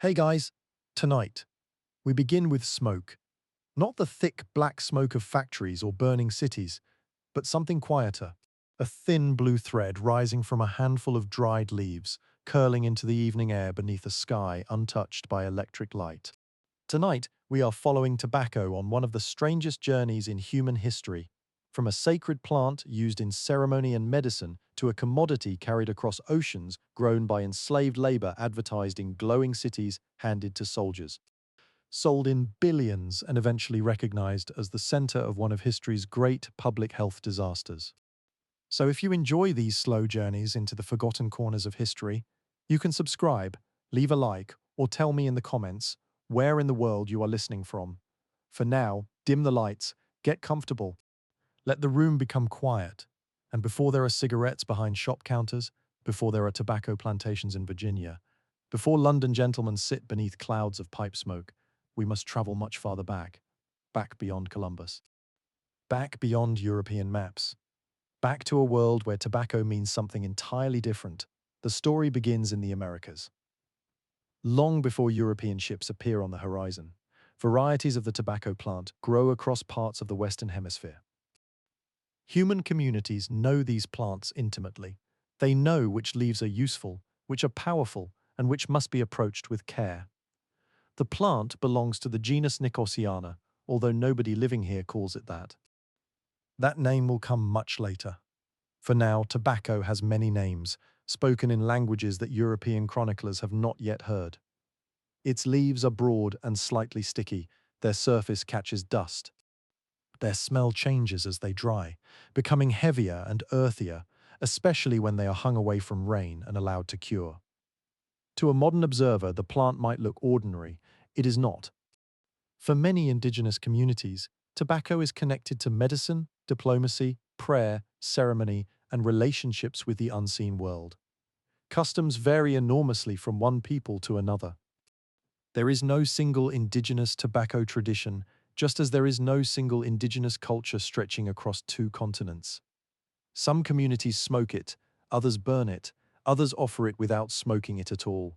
Hey guys, tonight we begin with smoke. Not the thick black smoke of factories or burning cities, but something quieter. A thin blue thread rising from a handful of dried leaves, curling into the evening air beneath a sky untouched by electric light. Tonight, we are following tobacco on one of the strangest journeys in human history. From a sacred plant used in ceremony and medicine to a commodity carried across oceans grown by enslaved labor advertised in glowing cities handed to soldiers. Sold in billions and eventually recognized as the center of one of history's great public health disasters. So if you enjoy these slow journeys into the forgotten corners of history, you can subscribe, leave a like, or tell me in the comments where in the world you are listening from. For now, dim the lights, get comfortable, let the room become quiet, and before there are cigarettes behind shop counters, before there are tobacco plantations in Virginia, before London gentlemen sit beneath clouds of pipe smoke, we must travel much farther back beyond Columbus, back beyond European maps. Back to a world where tobacco means something entirely different. The story begins in the Americas. Long before European ships appear on the horizon, varieties of the tobacco plant grow across parts of the Western Hemisphere. Human communities know these plants intimately. They know which leaves are useful, which are powerful, and which must be approached with care. The plant belongs to the genus Nicotiana, although nobody living here calls it that. That name will come much later. For now, tobacco has many names, spoken in languages that European chroniclers have not yet heard. Its leaves are broad and slightly sticky, their surface catches dust. Their smell changes as they dry, becoming heavier and earthier, especially when they are hung away from rain and allowed to cure. To a modern observer, the plant might look ordinary. It is not. For many indigenous communities, tobacco is connected to medicine, diplomacy, prayer, ceremony, and relationships with the unseen world. Customs vary enormously from one people to another. There is no single indigenous tobacco tradition, just as there is no single indigenous culture stretching across two continents. Some communities smoke it, others burn it, others offer it without smoking it at all.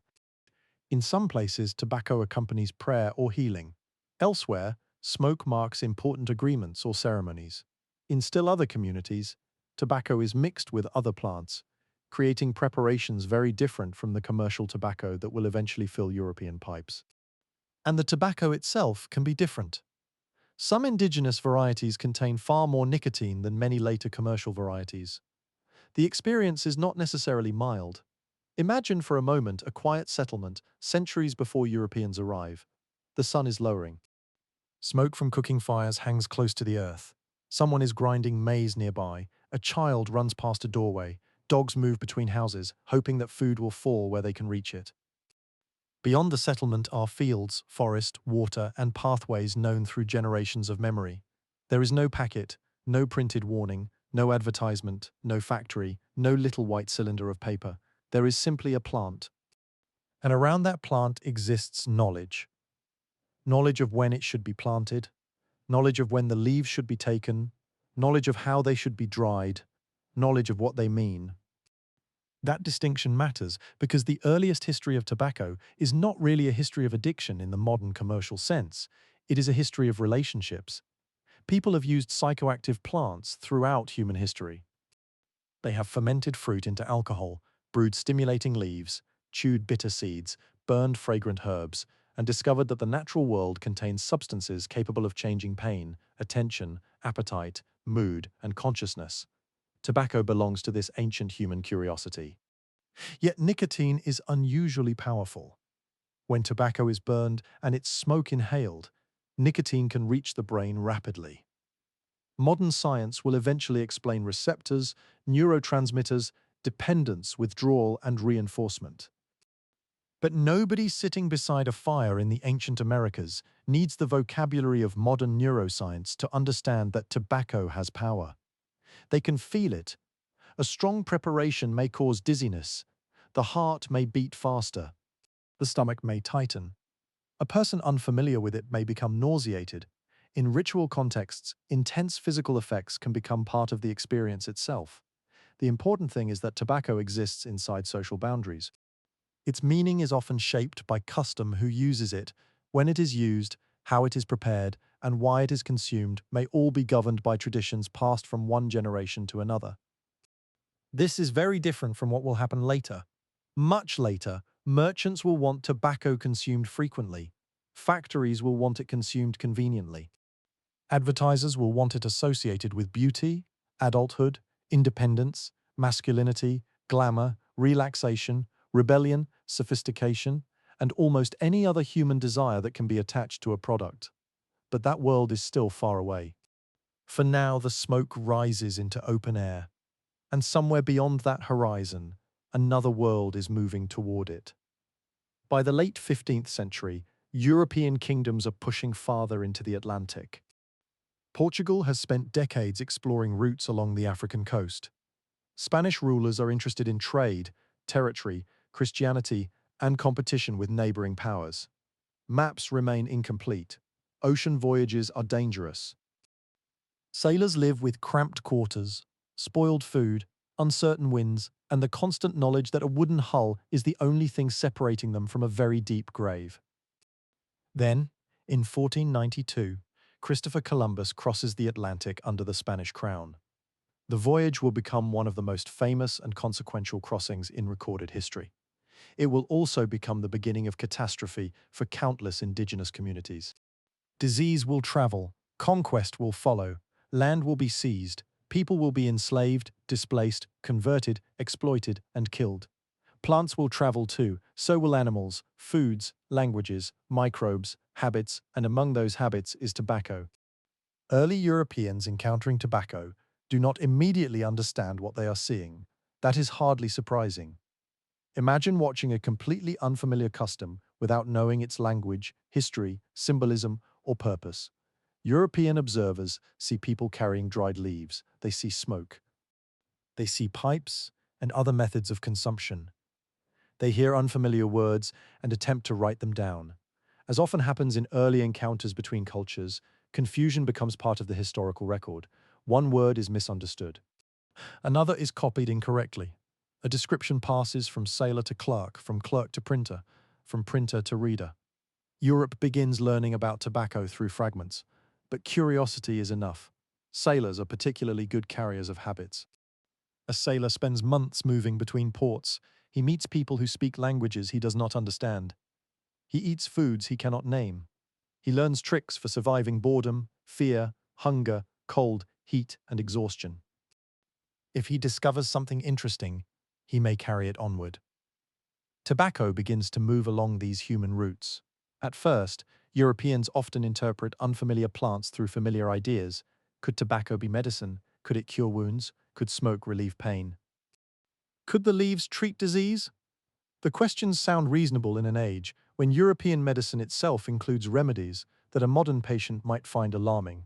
In some places, tobacco accompanies prayer or healing. Elsewhere, smoke marks important agreements or ceremonies. In still other communities, tobacco is mixed with other plants, creating preparations very different from the commercial tobacco that will eventually fill European pipes. And the tobacco itself can be different. Some indigenous varieties contain far more nicotine than many later commercial varieties. The experience is not necessarily mild. Imagine for a moment a quiet settlement centuries before Europeans arrive. The sun is lowering. Smoke from cooking fires hangs close to the earth. Someone is grinding maize nearby. A child runs past a doorway. Dogs move between houses, hoping that food will fall where they can reach it. Beyond the settlement are fields, forest, water, and pathways known through generations of memory. There is no packet, no printed warning, no advertisement, no factory, no little white cylinder of paper. There is simply a plant. And around that plant exists knowledge. Knowledge of when it should be planted, knowledge of when the leaves should be taken, knowledge of how they should be dried, knowledge of what they mean. That distinction matters because the earliest history of tobacco is not really a history of addiction in the modern commercial sense. It is a history of relationships. People have used psychoactive plants throughout human history. They have fermented fruit into alcohol, brewed stimulating leaves, chewed bitter seeds, burned fragrant herbs, and discovered that the natural world contains substances capable of changing pain, attention, appetite, mood, and consciousness. Tobacco belongs to this ancient human curiosity. Yet nicotine is unusually powerful. When tobacco is burned and its smoke inhaled, nicotine can reach the brain rapidly. Modern science will eventually explain receptors, neurotransmitters, dependence, withdrawal, and reinforcement. But nobody sitting beside a fire in the ancient Americas needs the vocabulary of modern neuroscience to understand that tobacco has power. They can feel it. A strong preparation may cause dizziness. The heart may beat faster. The stomach may tighten. A person unfamiliar with it may become nauseated. In ritual contexts, intense physical effects can become part of the experience itself. The important thing is that tobacco exists inside social boundaries. Its meaning is often shaped by custom. Who uses it, when it is used, how it is prepared, and why it is consumed may all be governed by traditions passed from one generation to another. This is very different from what will happen later. Much later, merchants will want tobacco consumed frequently. Factories will want it consumed conveniently. Advertisers will want it associated with beauty, adulthood, independence, masculinity, glamour, relaxation, rebellion, sophistication, and almost any other human desire that can be attached to a product. But that world is still far away. For now, the smoke rises into open air, and somewhere beyond that horizon, another world is moving toward it. By the late 15th century, European kingdoms are pushing farther into the Atlantic. Portugal has spent decades exploring routes along the African coast. Spanish rulers are interested in trade, territory, Christianity, and competition with neighboring powers. Maps remain incomplete. Ocean voyages are dangerous. Sailors live with cramped quarters, spoiled food, uncertain winds, and the constant knowledge that a wooden hull is the only thing separating them from a very deep grave. Then, in 1492, Christopher Columbus crosses the Atlantic under the Spanish crown. The voyage will become one of the most famous and consequential crossings in recorded history. It will also become the beginning of catastrophe for countless indigenous communities. Disease will travel, conquest will follow, land will be seized, people will be enslaved, displaced, converted, exploited, and killed. Plants will travel too, so will animals, foods, languages, microbes, habits, and among those habits is tobacco. Early Europeans encountering tobacco do not immediately understand what they are seeing. That is hardly surprising. Imagine watching a completely unfamiliar custom without knowing its language, history, symbolism, or purpose. European observers see people carrying dried leaves. They see smoke. They see pipes and other methods of consumption. They hear unfamiliar words and attempt to write them down. As often happens in early encounters between cultures, confusion becomes part of the historical record. One word is misunderstood. Another is copied incorrectly. A description passes from sailor to clerk, from clerk to printer, from printer to reader. Europe begins learning about tobacco through fragments, but curiosity is enough. Sailors are particularly good carriers of habits. A sailor spends months moving between ports. He meets people who speak languages he does not understand. He eats foods he cannot name. He learns tricks for surviving boredom, fear, hunger, cold, heat, and exhaustion. If he discovers something interesting, he may carry it onward. Tobacco begins to move along these human routes. At first, Europeans often interpret unfamiliar plants through familiar ideas. Could tobacco be medicine? Could it cure wounds? Could smoke relieve pain? Could the leaves treat disease? The questions sound reasonable in an age when European medicine itself includes remedies that a modern patient might find alarming.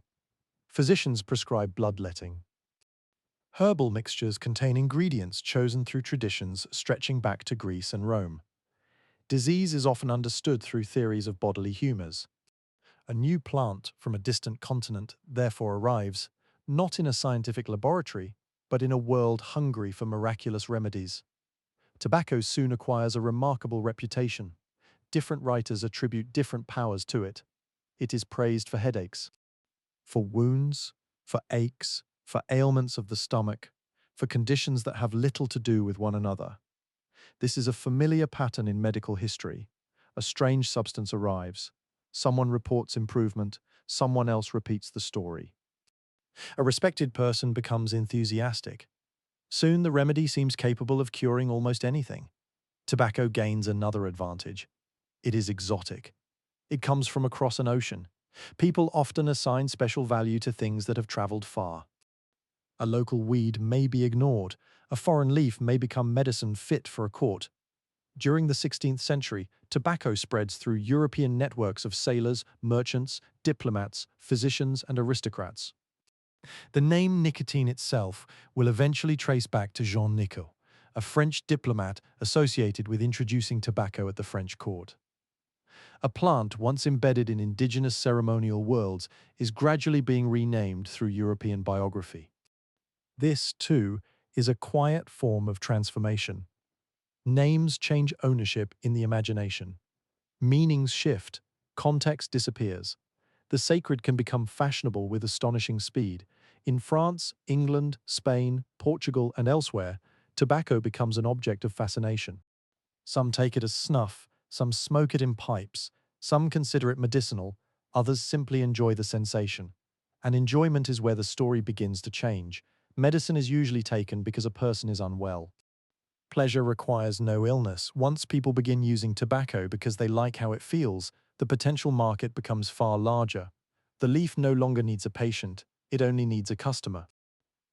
Physicians prescribe bloodletting. Herbal mixtures contain ingredients chosen through traditions stretching back to Greece and Rome. Disease is often understood through theories of bodily humors. A new plant from a distant continent therefore arrives, not in a scientific laboratory, but in a world hungry for miraculous remedies. Tobacco soon acquires a remarkable reputation. Different writers attribute different powers to it. It is praised for headaches, for wounds, for aches, for ailments of the stomach, for conditions that have little to do with one another. This is a familiar pattern in medical history. A strange substance arrives. Someone reports improvement, someone else repeats the story. A respected person becomes enthusiastic. Soon the remedy seems capable of curing almost anything. Tobacco gains another advantage. It is exotic. It comes from across an ocean. People often assign special value to things that have traveled far. A local weed may be ignored. A foreign leaf may become medicine fit for a court. During the 16th century, tobacco spreads through European networks of sailors, merchants, diplomats, physicians, and aristocrats. The name nicotine itself will eventually trace back to Jean Nicot, a French diplomat associated with introducing tobacco at the French court. A plant once embedded in indigenous ceremonial worlds is gradually being renamed through European biography. This, too, is a quiet form of transformation. Names change ownership in the imagination. Meanings shift. Context disappears. The sacred can become fashionable with astonishing speed. In France, England, Spain, Portugal, and elsewhere, tobacco becomes an object of fascination. Some take it as snuff, some smoke it in pipes, some consider it medicinal, others simply enjoy the sensation. And enjoyment is where the story begins to change. Medicine is usually taken because a person is unwell. Pleasure requires no illness. Once people begin using tobacco because they like how it feels, the potential market becomes far larger. The leaf no longer needs a patient, it only needs a customer.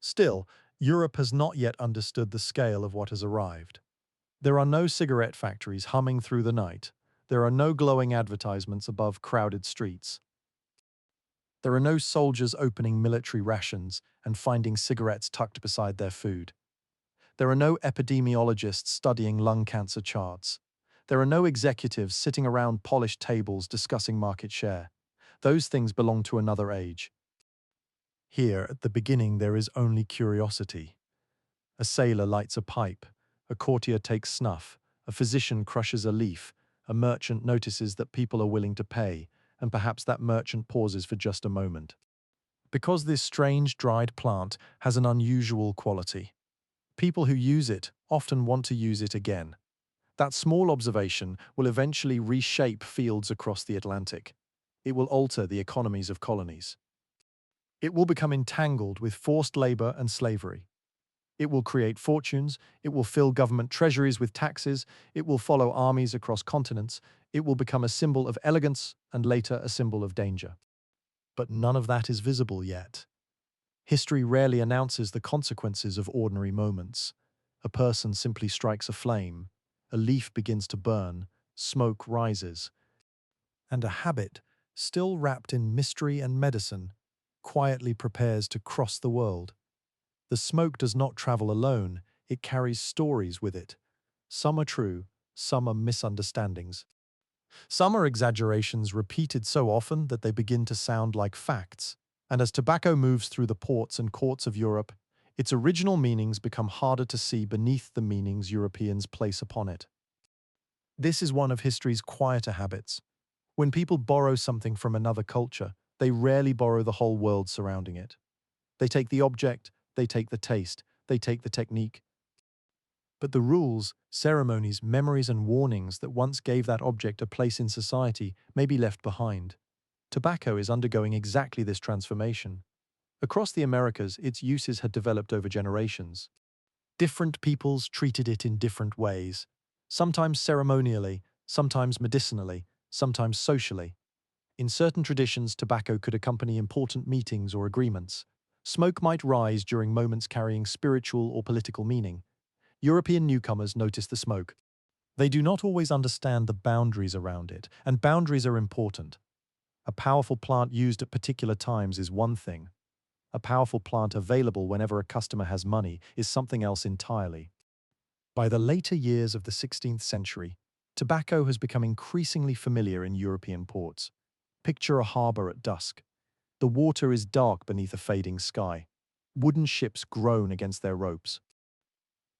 Still, Europe has not yet understood the scale of what has arrived. There are no cigarette factories humming through the night. There are no glowing advertisements above crowded streets. There are no soldiers opening military rations and finding cigarettes tucked beside their food. There are no epidemiologists studying lung cancer charts. There are no executives sitting around polished tables discussing market share. Those things belong to another age. Here, at the beginning, there is only curiosity. A sailor lights a pipe, a courtier takes snuff, a physician crushes a leaf, a merchant notices that people are willing to pay, and perhaps that merchant pauses for just a moment. Because this strange dried plant has an unusual quality, people who use it often want to use it again. That small observation will eventually reshape fields across the Atlantic. It will alter the economies of colonies. It will become entangled with forced labor and slavery. It will create fortunes, it will fill government treasuries with taxes, it will follow armies across continents, it will become a symbol of elegance and later a symbol of danger. But none of that is visible yet. History rarely announces the consequences of ordinary moments. A person simply strikes a flame, a leaf begins to burn, smoke rises, and a habit, still wrapped in mystery and medicine, quietly prepares to cross the world. The smoke does not travel alone, it carries stories with it. Some are true, some are misunderstandings. Some are exaggerations repeated so often that they begin to sound like facts. And as tobacco moves through the ports and courts of Europe, its original meanings become harder to see beneath the meanings Europeans place upon it. This is one of history's quieter habits. When people borrow something from another culture, they rarely borrow the whole world surrounding it. They take the object, they take the taste, they take the technique. But the rules, ceremonies, memories, and warnings that once gave that object a place in society may be left behind. Tobacco is undergoing exactly this transformation. Across the Americas, its uses had developed over generations. Different peoples treated it in different ways, sometimes ceremonially, sometimes medicinally, sometimes socially. In certain traditions, tobacco could accompany important meetings or agreements. Smoke might rise during moments carrying spiritual or political meaning. European newcomers notice the smoke. They do not always understand the boundaries around it, and boundaries are important. A powerful plant used at particular times is one thing. A powerful plant available whenever a customer has money is something else entirely. By the later years of the 16th century, tobacco has become increasingly familiar in European ports. Picture a harbor at dusk. The water is dark beneath a fading sky. Wooden ships groan against their ropes.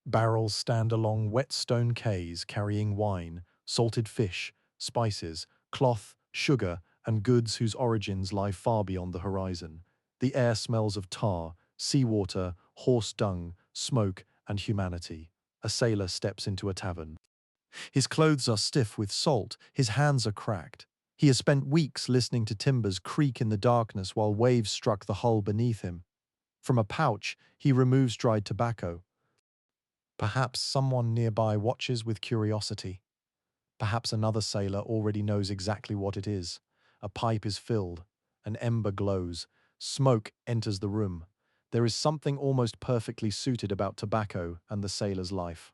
Barrels stand along wet stone quays carrying wine, salted fish, spices, cloth, sugar, and goods whose origins lie far beyond the horizon. The air smells of tar, seawater, horse dung, smoke, and humanity. A sailor steps into a tavern. His clothes are stiff with salt, his hands are cracked. He has spent weeks listening to timbers creak in the darkness while waves struck the hull beneath him. From a pouch, he removes dried tobacco. Perhaps someone nearby watches with curiosity. Perhaps another sailor already knows exactly what it is. A pipe is filled. An ember glows. Smoke enters the room. There is something almost perfectly suited about tobacco and the sailor's life.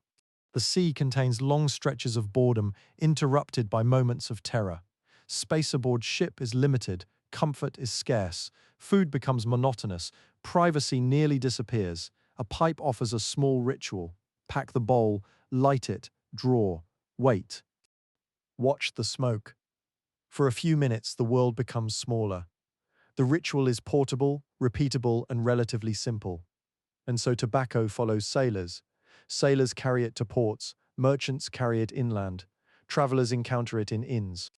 The sea contains long stretches of boredom interrupted by moments of terror. Space aboard ship is limited, comfort is scarce, food becomes monotonous, privacy nearly disappears. A pipe offers a small ritual. Pack the bowl, light it, draw, wait. Watch the smoke. For a few minutes, the world becomes smaller. The ritual is portable, repeatable, and relatively simple. And so tobacco follows sailors. Sailors carry it to ports, Merchants carry it inland. Travelers encounter it in inns.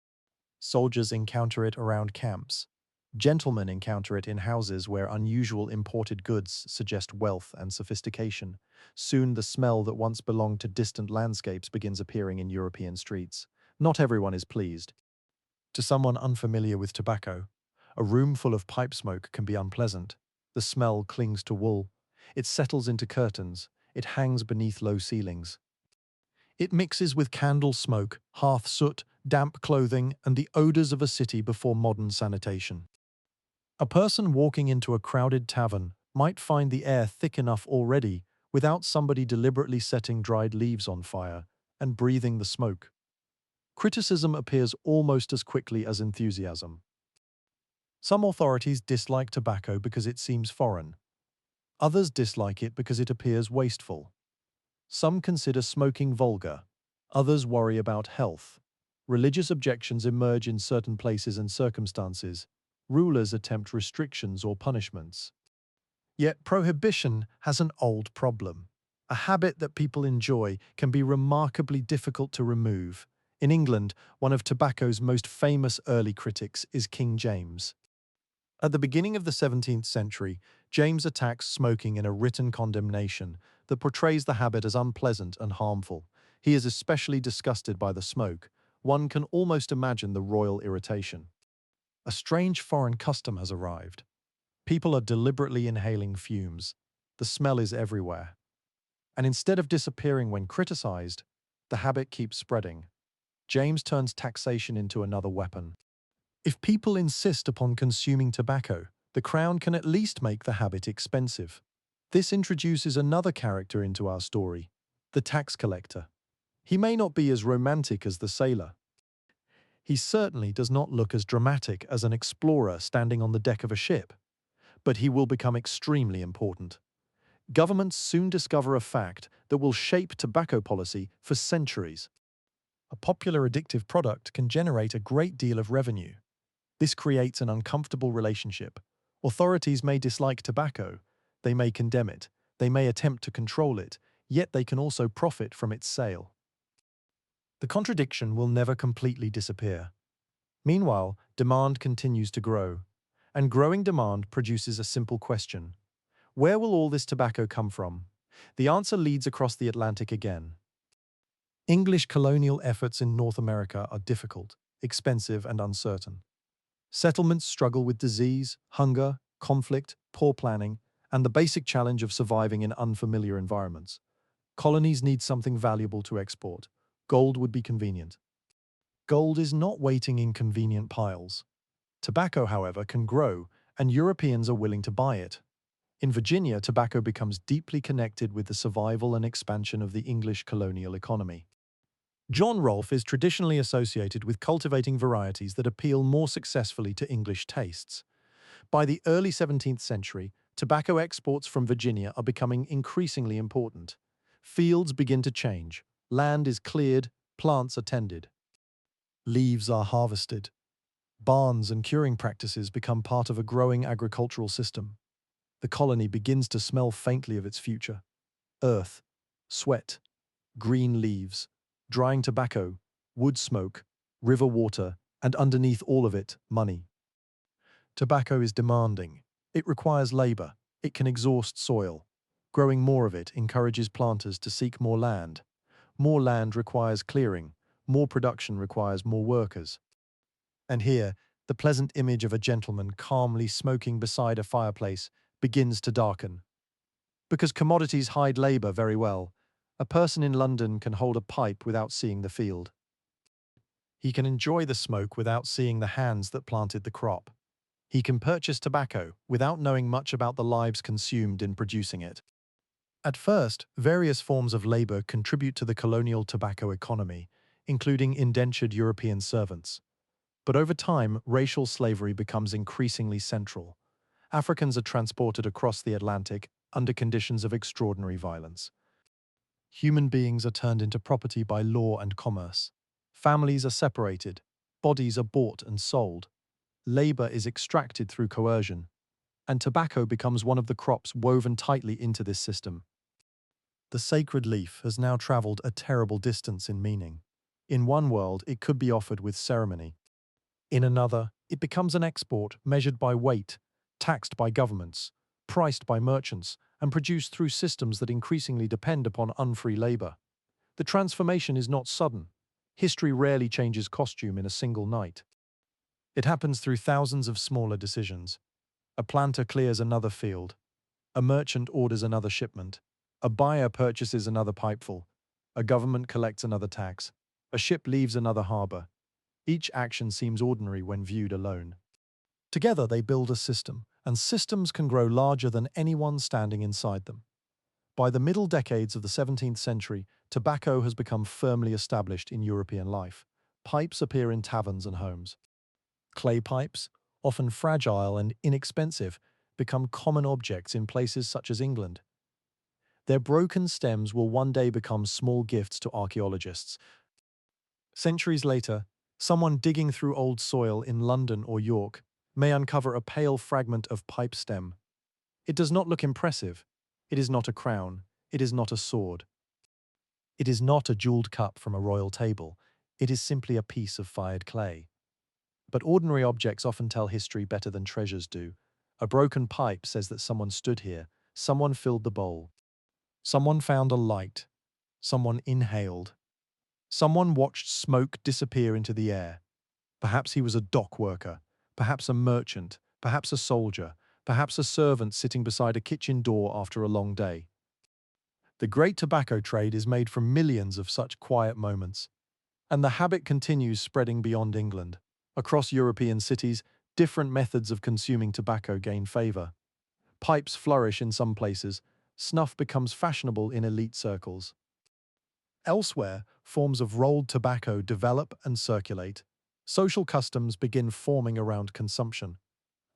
Soldiers encounter it around camps. Gentlemen encounter it in houses where unusual imported goods suggest wealth and sophistication. Soon the smell that once belonged to distant landscapes begins appearing in European streets. Not everyone is pleased. To someone unfamiliar with tobacco, a room full of pipe smoke can be unpleasant. The smell clings to wool. It settles into curtains. It hangs beneath low ceilings. It mixes with candle smoke, hearth soot, damp clothing, and the odors of a city before modern sanitation. A person walking into a crowded tavern might find the air thick enough already without somebody deliberately setting dried leaves on fire and breathing the smoke. Criticism appears almost as quickly as enthusiasm. Some authorities dislike tobacco because it seems foreign. Others dislike it because it appears wasteful. Some consider smoking vulgar. Others worry about health. Religious objections emerge in certain places and circumstances. Rulers attempt restrictions or punishments. Yet prohibition has an old problem. A habit that people enjoy can be remarkably difficult to remove. In England, one of tobacco's most famous early critics is King James. At the beginning of the 17th century, James attacks smoking in a written condemnation that portrays the habit as unpleasant and harmful. He is especially disgusted by the smoke. One can almost imagine the royal irritation. A strange foreign custom has arrived. People are deliberately inhaling fumes. The smell is everywhere. And instead of disappearing when criticized, the habit keeps spreading. James turns taxation into another weapon. If people insist upon consuming tobacco, the crown can at least make the habit expensive. This introduces another character into our story, the tax collector. He may not be as romantic as the sailor. He certainly does not look as dramatic as an explorer standing on the deck of a ship. But he will become extremely important. Governments soon discover a fact that will shape tobacco policy for centuries. A popular addictive product can generate a great deal of revenue. This creates an uncomfortable relationship. Authorities may dislike tobacco, they may condemn it, they may attempt to control it, yet they can also profit from its sale. The contradiction will never completely disappear. Meanwhile, demand continues to grow, and growing demand produces a simple question. Where will all this tobacco come from? The answer leads across the Atlantic again. English colonial efforts in North America are difficult, expensive, and uncertain. Settlements struggle with disease, hunger, conflict, poor planning, and the basic challenge of surviving in unfamiliar environments. Colonies need something valuable to export. Gold would be convenient. Gold is not waiting in convenient piles. Tobacco, however, can grow, and Europeans are willing to buy it. In Virginia, tobacco becomes deeply connected with the survival and expansion of the English colonial economy. John Rolfe is traditionally associated with cultivating varieties that appeal more successfully to English tastes. By the early 17th century, tobacco exports from Virginia are becoming increasingly important. Fields begin to change, land is cleared, plants are tended. Leaves are harvested. Barns and curing practices become part of a growing agricultural system. The colony begins to smell faintly of its future. Earth, sweat, green leaves, drying tobacco, wood smoke, river water, and underneath all of it, money. Tobacco is demanding. It requires labor. It can exhaust soil. Growing more of it encourages planters to seek more land. More land requires clearing. More production requires more workers. And here, the pleasant image of a gentleman calmly smoking beside a fireplace begins to darken. Because commodities hide labor very well, a person in London can hold a pipe without seeing the field. He can enjoy the smoke without seeing the hands that planted the crop. He can purchase tobacco without knowing much about the lives consumed in producing it. At first, various forms of labor contribute to the colonial tobacco economy, including indentured European servants. But over time, racial slavery becomes increasingly central. Africans are transported across the Atlantic under conditions of extraordinary violence. Human beings are turned into property by law and commerce. Families are separated. Bodies are bought and sold. Labor is extracted through coercion. And tobacco becomes one of the crops woven tightly into this system. The sacred leaf has now traveled a terrible distance in meaning. In one world, it could be offered with ceremony. In another, it becomes an export measured by weight, taxed by governments, priced by merchants, and produced through systems that increasingly depend upon unfree labor. The transformation is not sudden. History rarely changes costume in a single night. It happens through thousands of smaller decisions. A planter clears another field. A merchant orders another shipment. A buyer purchases another pipeful. A government collects another tax. A ship leaves another harbor. Each action seems ordinary when viewed alone. Together they build a system, and systems can grow larger than anyone standing inside them. By the middle decades of the 17th century, tobacco has become firmly established in European life. Pipes appear in taverns and homes. Clay pipes, often fragile and inexpensive, become common objects in places such as England. Their broken stems will one day become small gifts to archaeologists. Centuries later, someone digging through old soil in London or York may uncover a pale fragment of pipe stem. It does not look impressive. It is not a crown. It is not a sword. It is not a jeweled cup from a royal table. It is simply a piece of fired clay. But ordinary objects often tell history better than treasures do. A broken pipe says that someone stood here, someone filled the bowl, someone found a light, someone inhaled, someone watched smoke disappear into the air. Perhaps he was a dock worker, perhaps a merchant, perhaps a soldier, perhaps a servant sitting beside a kitchen door after a long day. The great tobacco trade is made from millions of such quiet moments, and the habit continues spreading beyond England. Across European cities, different methods of consuming tobacco gain favor. Pipes flourish in some places, snuff becomes fashionable in elite circles. Elsewhere, forms of rolled tobacco develop and circulate. Social customs begin forming around consumption.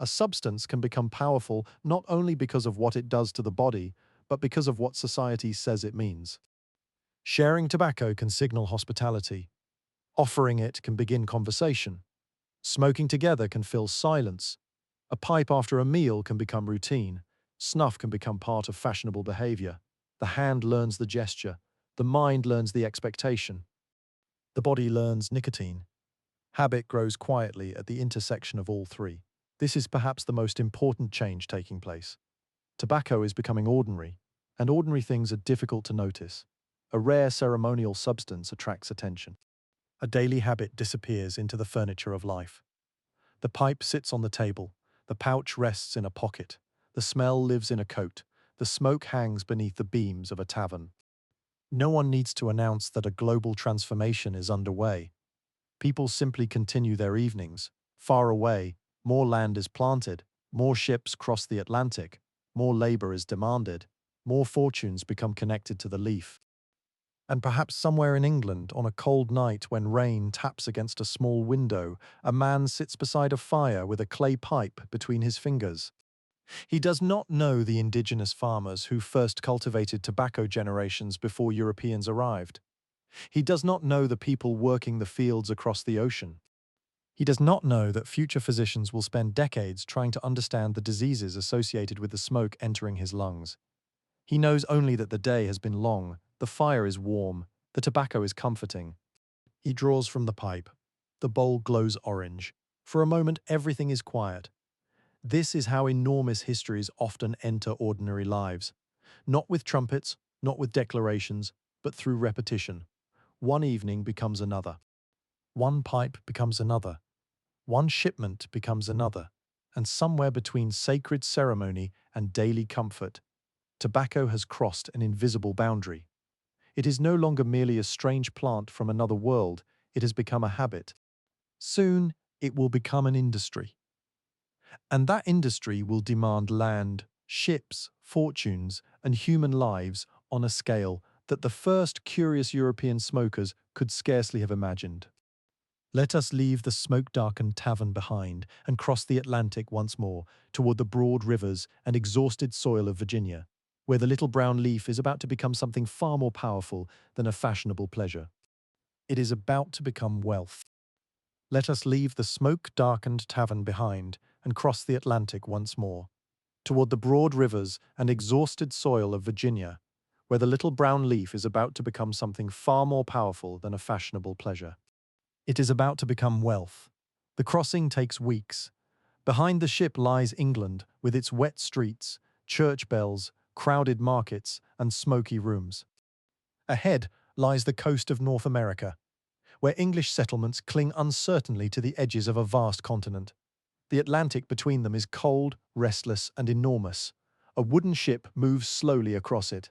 A substance can become powerful not only because of what it does to the body, but because of what society says it means. Sharing tobacco can signal hospitality. Offering it can begin conversation. Smoking together can fill silence. A pipe after a meal can become routine. Snuff can become part of fashionable behavior. The hand learns the gesture. The mind learns the expectation. The body learns nicotine. Habit grows quietly at the intersection of all three. This is perhaps the most important change taking place. Tobacco is becoming ordinary, and ordinary things are difficult to notice. A rare ceremonial substance attracts attention. A daily habit disappears into the furniture of life. The pipe sits on the table, the pouch rests in a pocket, the smell lives in a coat, the smoke hangs beneath the beams of a tavern. No one needs to announce that a global transformation is underway. People simply continue their evenings. Far away, more land is planted, more ships cross the Atlantic, more labor is demanded, more fortunes become connected to the leaf. And perhaps somewhere in England, on a cold night when rain taps against a small window, a man sits beside a fire with a clay pipe between his fingers. He does not know the indigenous farmers who first cultivated tobacco generations before Europeans arrived. He does not know the people working the fields across the ocean. He does not know that future physicians will spend decades trying to understand the diseases associated with the smoke entering his lungs. He knows only that the day has been long, the fire is warm, the tobacco is comforting. He draws from the pipe. The bowl glows orange. For a moment, everything is quiet. This is how enormous histories often enter ordinary lives. Not with trumpets, not with declarations, but through repetition. One evening becomes another. One pipe becomes another. One shipment becomes another. And somewhere between sacred ceremony and daily comfort, tobacco has crossed an invisible boundary. It is no longer merely a strange plant from another world, it has become a habit. Soon, it will become an industry. And that industry will demand land, ships, fortunes, and human lives on a scale that the first curious European smokers could scarcely have imagined. Let us leave the smoke-darkened tavern behind and cross the Atlantic once more toward the broad rivers and exhausted soil of Virginia, where the little brown leaf is about to become something far more powerful than a fashionable pleasure. It is about to become wealth. Let us leave the smoke-darkened tavern behind and cross the Atlantic once more, toward the broad rivers and exhausted soil of Virginia, where the little brown leaf is about to become something far more powerful than a fashionable pleasure. It is about to become wealth. The crossing takes weeks. Behind the ship lies England, with its wet streets, church bells, crowded markets, and smoky rooms. Ahead lies the coast of North America, where English settlements cling uncertainly to the edges of a vast continent. The Atlantic between them is cold, restless, and enormous. A wooden ship moves slowly across it.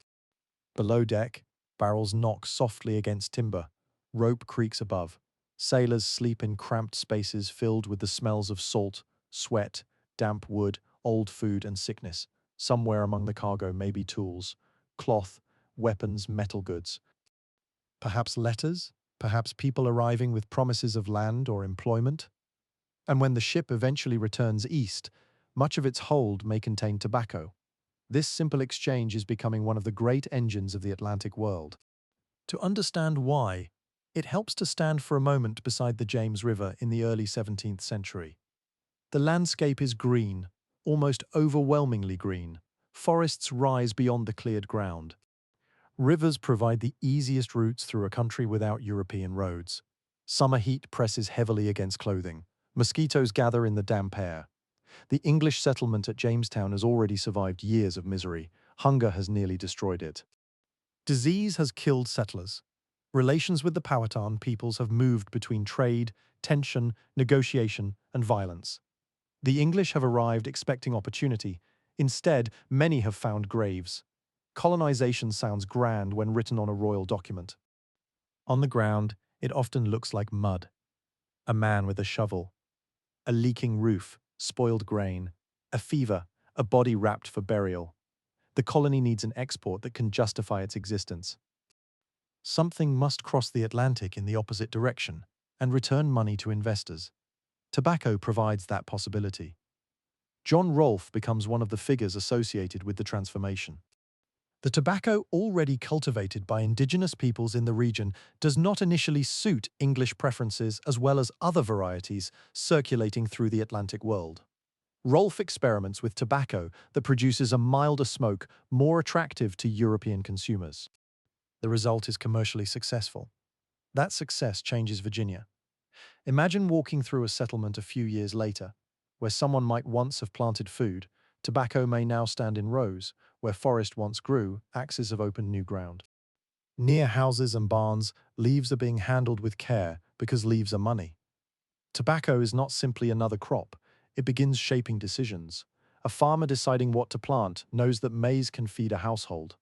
Below deck, barrels knock softly against timber. Rope creaks above. Sailors sleep in cramped spaces filled with the smells of salt, sweat, damp wood, old food, and sickness. Somewhere among the cargo may be tools, cloth, weapons, metal goods. Perhaps letters, perhaps people arriving with promises of land or employment. And when the ship eventually returns east, much of its hold may contain tobacco. This simple exchange is becoming one of the great engines of the Atlantic world. To understand why, it helps to stand for a moment beside the James River in the early 17th century. The landscape is green, almost overwhelmingly green. Forests rise beyond the cleared ground. Rivers provide the easiest routes through a country without European roads. Summer heat presses heavily against clothing. Mosquitoes gather in the damp air. The English settlement at Jamestown has already survived years of misery. Hunger has nearly destroyed it. Disease has killed settlers. Relations with the Powhatan peoples have moved between trade, tension, negotiation, and violence. The English have arrived expecting opportunity. Instead, many have found graves. Colonization sounds grand when written on a royal document. On the ground, it often looks like mud. A man with a shovel. A leaking roof, spoiled grain. A fever, a body wrapped for burial. The colony needs an export that can justify its existence. Something must cross the Atlantic in the opposite direction and return money to investors. Tobacco provides that possibility. John Rolfe becomes one of the figures associated with the transformation. The tobacco already cultivated by indigenous peoples in the region does not initially suit English preferences as well as other varieties circulating through the Atlantic world. Rolfe experiments with tobacco that produces a milder smoke more attractive to European consumers. The result is commercially successful. That success changes Virginia. Imagine walking through a settlement a few years later, where someone might once have planted food. Tobacco may now stand in rows. Where forest once grew, axes have opened new ground. Near houses and barns, leaves are being handled with care because leaves are money. Tobacco is not simply another crop, it begins shaping decisions. A farmer deciding what to plant knows that maize can feed a household.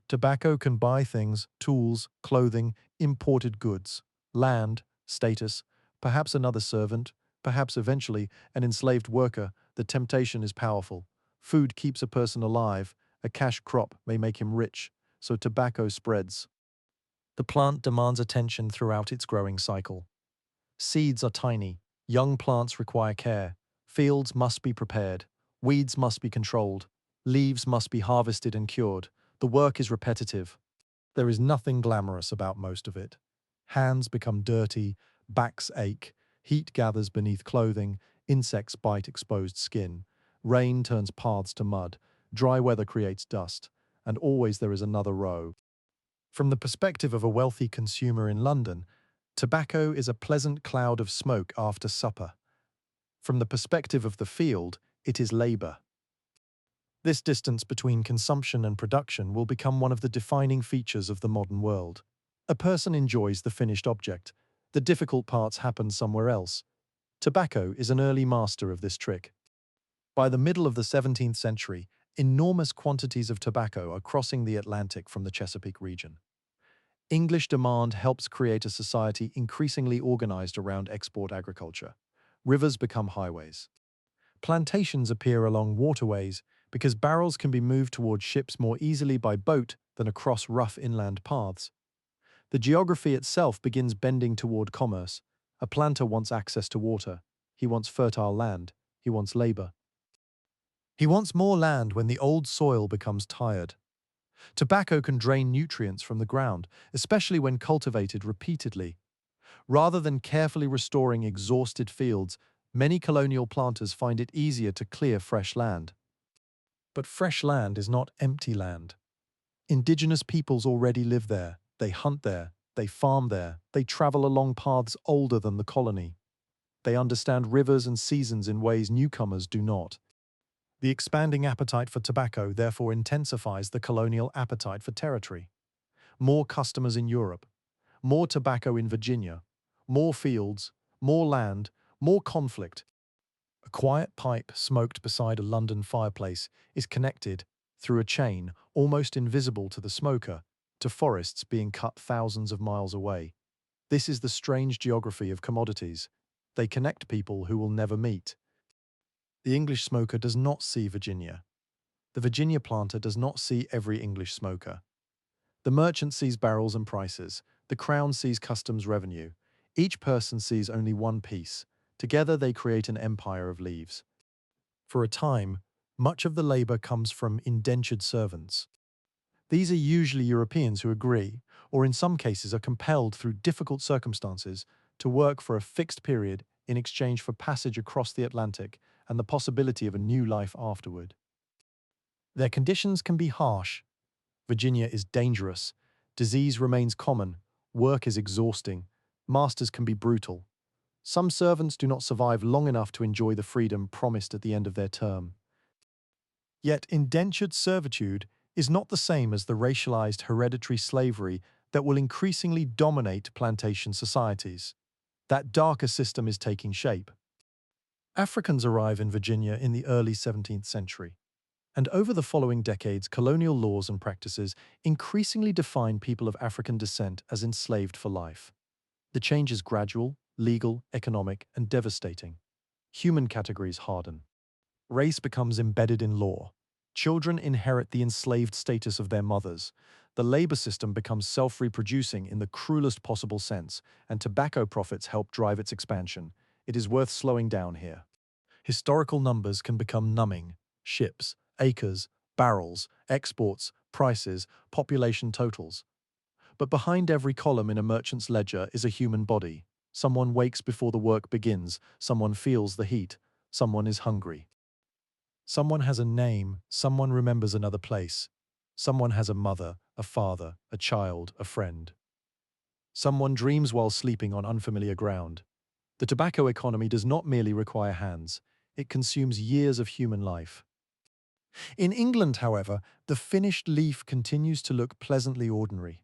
Tobacco can buy things, tools, clothing, imported goods, land, status, perhaps another servant, perhaps eventually an enslaved worker. The temptation is powerful. Food keeps a person alive, a cash crop may make him rich, so tobacco spreads. The plant demands attention throughout its growing cycle. Seeds are tiny, young plants require care, fields must be prepared, weeds must be controlled, leaves must be harvested and cured. The work is repetitive. There is nothing glamorous about most of it. Hands become dirty, backs ache, heat gathers beneath clothing, insects bite exposed skin, rain turns paths to mud, dry weather creates dust, and always there is another row. From the perspective of a wealthy consumer in London, tobacco is a pleasant cloud of smoke after supper. From the perspective of the field, it is labor. This distance between consumption and production will become one of the defining features of the modern world. A person enjoys the finished object. The difficult parts happen somewhere else. Tobacco is an early master of this trick. By the middle of the 17th century, enormous quantities of tobacco are crossing the Atlantic from the Chesapeake region. English demand helps create a society increasingly organized around export agriculture. Rivers become highways. Plantations appear along waterways because barrels can be moved toward ships more easily by boat than across rough inland paths. The geography itself begins bending toward commerce. A planter wants access to water. He wants fertile land. He wants labor. He wants more land when the old soil becomes tired. Tobacco can drain nutrients from the ground, especially when cultivated repeatedly. Rather than carefully restoring exhausted fields, many colonial planters find it easier to clear fresh land. But fresh land is not empty land. Indigenous peoples already live there. They hunt there. They farm there. They travel along paths older than the colony. They understand rivers and seasons in ways newcomers do not. The expanding appetite for tobacco therefore intensifies the colonial appetite for territory. More customers in Europe, more tobacco in Virginia, more fields, more land, more conflict. A quiet pipe smoked beside a London fireplace is connected, through a chain almost invisible to the smoker, to forests being cut thousands of miles away. This is the strange geography of commodities. They connect people who will never meet. The English smoker does not see Virginia. The Virginia planter does not see every English smoker. The merchant sees barrels and prices. The crown sees customs revenue. Each person sees only one piece. Together they create an empire of leaves. For a time, much of the labor comes from indentured servants. These are usually Europeans who agree, or in some cases are compelled through difficult circumstances, to work for a fixed period in exchange for passage across the Atlantic and the possibility of a new life afterward. Their conditions can be harsh. Virginia is dangerous. Disease remains common. Work is exhausting. Masters can be brutal. Some servants do not survive long enough to enjoy the freedom promised at the end of their term. Yet indentured servitude is not the same as the racialized hereditary slavery that will increasingly dominate plantation societies. That darker system is taking shape. Africans arrive in Virginia in the early 17th century, and over the following decades, colonial laws and practices increasingly define people of African descent as enslaved for life. The change is gradual, legal, economic, and devastating. Human categories harden. Race becomes embedded in law. Children inherit the enslaved status of their mothers. The labor system becomes self-reproducing in the cruelest possible sense, and tobacco profits help drive its expansion. It is worth slowing down here. Historical numbers can become numbing. Ships, acres, barrels, exports, prices, population totals. But behind every column in a merchant's ledger is a human body. Someone wakes before the work begins. Someone feels the heat. Someone is hungry. Someone has a name, someone remembers another place. Someone has a mother, a father, a child, a friend. Someone dreams while sleeping on unfamiliar ground. The tobacco economy does not merely require hands, it consumes years of human life. In England, however, the finished leaf continues to look pleasantly ordinary.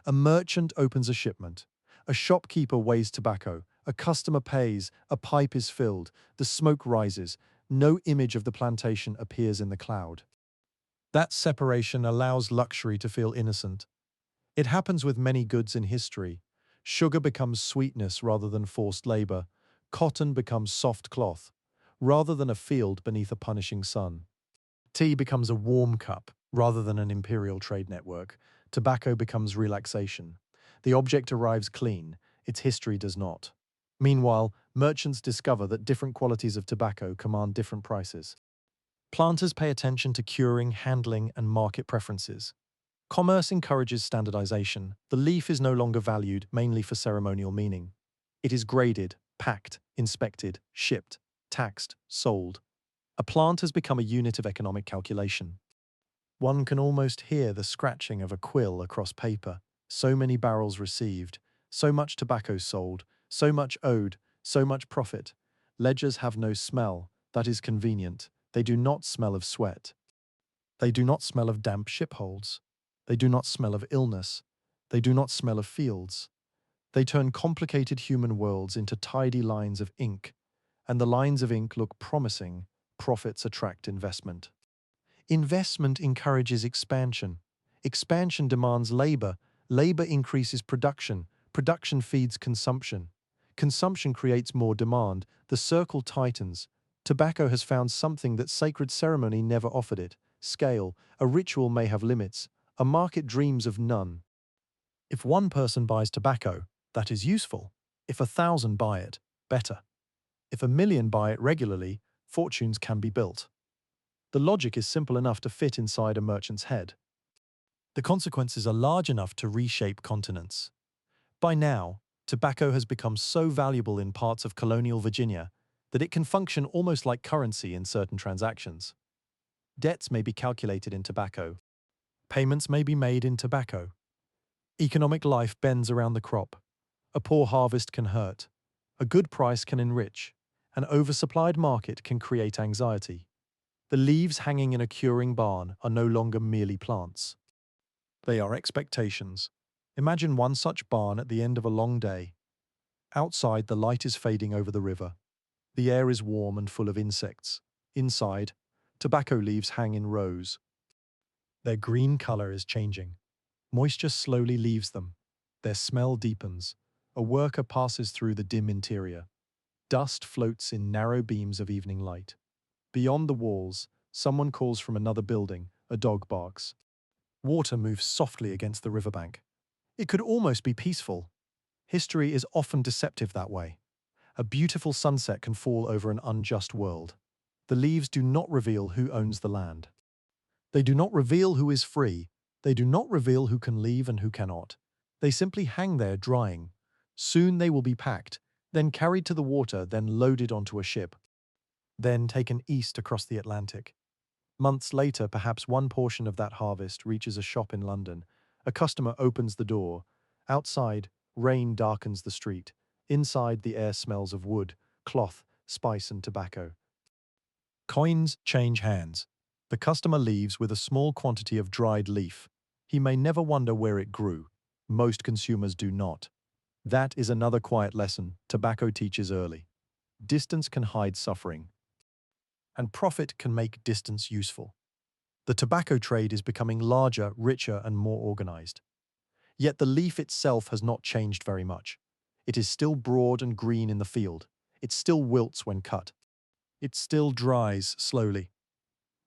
A merchant opens a shipment. A shopkeeper weighs tobacco. A customer pays. A pipe is filled. The smoke rises. No image of the plantation appears in the cloud. That separation allows luxury to feel innocent. It happens with many goods in history. Sugar becomes sweetness rather than forced labor. Cotton becomes soft cloth, rather than a field beneath a punishing sun. Tea becomes a warm cup, rather than an imperial trade network. Tobacco becomes relaxation. The object arrives clean, its history does not. Meanwhile, merchants discover that different qualities of tobacco command different prices. Planters pay attention to curing, handling, and market preferences. Commerce encourages standardization. The leaf is no longer valued mainly for ceremonial meaning. It is graded, packed, inspected, shipped, taxed, sold. A plant has become a unit of economic calculation. One can almost hear the scratching of a quill across paper. So many barrels received, so much tobacco sold, so much owed, so much profit. Ledgers have no smell. That is convenient. They do not smell of sweat. They do not smell of damp shipholds. They do not smell of illness. They do not smell of fields. They turn complicated human worlds into tidy lines of ink, and the lines of ink look promising. Profits attract investment. Investment encourages expansion. Expansion demands labor. Labor increases production. Production feeds consumption. Consumption creates more demand. The circle tightens. Tobacco has found something that sacred ceremony never offered it: scale. A ritual may have limits. A market dreams of none. If one person buys tobacco, that is useful. If 1,000 buy it, better. If 1,000,000 buy it regularly, fortunes can be built. The logic is simple enough to fit inside a merchant's head. The consequences are large enough to reshape continents. By now, tobacco has become so valuable in parts of colonial Virginia that it can function almost like currency in certain transactions. Debts may be calculated in tobacco. Payments may be made in tobacco. Economic life bends around the crop. A poor harvest can hurt. A good price can enrich. An oversupplied market can create anxiety. The leaves hanging in a curing barn are no longer merely plants. They are expectations. Imagine one such barn at the end of a long day. Outside, the light is fading over the river. The air is warm and full of insects. Inside, tobacco leaves hang in rows. Their green color is changing. Moisture slowly leaves them. Their smell deepens. A worker passes through the dim interior. Dust floats in narrow beams of evening light. Beyond the walls, someone calls from another building. A dog barks. Water moves softly against the riverbank. It could almost be peaceful. History is often deceptive that way. A beautiful sunset can fall over an unjust world. The leaves do not reveal who owns the land. They do not reveal who is free. They do not reveal who can leave and who cannot. They simply hang there drying. Soon they will be packed, then carried to the water, then loaded onto a ship, then taken east across the Atlantic. Months later, perhaps one portion of that harvest reaches a shop in London. A customer opens the door. Outside, rain darkens the street. Inside, the air smells of wood, cloth, spice, and tobacco. Coins change hands. The customer leaves with a small quantity of dried leaf. He may never wonder where it grew. Most consumers do not. That is another quiet lesson tobacco teaches early. Distance can hide suffering, and profit can make distance useful. The tobacco trade is becoming larger, richer, and more organized. Yet the leaf itself has not changed very much. It is still broad and green in the field. It still wilts when cut. It still dries slowly.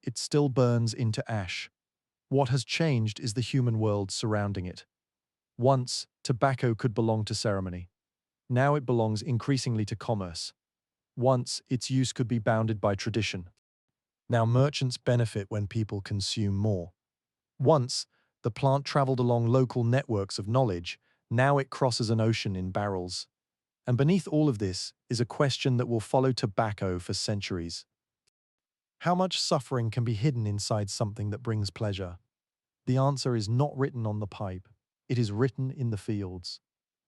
It still burns into ash. What has changed is the human world surrounding it. Once, tobacco could belong to ceremony. Now it belongs increasingly to commerce. Once, its use could be bounded by tradition. Now merchants benefit when people consume more. Once, the plant traveled along local networks of knowledge. Now it crosses an ocean in barrels. And beneath all of this is a question that will follow tobacco for centuries. How much suffering can be hidden inside something that brings pleasure? The answer is not written on the pipe. It is written in the fields.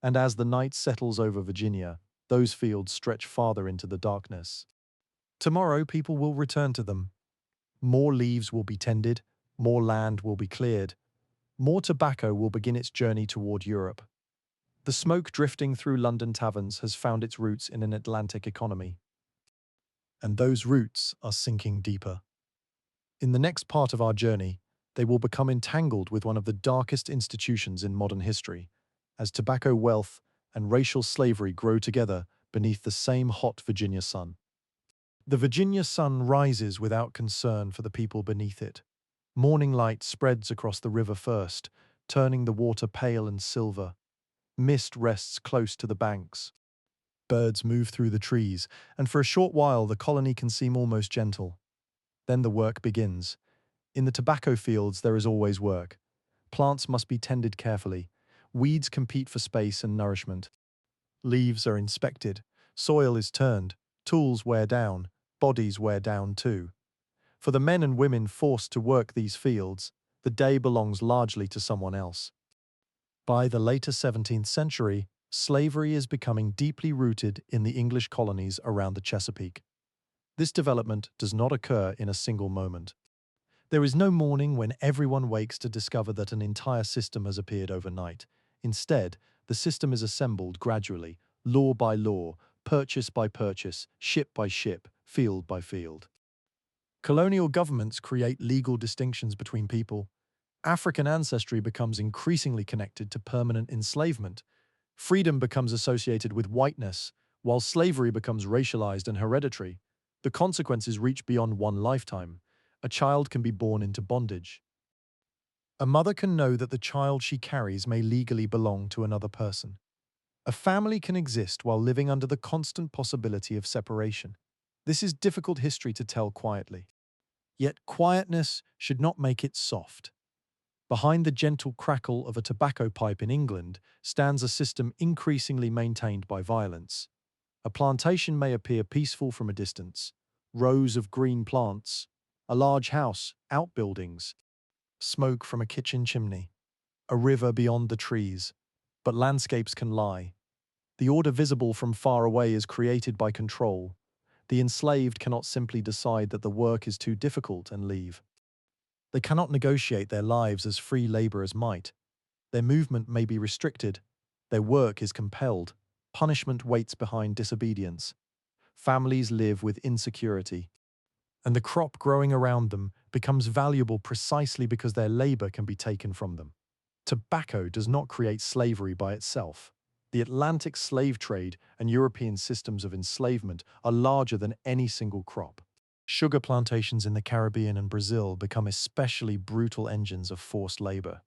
And as the night settles over Virginia, those fields stretch farther into the darkness. Tomorrow, people will return to them. More leaves will be tended, more land will be cleared, more tobacco will begin its journey toward Europe. The smoke drifting through London taverns has found its roots in an Atlantic economy. And those roots are sinking deeper. In the next part of our journey, they will become entangled with one of the darkest institutions in modern history, as tobacco wealth and racial slavery grow together beneath the same hot Virginia sun. The Virginia sun rises without concern for the people beneath it. Morning light spreads across the river first, turning the water pale and silver. Mist rests close to the banks. Birds move through the trees, and for a short while the colony can seem almost gentle. Then the work begins. In the tobacco fields there is always work. Plants must be tended carefully. Weeds compete for space and nourishment. Leaves are inspected. Soil is turned. Tools wear down. Bodies wear down too. For the men and women forced to work these fields, the day belongs largely to someone else. By the later 17th century, slavery is becoming deeply rooted in the English colonies around the Chesapeake. This development does not occur in a single moment. There is no morning when everyone wakes to discover that an entire system has appeared overnight. Instead, the system is assembled gradually, law by law, purchase by purchase, ship by ship, field by field. Colonial governments create legal distinctions between people. African ancestry becomes increasingly connected to permanent enslavement. Freedom becomes associated with whiteness, while slavery becomes racialized and hereditary. The consequences reach beyond one lifetime. A child can be born into bondage. A mother can know that the child she carries may legally belong to another person. A family can exist while living under the constant possibility of separation. This is difficult history to tell quietly. Yet quietness should not make it soft. Behind the gentle crackle of a tobacco pipe in England stands a system increasingly maintained by violence. A plantation may appear peaceful from a distance. Rows of green plants, a large house, outbuildings. smoke from a kitchen chimney, a river beyond the trees, but landscapes can lie. The order visible from far away is created by control. The enslaved cannot simply decide that the work is too difficult and leave. They cannot negotiate their lives as free laborers might. Their movement may be restricted. Their work is compelled. Punishment waits behind disobedience. Families live with insecurity. And the crop growing around them becomes valuable precisely because their labor can be taken from them. Tobacco does not create slavery by itself. The Atlantic slave trade and European systems of enslavement are larger than any single crop. Sugar plantations in the Caribbean and Brazil become especially brutal engines of forced labor.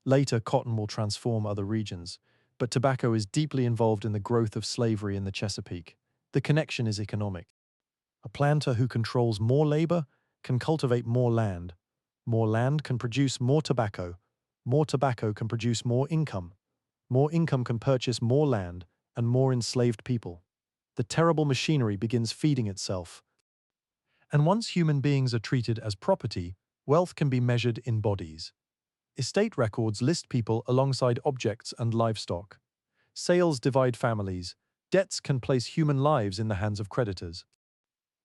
Later, cotton will transform other regions, but tobacco is deeply involved in the growth of slavery in the Chesapeake. The connection is economic. A planter who controls more labor can cultivate more land. More land can produce more tobacco. More tobacco can produce more income. More income can purchase more land and more enslaved people. The terrible machinery begins feeding itself. And once human beings are treated as property, wealth can be measured in bodies. Estate records list people alongside objects and livestock. Sales divide families. Debts can place human lives in the hands of creditors.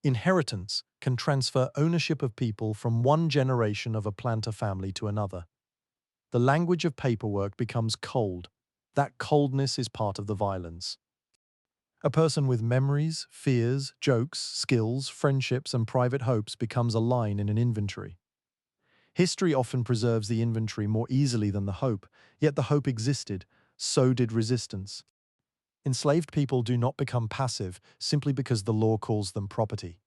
Inheritance can transfer ownership of people from one generation of a planter family to another. The language of paperwork becomes cold. That coldness is part of the violence. A person with memories, fears, jokes, skills, friendships, and private hopes becomes a line in an inventory. History often preserves the inventory more easily than the hope, yet the hope existed, so did resistance. Enslaved people do not become passive simply because the law calls them property.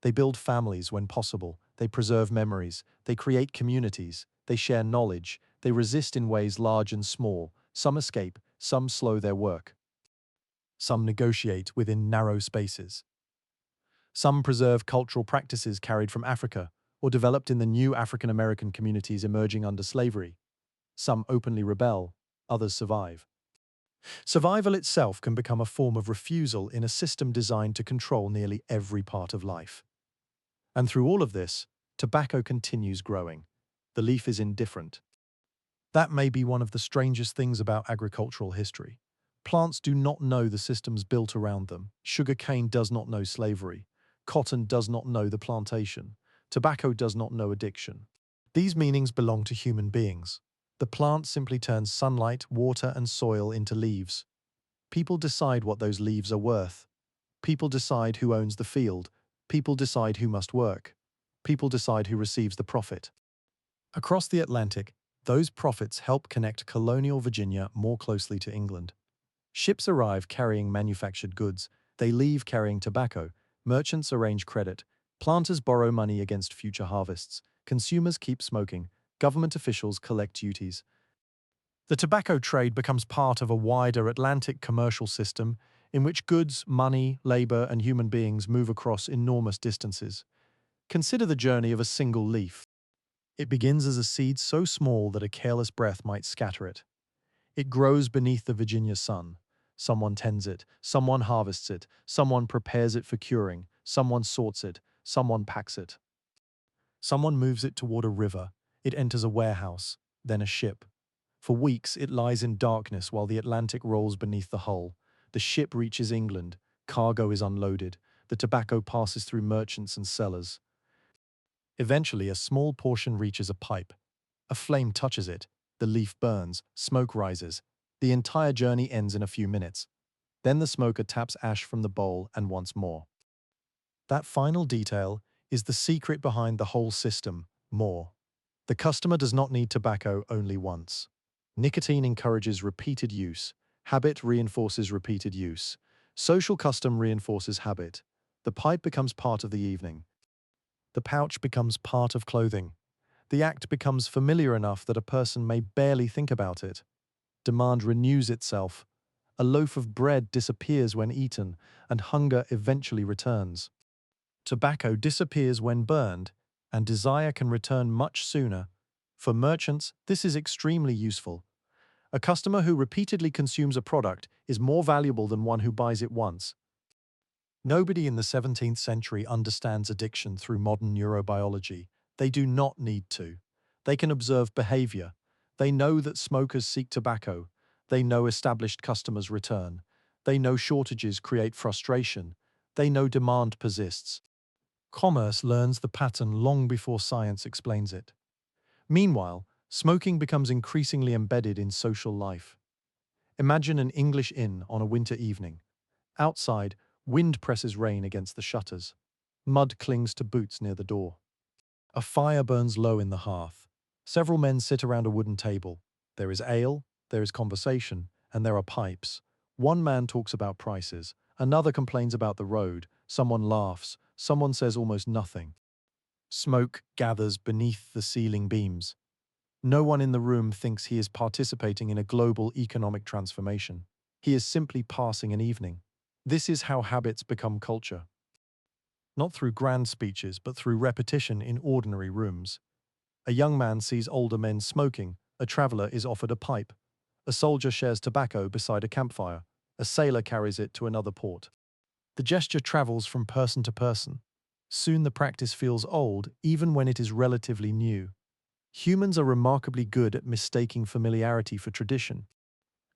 They build families when possible, they preserve memories, they create communities, they share knowledge, they resist in ways large and small, some escape, some slow their work. Some negotiate within narrow spaces. Some preserve cultural practices carried from Africa or developed in the new African American communities emerging under slavery. Some openly rebel, others survive. Survival itself can become a form of refusal in a system designed to control nearly every part of life. And through all of this, tobacco continues growing. The leaf is indifferent. That may be one of the strangest things about agricultural history. Plants do not know the systems built around them. Sugarcane does not know slavery. Cotton does not know the plantation. Tobacco does not know addiction. These meanings belong to human beings. The plant simply turns sunlight, water, and soil into leaves. People decide what those leaves are worth. People decide who owns the field. People decide who must work. People decide who receives the profit. Across the Atlantic, those profits help connect colonial Virginia more closely to England. Ships arrive carrying manufactured goods. They leave carrying tobacco. Merchants arrange credit. Planters borrow money against future harvests. Consumers keep smoking. Government officials collect duties. The tobacco trade becomes part of a wider Atlantic commercial system in which goods, money, labor, and human beings move across enormous distances. Consider the journey of a single leaf. It begins as a seed so small that a careless breath might scatter it. It grows beneath the Virginia sun. Someone tends it, someone harvests it, someone prepares it for curing, someone sorts it, someone packs it. Someone moves it toward a river. It enters a warehouse, then a ship. For weeks, it lies in darkness while the Atlantic rolls beneath the hull. The ship reaches England. Cargo is unloaded. The tobacco passes through merchants and sellers. Eventually, a small portion reaches a pipe. A flame touches it. The leaf burns. Smoke rises. The entire journey ends in a few minutes. Then the smoker taps ash from the bowl and once more. That final detail is the secret behind the whole system, more. The customer does not need tobacco only once. Nicotine encourages repeated use. Habit reinforces repeated use. Social custom reinforces habit. The pipe becomes part of the evening. The pouch becomes part of clothing. The act becomes familiar enough that a person may barely think about it. Demand renews itself. A loaf of bread disappears when eaten, and hunger eventually returns. Tobacco disappears when burned, and desire can return much sooner. For merchants, this is extremely useful. A customer who repeatedly consumes a product is more valuable than one who buys it once. Nobody in the 17th century understands addiction through modern neurobiology. They do not need to. They can observe behavior. They know that smokers seek tobacco. They know established customers return. They know shortages create frustration. They know demand persists. Commerce learns the pattern long before science explains it. Meanwhile, smoking becomes increasingly embedded in social life. Imagine an English inn on a winter evening. Outside, wind presses rain against the shutters. Mud clings to boots near the door. A fire burns low in the hearth. Several men sit around a wooden table. There is ale, there is conversation, and there are pipes. One man talks about prices. Another complains about the road. Someone laughs. Someone says almost nothing. Smoke gathers beneath the ceiling beams. No one in the room thinks he is participating in a global economic transformation. He is simply passing an evening. This is how habits become culture. Not through grand speeches, but through repetition in ordinary rooms. A young man sees older men smoking. A traveler is offered a pipe. A soldier shares tobacco beside a campfire. A sailor carries it to another port. The gesture travels from person to person. Soon the practice feels old, even when it is relatively new. Humans are remarkably good at mistaking familiarity for tradition.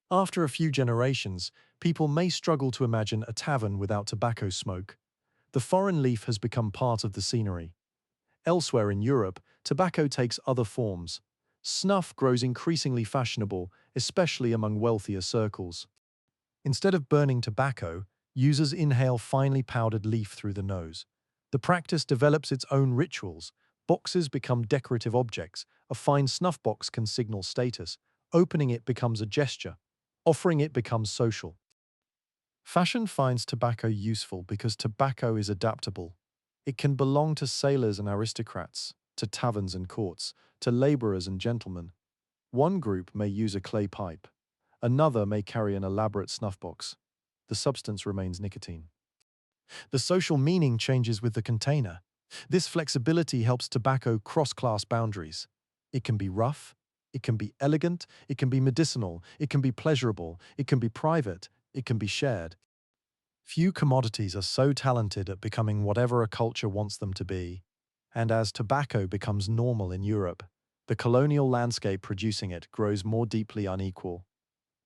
After a few generations, people may struggle to imagine a tavern without tobacco smoke. The foreign leaf has become part of the scenery. Elsewhere in Europe, tobacco takes other forms. Snuff grows increasingly fashionable, especially among wealthier circles. Instead of burning tobacco, users inhale finely powdered leaf through the nose. The practice develops its own rituals. Boxes become decorative objects. A fine snuff box can signal status. Opening it becomes a gesture. Offering it becomes social. Fashion finds tobacco useful because tobacco is adaptable. It can belong to sailors and aristocrats, to taverns and courts, to laborers and gentlemen. One group may use a clay pipe. Another may carry an elaborate snuff box. The substance remains nicotine. The social meaning changes with the container. This flexibility helps tobacco cross class boundaries. It can be rough, it can be elegant, it can be medicinal, it can be pleasurable, it can be private, it can be shared. Few commodities are so talented at becoming whatever a culture wants them to be. And as tobacco becomes normal in Europe, the colonial landscape producing it grows more deeply unequal.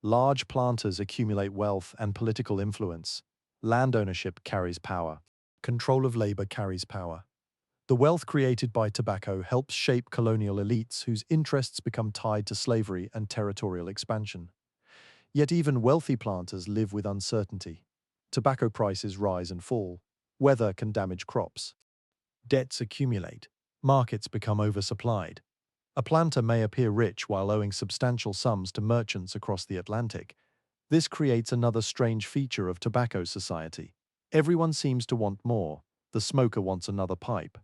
Large planters accumulate wealth and political influence. Land ownership carries power. Control of labor carries power. The wealth created by tobacco helps shape colonial elites whose interests become tied to slavery and territorial expansion. Yet even wealthy planters live with uncertainty. Tobacco prices rise and fall. Weather can damage crops. Debts accumulate. Markets become oversupplied. A planter may appear rich while owing substantial sums to merchants across the Atlantic. This creates another strange feature of tobacco society. Everyone seems to want more. The smoker wants another pipe.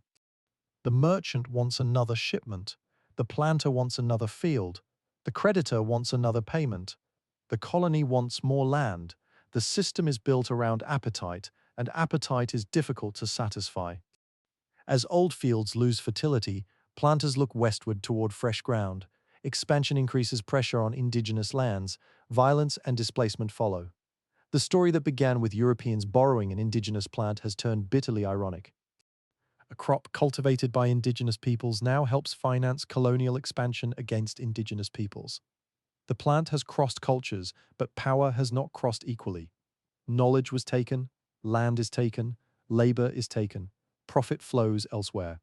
The merchant wants another shipment. The planter wants another field. The creditor wants another payment. The colony wants more land. The system is built around appetite, and appetite is difficult to satisfy. As old fields lose fertility, planters look westward toward fresh ground. Expansion increases pressure on indigenous lands. Violence and displacement follow. The story that began with Europeans borrowing an indigenous plant has turned bitterly ironic. A crop cultivated by indigenous peoples now helps finance colonial expansion against indigenous peoples. The plant has crossed cultures, but power has not crossed equally. Knowledge was taken, land is taken, labor is taken, profit flows elsewhere.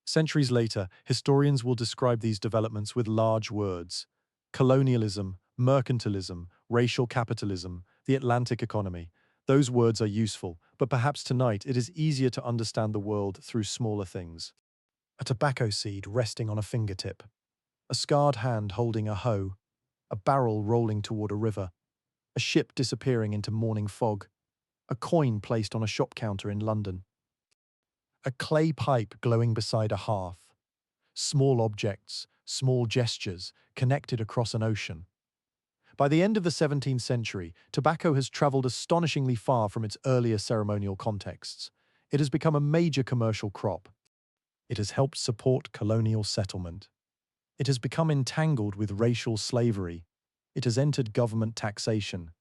Centuries later, historians will describe these developments with large words: colonialism, mercantilism, racial capitalism, the Atlantic economy. Those words are useful, but perhaps tonight it is easier to understand the world through smaller things. A tobacco seed resting on a fingertip, a scarred hand holding a hoe, a barrel rolling toward a river, a ship disappearing into morning fog, a coin placed on a shop counter in London, a clay pipe glowing beside a hearth. Small objects, small gestures, connected across an ocean. By the end of the 17th century, tobacco has traveled astonishingly far from its earlier ceremonial contexts. It has become a major commercial crop. It has helped support colonial settlement. It has become entangled with racial slavery. It has entered government taxation.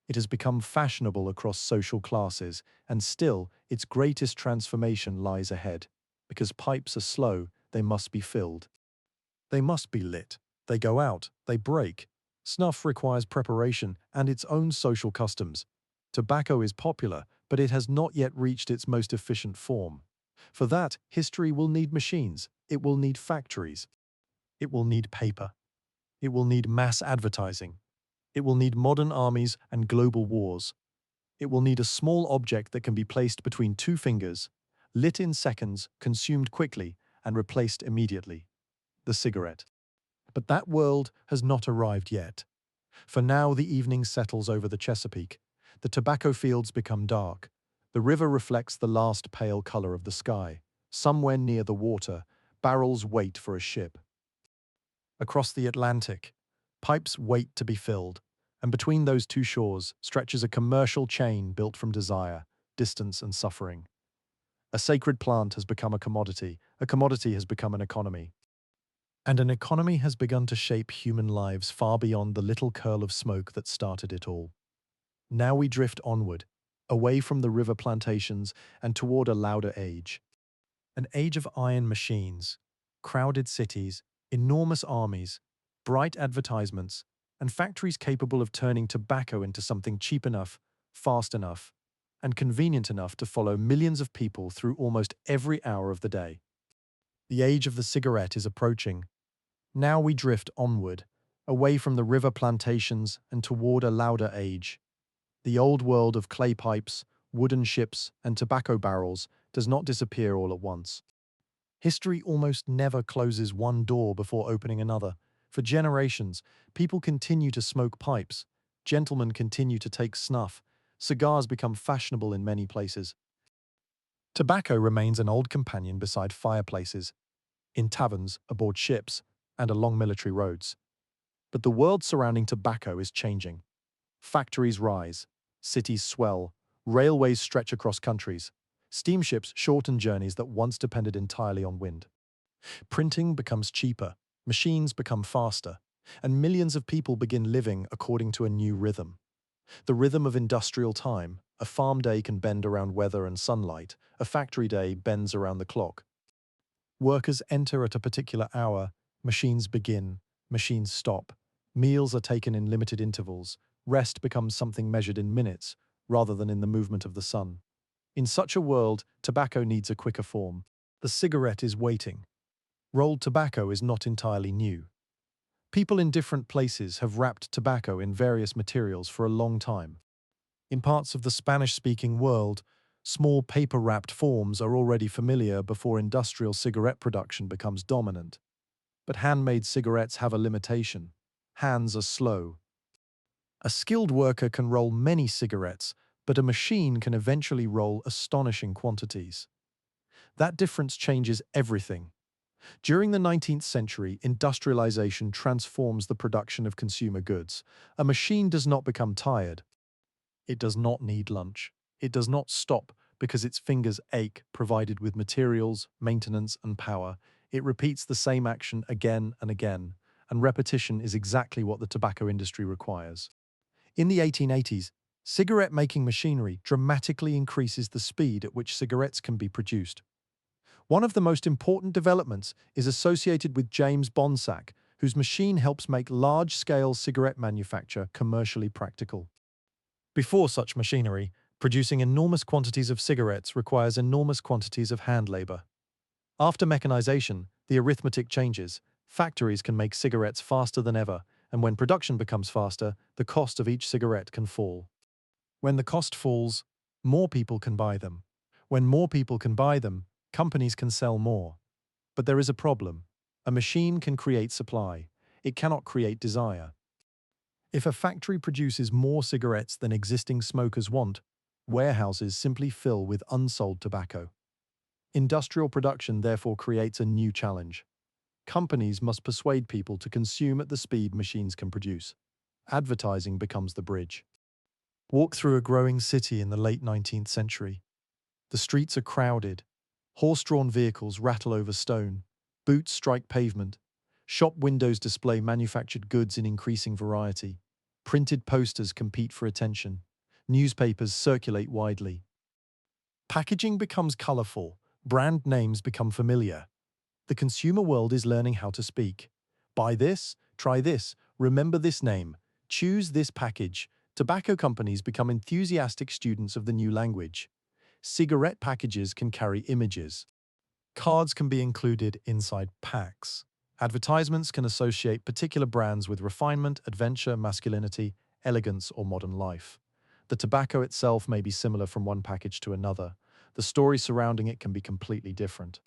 It has become fashionable across social classes, and still, its greatest transformation lies ahead. Because pipes are slow, they must be filled. They must be lit. They go out, they break. Snuff requires preparation and its own social customs. Tobacco is popular, but it has not yet reached its most efficient form. For that, history will need machines. It will need factories. It will need paper. It will need mass advertising. It will need modern armies and global wars. It will need a small object that can be placed between two fingers, lit in seconds, consumed quickly, and replaced immediately. The cigarette. But that world has not arrived yet. For now the evening settles over the Chesapeake. The tobacco fields become dark. The river reflects the last pale color of the sky. Somewhere near the water, barrels wait for a ship. Across the Atlantic, pipes wait to be filled, and between those two shores stretches a commercial chain built from desire, distance, and suffering. A sacred plant has become a commodity has become an economy. And an economy has begun to shape human lives far beyond the little curl of smoke that started it all. Now we drift onward, away from the river plantations and toward a louder age. An age of iron machines, crowded cities, enormous armies, bright advertisements, and factories capable of turning tobacco into something cheap enough, fast enough, and convenient enough to follow millions of people through almost every hour of the day. The age of the cigarette is approaching. Now we drift onward, away from the river plantations and toward a louder age. The old world of clay pipes, wooden ships, and tobacco barrels does not disappear all at once. History almost never closes one door before opening another. For generations, people continue to smoke pipes, gentlemen continue to take snuff, cigars become fashionable in many places. Tobacco remains an old companion beside fireplaces, in taverns, aboard ships, and along military roads. But the world surrounding tobacco is changing. Factories rise, cities swell, railways stretch across countries, steamships shorten journeys that once depended entirely on wind. Printing becomes cheaper, machines become faster, and millions of people begin living according to a new rhythm. The rhythm of industrial time. A farm day can bend around weather and sunlight, a factory day bends around the clock. Workers enter at a particular hour, machines begin, machines stop. Meals are taken in limited intervals. Rest becomes something measured in minutes, rather than in the movement of the sun. In such a world, tobacco needs a quicker form. The cigarette is waiting. Rolled tobacco is not entirely new. People in different places have wrapped tobacco in various materials for a long time. In parts of the Spanish-speaking world, small paper-wrapped forms are already familiar before industrial cigarette production becomes dominant. But handmade cigarettes have a limitation. Hands are slow. A skilled worker can roll many cigarettes, but a machine can eventually roll astonishing quantities. That difference changes everything. During the 19th century, industrialization transforms the production of consumer goods. A machine does not become tired. It does not need lunch. It does not stop because its fingers ache, provided with materials, maintenance, and power. It repeats the same action again and again, and repetition is exactly what the tobacco industry requires. In the 1880s, cigarette-making machinery dramatically increases the speed at which cigarettes can be produced. One of the most important developments is associated with James Bonsack, whose machine helps make large-scale cigarette manufacture commercially practical. Before such machinery, producing enormous quantities of cigarettes requires enormous quantities of hand labor. After mechanization, the arithmetic changes. Factories can make cigarettes faster than ever, and when production becomes faster, the cost of each cigarette can fall. When the cost falls, more people can buy them. When more people can buy them, companies can sell more. But there is a problem. A machine can create supply. It cannot create desire. If a factory produces more cigarettes than existing smokers want, warehouses simply fill with unsold tobacco. Industrial production therefore creates a new challenge. Companies must persuade people to consume at the speed machines can produce. Advertising becomes the bridge. Walk through a growing city in the late 19th century. The streets are crowded. Horse-drawn vehicles rattle over stone. Boots strike pavement. Shop windows display manufactured goods in increasing variety. Printed posters compete for attention. Newspapers circulate widely. Packaging becomes colorful. Brand names become familiar. The consumer world is learning how to speak. Buy this, try this, remember this name, choose this package. Tobacco companies become enthusiastic students of the new language. Cigarette packages can carry images. Cards can be included inside packs. Advertisements can associate particular brands with refinement, adventure, masculinity, elegance, or modern life. The tobacco itself may be similar from one package to another. The story surrounding it can be completely different.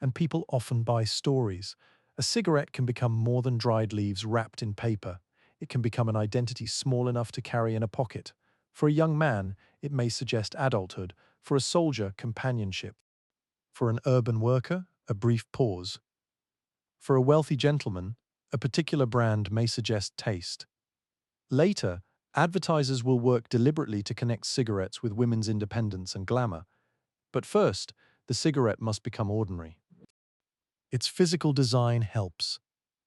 And people often buy stories. A cigarette can become more than dried leaves wrapped in paper. It can become an identity small enough to carry in a pocket. For a young man, it may suggest adulthood. For a soldier, companionship. For an urban worker, a brief pause. For a wealthy gentleman, a particular brand may suggest taste. Later, advertisers will work deliberately to connect cigarettes with women's independence and glamour. But first, the cigarette must become ordinary. Its physical design helps.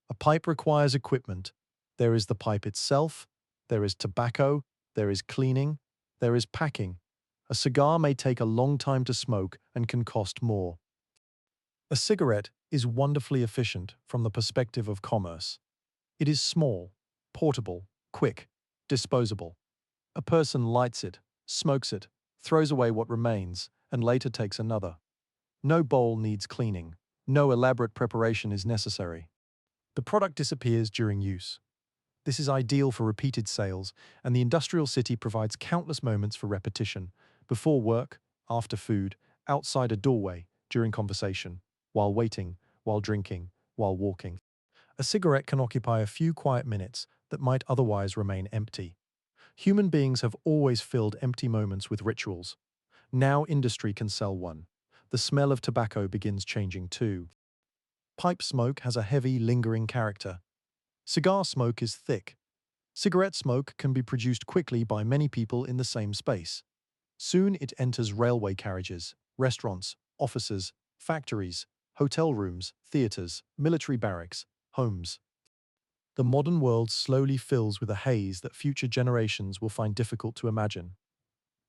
A pipe requires equipment. There is the pipe itself, there is tobacco, there is cleaning, there is packing. A cigar may take a long time to smoke and can cost more. A cigarette is wonderfully efficient from the perspective of commerce. It is small, portable, quick, disposable. A person lights it, smokes it, throws away what remains, and later takes another. No bowl needs cleaning. No elaborate preparation is necessary. The product disappears during use. This is ideal for repeated sales, and the industrial city provides countless moments for repetition, before work, after food, outside a doorway, during conversation, while waiting, while drinking, while walking. A cigarette can occupy a few quiet minutes that might otherwise remain empty. Human beings have always filled empty moments with rituals. Now industry can sell one. The smell of tobacco begins changing too. Pipe smoke has a heavy, lingering character. Cigar smoke is thick. Cigarette smoke can be produced quickly by many people in the same space. Soon it enters railway carriages, restaurants, offices, factories, hotel rooms, theaters, military barracks, homes. The modern world slowly fills with a haze that future generations will find difficult to imagine.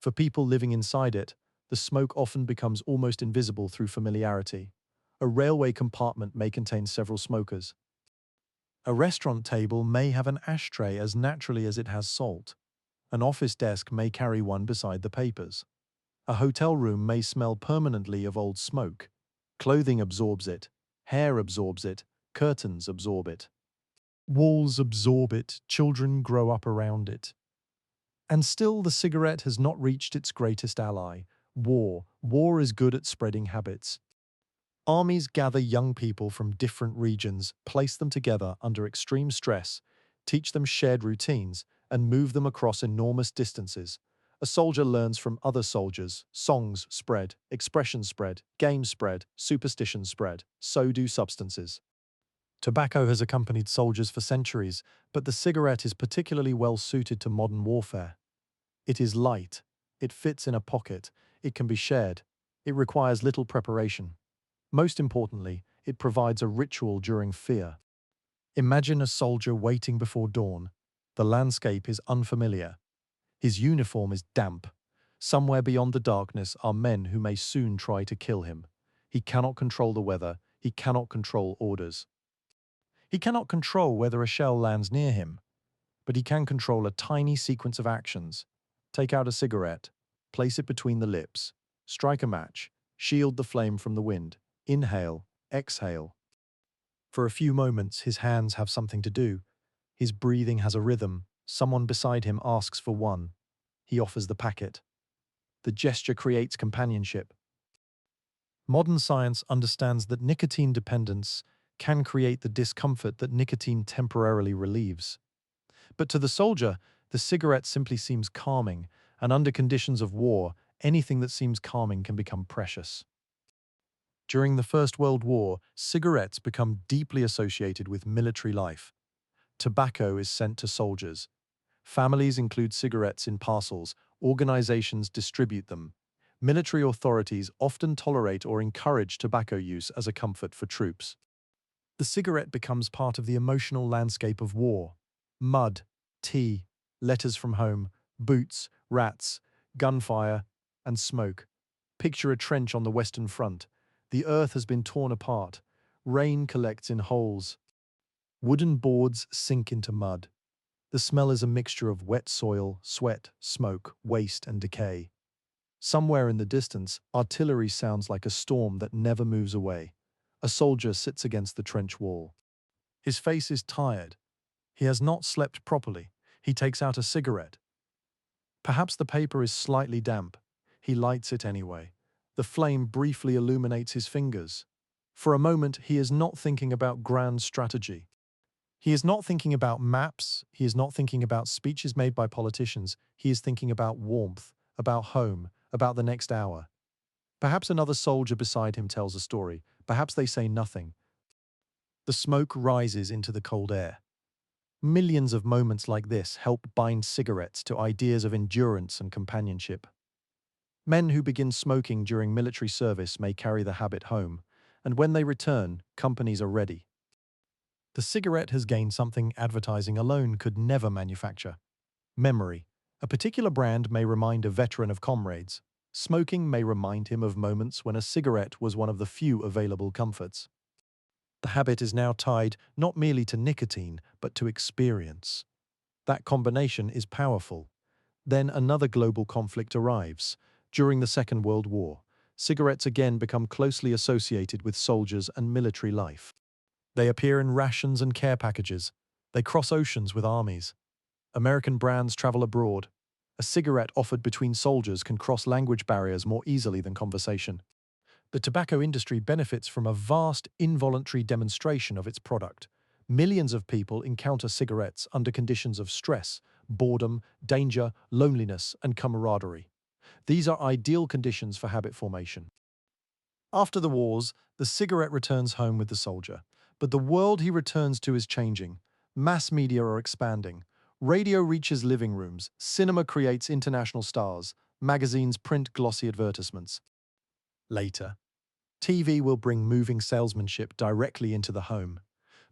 For people living inside it, the smoke often becomes almost invisible through familiarity. A railway compartment may contain several smokers. A restaurant table may have an ashtray as naturally as it has salt. An office desk may carry one beside the papers. A hotel room may smell permanently of old smoke. Clothing absorbs it. Hair absorbs it. Curtains absorb it. Walls absorb it. Children grow up around it. And still the cigarette has not reached its greatest ally, war. War is good at spreading habits. Armies gather young people from different regions, place them together under extreme stress, teach them shared routines, and move them across enormous distances. A soldier learns from other soldiers. Songs spread, expressions spread, games spread, superstitions spread. So do substances. Tobacco has accompanied soldiers for centuries, but the cigarette is particularly well suited to modern warfare. It is light. It fits in a pocket. It can be shared. It requires little preparation. Most importantly, it provides a ritual during fear. Imagine a soldier waiting before dawn. The landscape is unfamiliar. His uniform is damp. Somewhere beyond the darkness are men who may soon try to kill him. He cannot control the weather. He cannot control orders. He cannot control whether a shell lands near him, but he can control a tiny sequence of actions. Take out a cigarette, place it between the lips, strike a match, shield the flame from the wind, inhale, exhale. For a few moments, his hands have something to do. His breathing has a rhythm. Someone beside him asks for one. He offers the packet. The gesture creates companionship. Modern science understands that nicotine dependence can create the discomfort that nicotine temporarily relieves. But to the soldier, the cigarette simply seems calming, and under conditions of war, anything that seems calming can become precious. During the First World War, cigarettes become deeply associated with military life. Tobacco is sent to soldiers. Families include cigarettes in parcels. Organizations distribute them. Military authorities often tolerate or encourage tobacco use as a comfort for troops. The cigarette becomes part of the emotional landscape of war. Mud, tea, letters from home, boots, rats, gunfire, and smoke. Picture a trench on the Western Front. The earth has been torn apart. Rain collects in holes. Wooden boards sink into mud. The smell is a mixture of wet soil, sweat, smoke, waste, and decay. Somewhere in the distance, artillery sounds like a storm that never moves away. A soldier sits against the trench wall. His face is tired. He has not slept properly. He takes out a cigarette. Perhaps the paper is slightly damp. He lights it anyway. The flame briefly illuminates his fingers. For a moment, he is not thinking about grand strategy. He is not thinking about maps. He is not thinking about speeches made by politicians. He is thinking about warmth, about home, about the next hour. Perhaps another soldier beside him tells a story. Perhaps they say nothing. The smoke rises into the cold air. Millions of moments like this help bind cigarettes to ideas of endurance and companionship. Men who begin smoking during military service may carry the habit home, and when they return, companies are ready. The cigarette has gained something advertising alone could never manufacture: memory. A particular brand may remind a veteran of comrades. Smoking may remind him of moments when a cigarette was one of the few available comforts. The habit is now tied not merely to nicotine, but to experience. That combination is powerful. Then another global conflict arrives. During the Second World War, cigarettes again become closely associated with soldiers and military life. They appear in rations and care packages. They cross oceans with armies. American brands travel abroad. A cigarette offered between soldiers can cross language barriers more easily than conversation. The tobacco industry benefits from a vast involuntary demonstration of its product. Millions of people encounter cigarettes under conditions of stress, boredom, danger, loneliness, and camaraderie. These are ideal conditions for habit formation. After the wars, the cigarette returns home with the soldier. But the world he returns to is changing. Mass media are expanding. Radio reaches living rooms. Cinema creates international stars. Magazines print glossy advertisements. Later, TV will bring moving salesmanship directly into the home.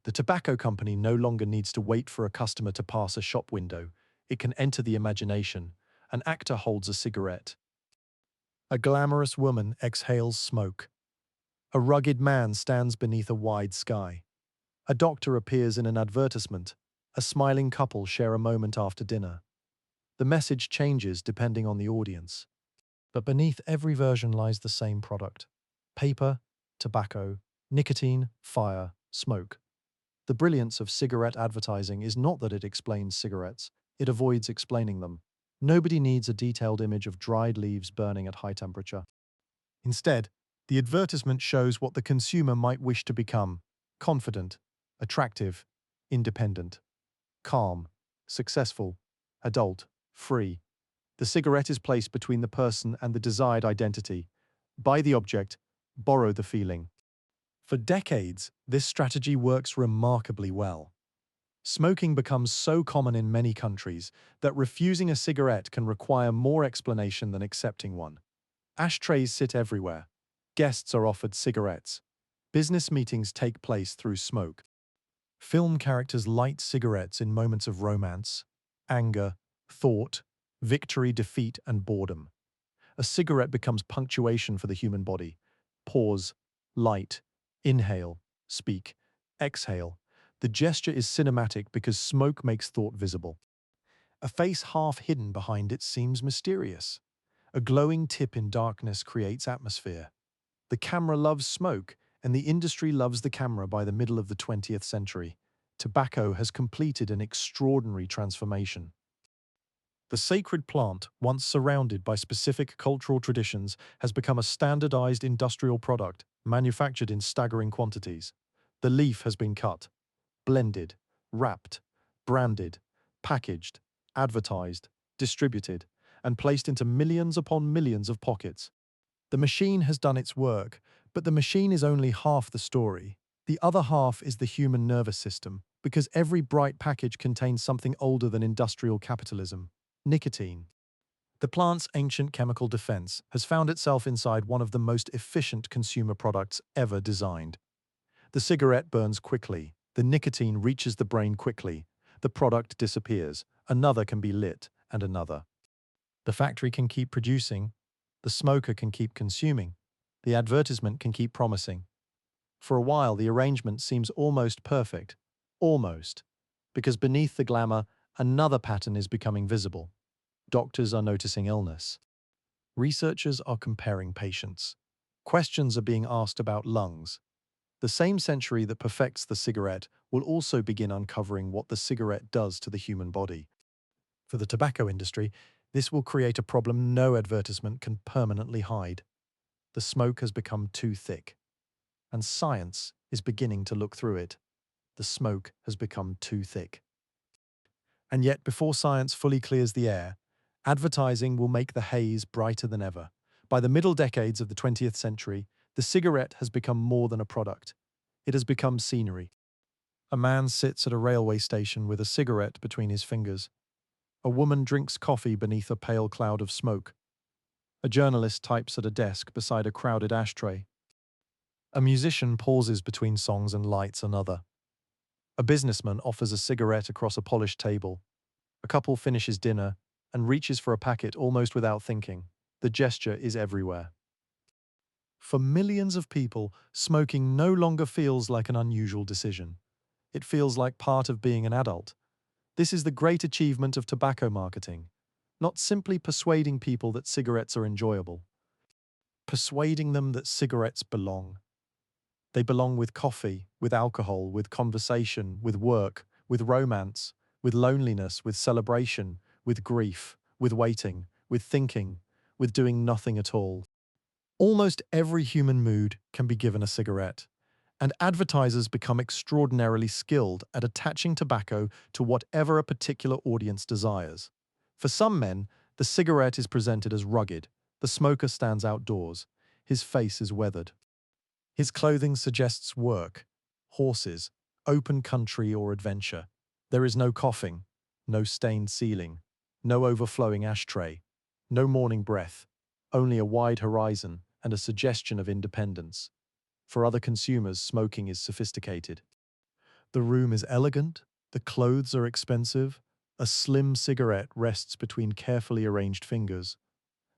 The tobacco company no longer needs to wait for a customer to pass a shop window. It can enter the imagination. An actor holds a cigarette. A glamorous woman exhales smoke. A rugged man stands beneath a wide sky. A doctor appears in an advertisement. A smiling couple share a moment after dinner. The message changes depending on the audience. But beneath every version lies the same product: paper, tobacco, nicotine, fire, smoke. The brilliance of cigarette advertising is not that it explains cigarettes, it avoids explaining them. Nobody needs a detailed image of dried leaves burning at high temperature. Instead, the advertisement shows what the consumer might wish to become: confident, attractive, independent, calm, successful, adult, free. The cigarette is placed between the person and the desired identity. Buy the object, borrow the feeling. For decades, this strategy works remarkably well. Smoking becomes so common in many countries that refusing a cigarette can require more explanation than accepting one. Ashtrays sit everywhere. Guests are offered cigarettes. Business meetings take place through smoke. Film characters light cigarettes in moments of romance, anger, thought, victory, defeat, and boredom. A cigarette becomes punctuation for the human body. Pause, light, inhale, speak, exhale. The gesture is cinematic because smoke makes thought visible. A face half hidden behind it seems mysterious. A glowing tip in darkness creates atmosphere. The camera loves smoke, and the industry loves the camera by the middle of the 20th century. Tobacco has completed an extraordinary transformation. The sacred plant, once surrounded by specific cultural traditions, has become a standardized industrial product, manufactured in staggering quantities. The leaf has been cut, blended, wrapped, branded, packaged, advertised, distributed, and placed into millions upon millions of pockets. The machine has done its work, but the machine is only half the story. The other half is the human nervous system, because every bright package contains something older than industrial capitalism: nicotine. The plant's ancient chemical defense has found itself inside one of the most efficient consumer products ever designed. The cigarette burns quickly, the nicotine reaches the brain quickly, the product disappears, another can be lit, and another. The factory can keep producing, the smoker can keep consuming, the advertisement can keep promising. For a while, the arrangement seems almost perfect. Almost. Because beneath the glamour, another pattern is becoming visible. Doctors are noticing illness. Researchers are comparing patients. Questions are being asked about lungs. The same century that perfects the cigarette will also begin uncovering what the cigarette does to the human body. For the tobacco industry, this will create a problem no advertisement can permanently hide. The smoke has become too thick, and science is beginning to look through it. The smoke has become too thick. And yet, before science fully clears the air, advertising will make the haze brighter than ever. By the middle decades of the 20th century, the cigarette has become more than a product. It has become scenery. A man sits at a railway station with a cigarette between his fingers. A woman drinks coffee beneath a pale cloud of smoke. A journalist types at a desk beside a crowded ashtray. A musician pauses between songs and lights another. A businessman offers a cigarette across a polished table. A couple finishes dinner and reaches for a packet almost without thinking. The gesture is everywhere. For millions of people, smoking no longer feels like an unusual decision. It feels like part of being an adult. This is the great achievement of tobacco marketing. Not simply persuading people that cigarettes are enjoyable, persuading them that cigarettes belong. They belong with coffee, with alcohol, with conversation, with work, with romance, with loneliness, with celebration, with grief, with waiting, with thinking, with doing nothing at all. Almost every human mood can be given a cigarette, and advertisers become extraordinarily skilled at attaching tobacco to whatever a particular audience desires. For some men, the cigarette is presented as rugged. The smoker stands outdoors. His face is weathered. His clothing suggests work, horses, open country or adventure. There is no coughing, no stained ceiling, no overflowing ashtray, no morning breath, only a wide horizon and a suggestion of independence. For other consumers, smoking is sophisticated. The room is elegant, the clothes are expensive, a slim cigarette rests between carefully arranged fingers.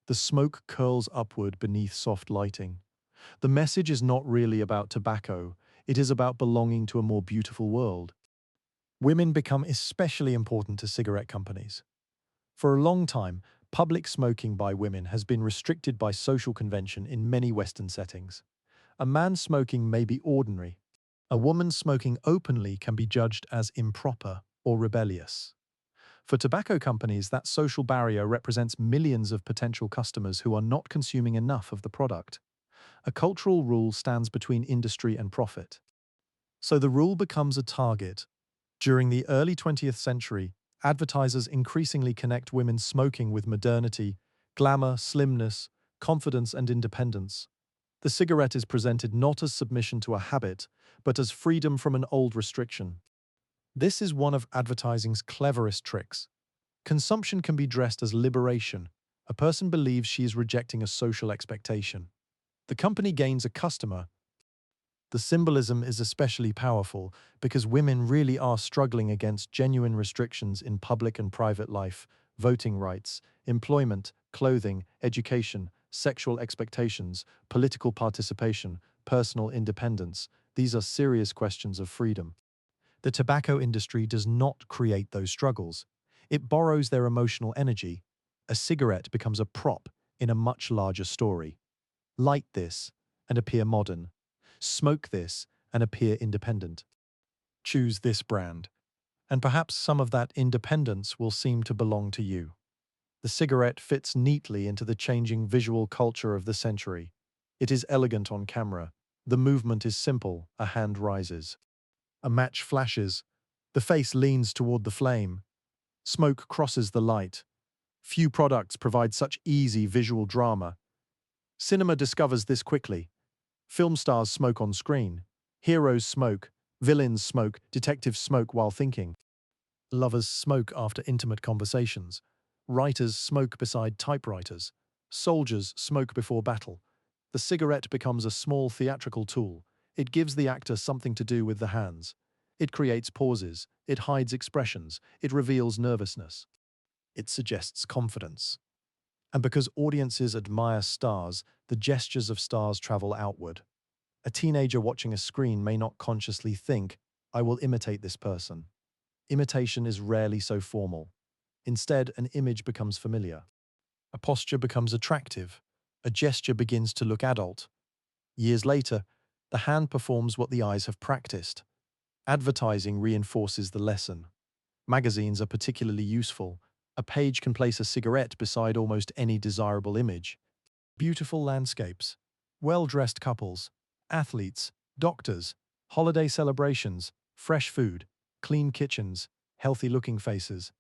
The smoke curls upward beneath soft lighting. The message is not really about tobacco, it is about belonging to a more beautiful world. Women become especially important to cigarette companies. For a long time, public smoking by women has been restricted by social convention in many Western settings. A man smoking may be ordinary. A woman smoking openly can be judged as improper or rebellious. For tobacco companies, that social barrier represents millions of potential customers who are not consuming enough of the product. A cultural rule stands between industry and profit. So the rule becomes a target. During the early 20th century, advertisers increasingly connect women's smoking with modernity, glamour, slimness, confidence, and independence. The cigarette is presented not as submission to a habit, but as freedom from an old restriction. This is one of advertising's cleverest tricks. Consumption can be dressed as liberation. A person believes she is rejecting a social expectation. The company gains a customer. The symbolism is especially powerful because women really are struggling against genuine restrictions in public and private life, voting rights, employment, clothing, education, sexual expectations, political participation, personal independence. These are serious questions of freedom. The tobacco industry does not create those struggles. It borrows their emotional energy. A cigarette becomes a prop in a much larger story. Light this and appear modern. Smoke this and appear independent. Choose this brand, and perhaps some of that independence will seem to belong to you. The cigarette fits neatly into the changing visual culture of the century. It is elegant on camera. The movement is simple, a hand rises. A match flashes. The face leans toward the flame. Smoke crosses the light. Few products provide such easy visual drama. Cinema discovers this quickly. Film stars smoke on screen. Heroes smoke. Villains smoke. Detectives smoke while thinking. Lovers smoke after intimate conversations. Writers smoke beside typewriters. Soldiers smoke before battle. The cigarette becomes a small theatrical tool. It gives the actor something to do with the hands. It creates pauses. It hides expressions. It reveals nervousness. It suggests confidence. And because audiences admire stars, the gestures of stars travel outward. A teenager watching a screen may not consciously think, I will imitate this person. Imitation is rarely so formal. Instead, an image becomes familiar. A posture becomes attractive. A gesture begins to look adult. Years later, the hand performs what the eyes have practiced. Advertising reinforces the lesson. Magazines are particularly useful. A page can place a cigarette beside almost any desirable image. Beautiful landscapes, well-dressed couples, athletes, doctors, holiday celebrations, fresh food, clean kitchens, healthy-looking faces.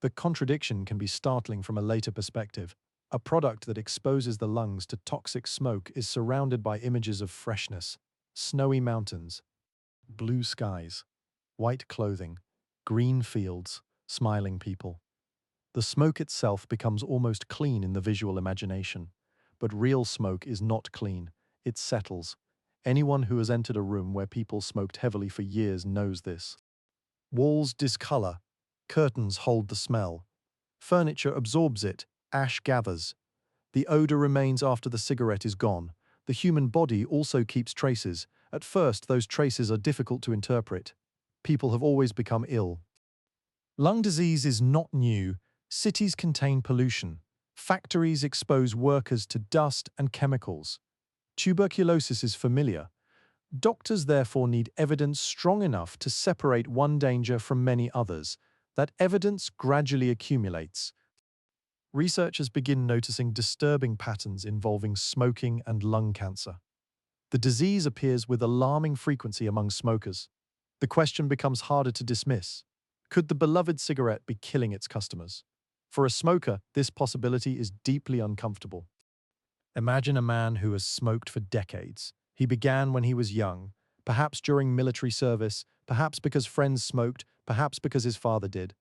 The contradiction can be startling from a later perspective. A product that exposes the lungs to toxic smoke is surrounded by images of freshness, snowy mountains, blue skies, white clothing, green fields, smiling people. The smoke itself becomes almost clean in the visual imagination. But real smoke is not clean. It settles. Anyone who has entered a room where people smoked heavily for years knows this. Walls discolor. Curtains hold the smell. Furniture absorbs it. Ash gathers. The odor remains after the cigarette is gone. The human body also keeps traces. At first, those traces are difficult to interpret. People have always become ill. Lung disease is not new. Cities contain pollution. Factories expose workers to dust and chemicals. Tuberculosis is familiar. Doctors therefore need evidence strong enough to separate one danger from many others. That evidence gradually accumulates. Researchers begin noticing disturbing patterns involving smoking and lung cancer. The disease appears with alarming frequency among smokers. The question becomes harder to dismiss. Could the beloved cigarette be killing its customers? For a smoker, this possibility is deeply uncomfortable. Imagine a man who has smoked for decades. He began when he was young, perhaps during military service, perhaps because friends smoked, perhaps because his father did.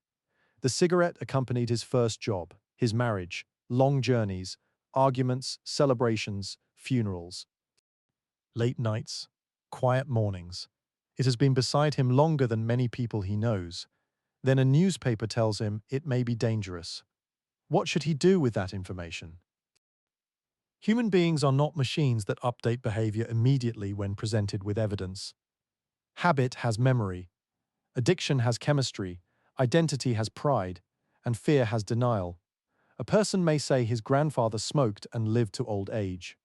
The cigarette accompanied his first job, his marriage, long journeys, arguments, celebrations, funerals. Late nights, quiet mornings. It has been beside him longer than many people he knows. Then a newspaper tells him it may be dangerous. What should he do with that information? Human beings are not machines that update behavior immediately when presented with evidence. Habit has memory, addiction has chemistry, identity has pride, and fear has denial. A person may say his grandfather smoked and lived to old age.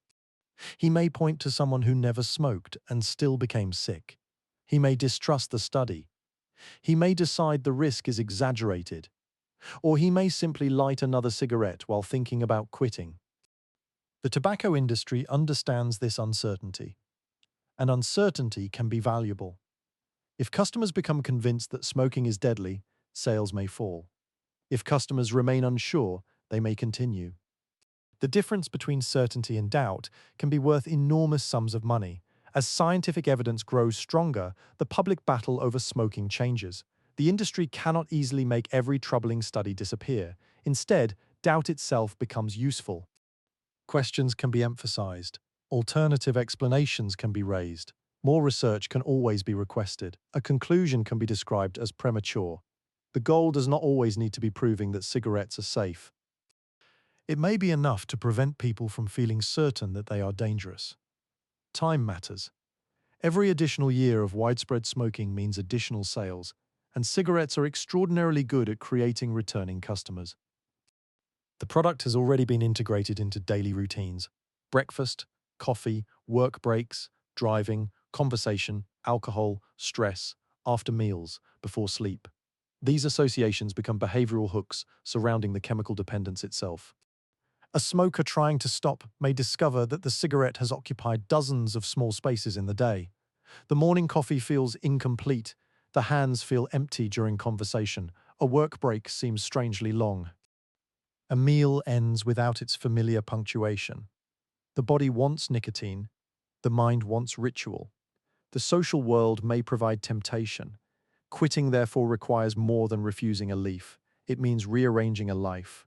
He may point to someone who never smoked and still became sick. He may distrust the study. He may decide the risk is exaggerated. Or he may simply light another cigarette while thinking about quitting. The tobacco industry understands this uncertainty, and uncertainty can be valuable. If customers become convinced that smoking is deadly, sales may fall. If customers remain unsure, they may continue. The difference between certainty and doubt can be worth enormous sums of money. As scientific evidence grows stronger, the public battle over smoking changes. The industry cannot easily make every troubling study disappear. Instead, doubt itself becomes useful. Questions can be emphasized. Alternative explanations can be raised. More research can always be requested. A conclusion can be described as premature. The goal does not always need to be proving that cigarettes are safe. It may be enough to prevent people from feeling certain that they are dangerous. Time matters. Every additional year of widespread smoking means additional sales, and cigarettes are extraordinarily good at creating returning customers. The product has already been integrated into daily routines. Breakfast, coffee, work breaks, driving, conversation, alcohol, stress, after meals, before sleep. These associations become behavioral hooks surrounding the chemical dependence itself. A smoker trying to stop may discover that the cigarette has occupied dozens of small spaces in the day. The morning coffee feels incomplete. The hands feel empty during conversation. A work break seems strangely long. A meal ends without its familiar punctuation. The body wants nicotine. The mind wants ritual. The social world may provide temptation. Quitting therefore requires more than refusing a leaf. It means rearranging a life.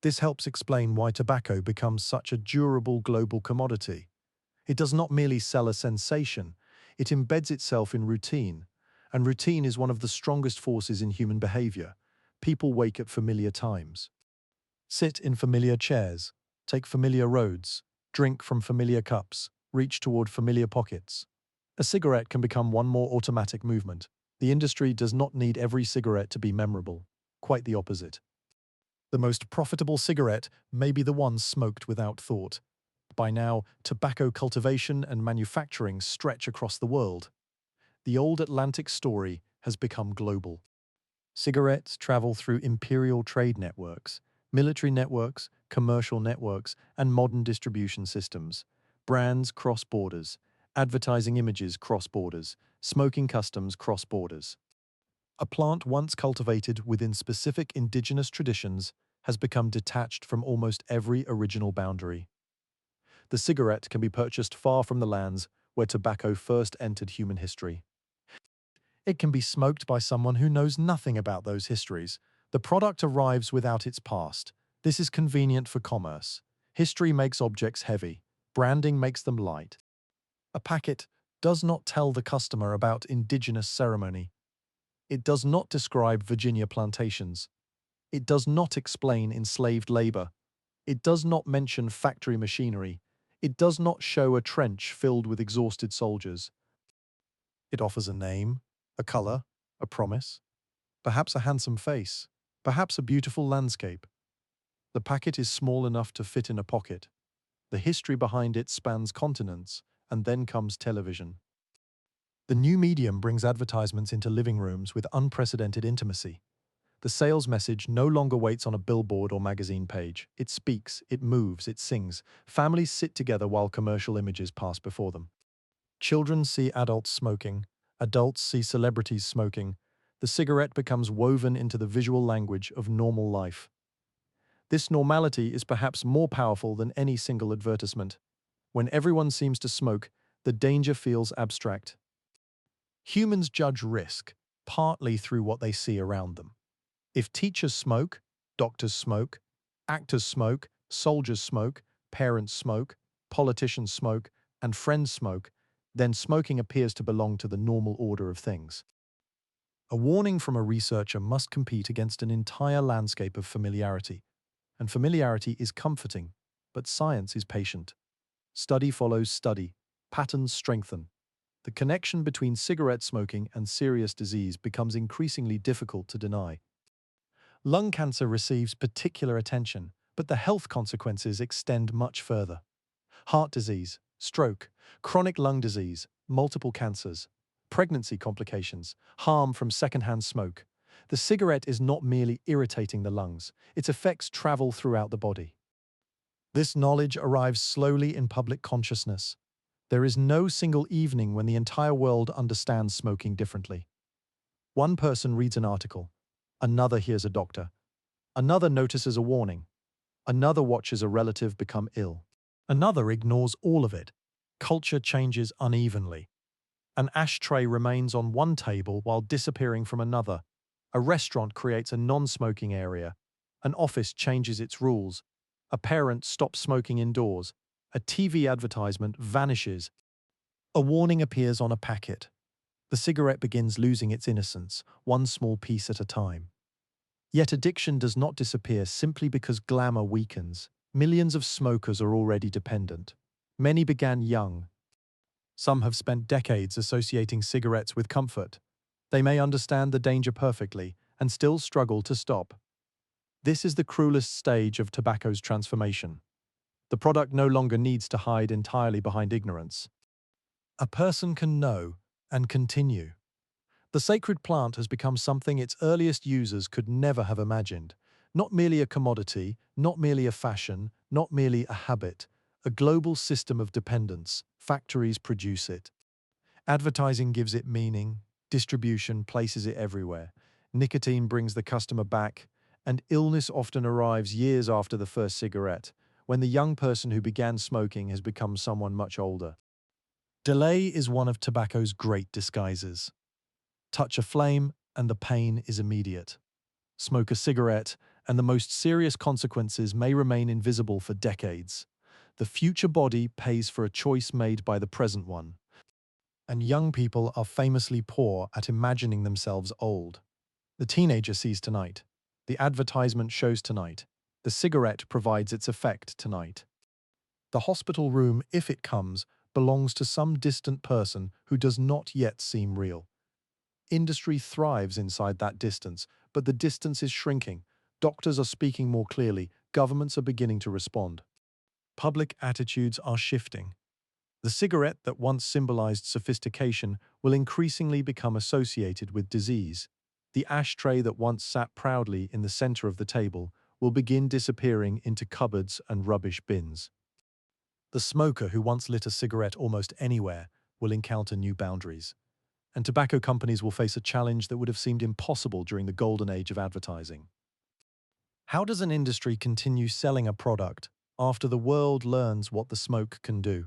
This helps explain why tobacco becomes such a durable global commodity. It does not merely sell a sensation, it embeds itself in routine, and routine is one of the strongest forces in human behavior. People wake at familiar times, sit in familiar chairs, take familiar roads, drink from familiar cups, reach toward familiar pockets. A cigarette can become one more automatic movement. The industry does not need every cigarette to be memorable. Quite the opposite. The most profitable cigarette may be the one smoked without thought. By now, tobacco cultivation and manufacturing stretch across the world. The old Atlantic story has become global. Cigarettes travel through imperial trade networks, military networks, commercial networks, and modern distribution systems. Brands cross borders, advertising images cross borders, smoking customs cross borders. A plant once cultivated within specific indigenous traditions has become detached from almost every original boundary. The cigarette can be purchased far from the lands where tobacco first entered human history. It can be smoked by someone who knows nothing about those histories. The product arrives without its past. This is convenient for commerce. History makes objects heavy. Branding makes them light. A packet does not tell the customer about indigenous ceremony. It does not describe Virginia plantations. It does not explain enslaved labor. It does not mention factory machinery. It does not show a trench filled with exhausted soldiers. It offers a name, a color, a promise, perhaps a handsome face, perhaps a beautiful landscape. The packet is small enough to fit in a pocket. The history behind it spans continents, and then comes television. The new medium brings advertisements into living rooms with unprecedented intimacy. The sales message no longer waits on a billboard or magazine page. It speaks, it moves, it sings. Families sit together while commercial images pass before them. Children see adults smoking. Adults see celebrities smoking. The cigarette becomes woven into the visual language of normal life. This normality is perhaps more powerful than any single advertisement. When everyone seems to smoke, the danger feels abstract. Humans judge risk, partly through what they see around them. If teachers smoke, doctors smoke, actors smoke, soldiers smoke, parents smoke, politicians smoke, and friends smoke, then smoking appears to belong to the normal order of things. A warning from a researcher must compete against an entire landscape of familiarity. And familiarity is comforting, but science is patient. Study follows study. Patterns strengthen. The connection between cigarette smoking and serious disease becomes increasingly difficult to deny. Lung cancer receives particular attention, but the health consequences extend much further. Heart disease, stroke, chronic lung disease, multiple cancers, pregnancy complications, harm from secondhand smoke. The cigarette is not merely irritating the lungs, its effects travel throughout the body. This knowledge arrives slowly in public consciousness. There is no single evening when the entire world understands smoking differently. One person reads an article, another hears a doctor, another notices a warning, another watches a relative become ill, another ignores all of it. Culture changes unevenly. An ashtray remains on one table while disappearing from another. A restaurant creates a non-smoking area. An office changes its rules. A parent stops smoking indoors. A TV advertisement vanishes. A warning appears on a packet. The cigarette begins losing its innocence, one small piece at a time. Yet addiction does not disappear simply because glamour weakens. Millions of smokers are already dependent. Many began young. Some have spent decades associating cigarettes with comfort. They may understand the danger perfectly and still struggle to stop. This is the cruelest stage of tobacco's transformation. The product no longer needs to hide entirely behind ignorance. A person can know and continue. The sacred plant has become something its earliest users could never have imagined. Not merely a commodity, not merely a fashion, not merely a habit. A global system of dependence. Factories produce it. Advertising gives it meaning. Distribution places it everywhere. Nicotine brings the customer back. And illness often arrives years after the first cigarette, when the young person who began smoking has become someone much older. Delay is one of tobacco's great disguises. Touch a flame, and the pain is immediate. Smoke a cigarette, and the most serious consequences may remain invisible for decades. The future body pays for a choice made by the present one. And young people are famously poor at imagining themselves old. The teenager sees tonight. The advertisement shows tonight. The cigarette provides its effect tonight. The hospital room, if it comes, belongs to some distant person who does not yet seem real. Industry thrives inside that distance, but the distance is shrinking. Doctors are speaking more clearly, governments are beginning to respond. Public attitudes are shifting. The cigarette that once symbolized sophistication will increasingly become associated with disease. The ashtray that once sat proudly in the center of the table will begin disappearing into cupboards and rubbish bins. The smoker who once lit a cigarette almost anywhere will encounter new boundaries. And tobacco companies will face a challenge that would have seemed impossible during the golden age of advertising. How does an industry continue selling a product after the world learns what the smoke can do?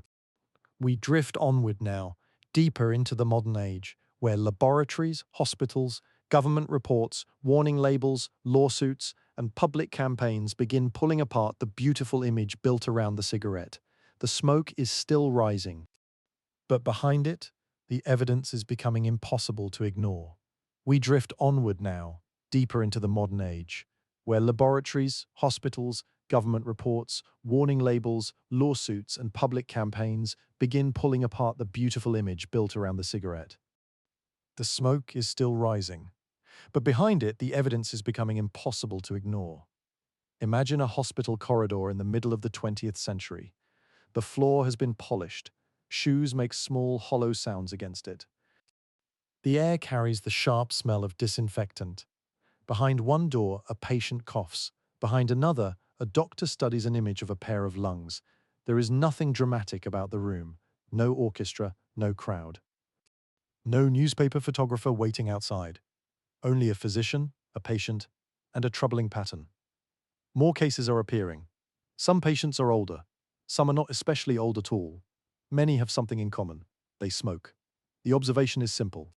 We drift onward now, deeper into the modern age, where laboratories, hospitals, government reports, warning labels, lawsuits, and public campaigns begin pulling apart the beautiful image built around the cigarette. The smoke is still rising, but behind it, the evidence is becoming impossible to ignore. We drift onward now, deeper into the modern age, where laboratories, hospitals, government reports, warning labels, lawsuits, and public campaigns begin pulling apart the beautiful image built around the cigarette. The smoke is still rising, but behind it, the evidence is becoming impossible to ignore. Imagine a hospital corridor in the middle of the 20th century. The floor has been polished. Shoes make small, hollow sounds against it. The air carries the sharp smell of disinfectant. Behind one door, a patient coughs. Behind another, a doctor studies an image of a pair of lungs. There is nothing dramatic about the room. No orchestra, no crowd. No newspaper photographer waiting outside. Only a physician, a patient, and a troubling pattern. More cases are appearing. Some patients are older. Some are not especially old at all. Many have something in common. They smoke. The observation is simple.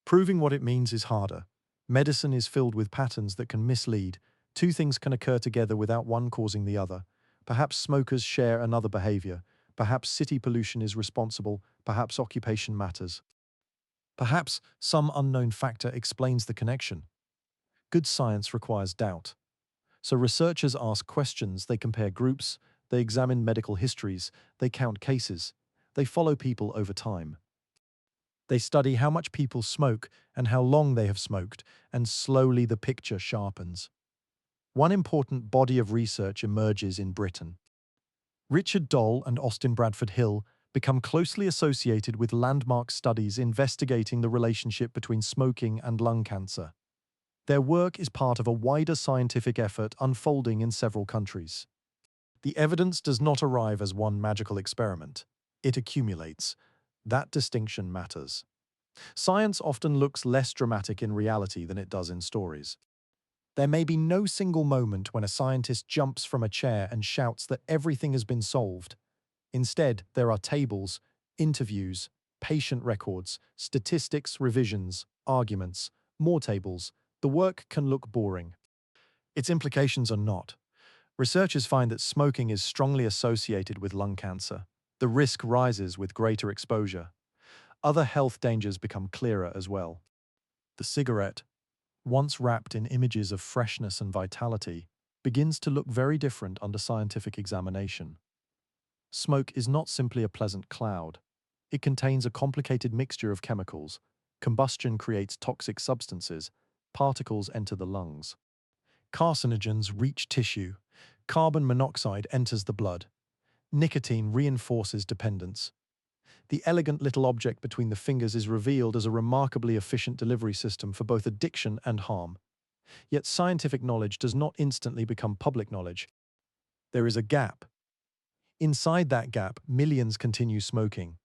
Proving what it means is harder. Medicine is filled with patterns that can mislead. Two things can occur together without one causing the other. Perhaps smokers share another behavior. Perhaps city pollution is responsible. Perhaps occupation matters. Perhaps some unknown factor explains the connection. Good science requires doubt. So researchers ask questions, they compare groups, they examine medical histories, they count cases, they follow people over time. They study how much people smoke and how long they have smoked, and slowly the picture sharpens. One important body of research emerges in Britain. Richard Doll and Austin Bradford Hill become closely associated with landmark studies investigating the relationship between smoking and lung cancer. Their work is part of a wider scientific effort unfolding in several countries. The evidence does not arrive as one magical experiment. It accumulates. That distinction matters. Science often looks less dramatic in reality than it does in stories. There may be no single moment when a scientist jumps from a chair and shouts that everything has been solved. Instead, there are tables, interviews, patient records, statistics, revisions, arguments, more tables. The work can look boring. Its implications are not. Researchers find that smoking is strongly associated with lung cancer. The risk rises with greater exposure. Other health dangers become clearer as well. The cigarette, once wrapped in images of freshness and vitality, begins to look very different under scientific examination. Smoke is not simply a pleasant cloud. It contains a complicated mixture of chemicals. Combustion creates toxic substances. Particles enter the lungs. Carcinogens reach tissue. Carbon monoxide enters the blood. Nicotine reinforces dependence. The elegant little object between the fingers is revealed as a remarkably efficient delivery system for both addiction and harm. Yet scientific knowledge does not instantly become public knowledge. There is a gap. Inside that gap, millions continue smoking.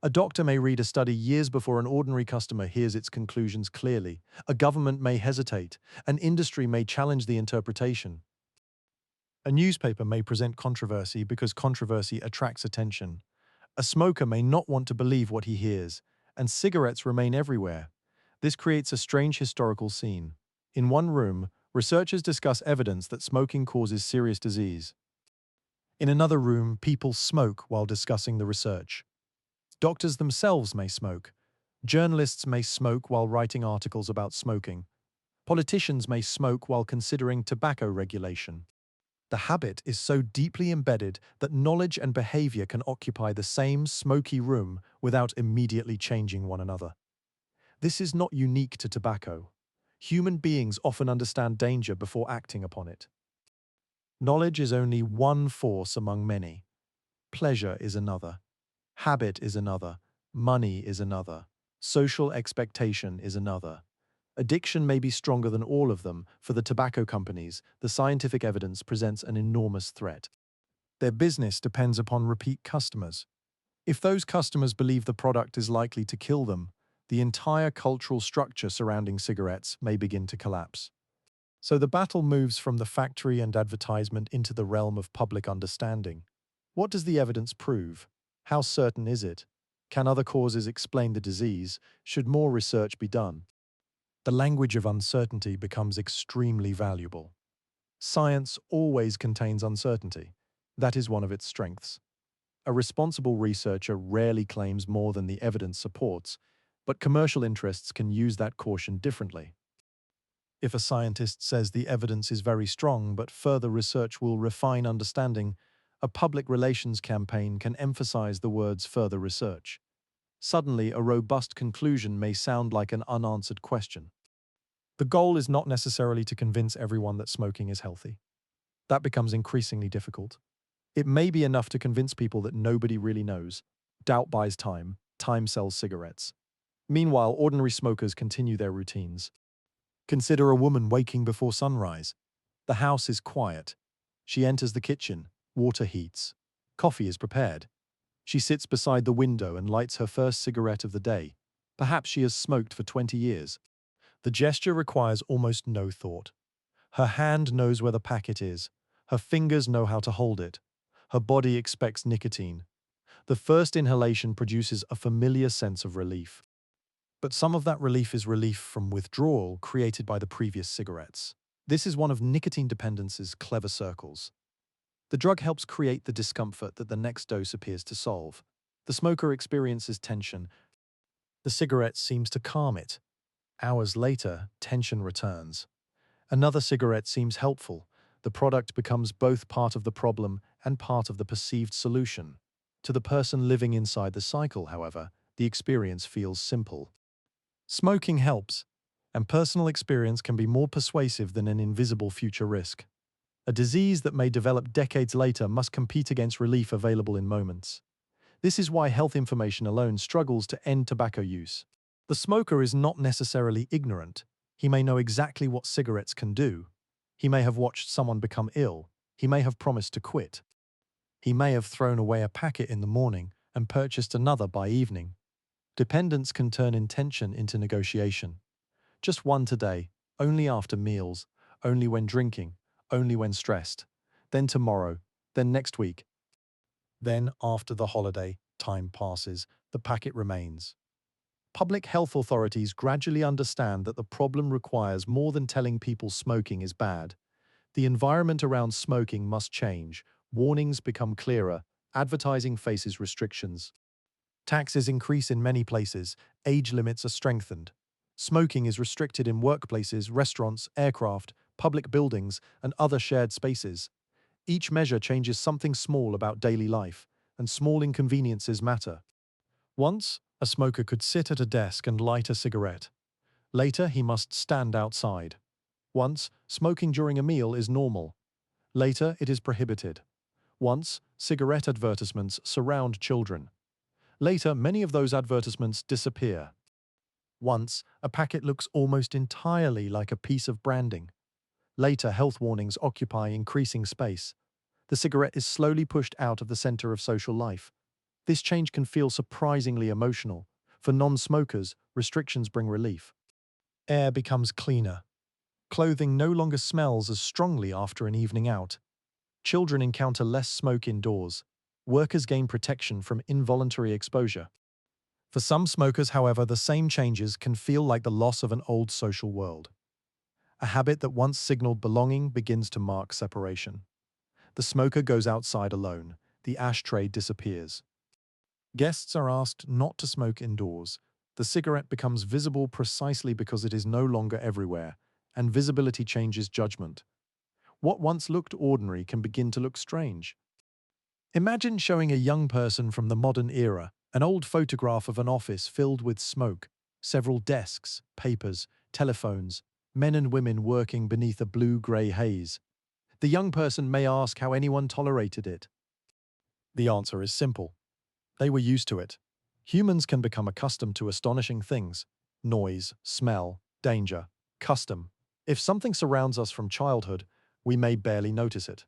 A doctor may read a study years before an ordinary customer hears its conclusions clearly. A government may hesitate. An industry may challenge the interpretation. A newspaper may present controversy because controversy attracts attention. A smoker may not want to believe what he hears, and cigarettes remain everywhere. This creates a strange historical scene. In one room, researchers discuss evidence that smoking causes serious disease. In another room, people smoke while discussing the research. Doctors themselves may smoke. Journalists may smoke while writing articles about smoking. Politicians may smoke while considering tobacco regulation. The habit is so deeply embedded that knowledge and behavior can occupy the same smoky room without immediately changing one another. This is not unique to tobacco. Human beings often understand danger before acting upon it. Knowledge is only one force among many. Pleasure is another. Habit is another. Money is another. Social expectation is another. Addiction may be stronger than all of them. For the tobacco companies, the scientific evidence presents an enormous threat. Their business depends upon repeat customers. If those customers believe the product is likely to kill them, the entire cultural structure surrounding cigarettes may begin to collapse. So the battle moves from the factory and advertisement into the realm of public understanding. What does the evidence prove? How certain is it? Can other causes explain the disease? Should more research be done? The language of uncertainty becomes extremely valuable. Science always contains uncertainty. That is one of its strengths. A responsible researcher rarely claims more than the evidence supports, but commercial interests can use that caution differently. If a scientist says the evidence is very strong but further research will refine understanding, a public relations campaign can emphasize the words further research. Suddenly, a robust conclusion may sound like an unanswered question. The goal is not necessarily to convince everyone that smoking is healthy. That becomes increasingly difficult. It may be enough to convince people that nobody really knows. Doubt buys time, time sells cigarettes. Meanwhile, ordinary smokers continue their routines. Consider a woman waking before sunrise. The house is quiet. She enters the kitchen, water heats. Coffee is prepared. She sits beside the window and lights her first cigarette of the day. Perhaps she has smoked for 20 years. The gesture requires almost no thought. Her hand knows where the packet is. Her fingers know how to hold it. Her body expects nicotine. The first inhalation produces a familiar sense of relief. But some of that relief is relief from withdrawal created by the previous cigarettes. This is one of nicotine dependence's clever circles. The drug helps create the discomfort that the next dose appears to solve. The smoker experiences tension. The cigarette seems to calm it. Hours later, tension returns. Another cigarette seems helpful. The product becomes both part of the problem and part of the perceived solution. To the person living inside the cycle, however, the experience feels simple. Smoking helps, and personal experience can be more persuasive than an invisible future risk. A disease that may develop decades later must compete against relief available in moments. This is why health information alone struggles to end tobacco use. The smoker is not necessarily ignorant. He may know exactly what cigarettes can do. He may have watched someone become ill. He may have promised to quit. He may have thrown away a packet in the morning and purchased another by evening. Dependence can turn intention into negotiation. Just one today, only after meals, only when drinking, only when stressed. Then tomorrow, then next week. Then, after the holiday, time passes, the packet remains. Public health authorities gradually understand that the problem requires more than telling people smoking is bad. The environment around smoking must change. Warnings become clearer. Advertising faces restrictions. Taxes increase in many places. Age limits are strengthened. Smoking is restricted in workplaces, restaurants, aircraft, public buildings, and other shared spaces. Each measure changes something small about daily life, and small inconveniences matter. Once, a smoker could sit at a desk and light a cigarette. Later, he must stand outside. Once, smoking during a meal is normal. Later, it is prohibited. Once, cigarette advertisements surround children. Later, many of those advertisements disappear. Once, a packet looks almost entirely like a piece of branding. Later, health warnings occupy increasing space. The cigarette is slowly pushed out of the center of social life. This change can feel surprisingly emotional. For non-smokers, restrictions bring relief. Air becomes cleaner. Clothing no longer smells as strongly after an evening out. Children encounter less smoke indoors. Workers gain protection from involuntary exposure. For some smokers, however, the same changes can feel like the loss of an old social world. A habit that once signaled belonging begins to mark separation. The smoker goes outside alone. The ashtray disappears. Guests are asked not to smoke indoors. The cigarette becomes visible precisely because it is no longer everywhere, and visibility changes judgment. What once looked ordinary can begin to look strange. Imagine showing a young person from the modern era an old photograph of an office filled with smoke, several desks, papers, telephones, men and women working beneath a blue-grey haze. The young person may ask how anyone tolerated it. The answer is simple. They were used to it. Humans can become accustomed to astonishing things: noise, smell, danger, custom. If something surrounds us from childhood, we may barely notice it.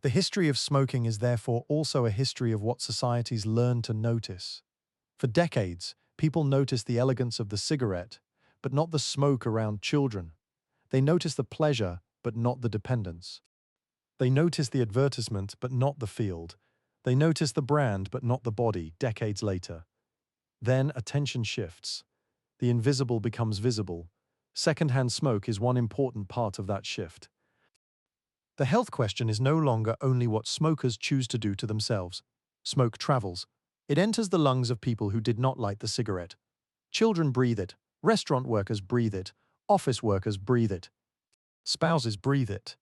The history of smoking is therefore also a history of what societies learn to notice. For decades, people noticed the elegance of the cigarette, but not the smoke around children. They noticed the pleasure, but not the dependence. They noticed the advertisement, but not the field. They noticed the brand, but not the body, decades later. Then attention shifts. The invisible becomes visible. Secondhand smoke is one important part of that shift. The health question is no longer only what smokers choose to do to themselves. Smoke travels. It enters the lungs of people who did not light the cigarette. Children breathe it. Restaurant workers breathe it. Office workers breathe it. Spouses breathe it.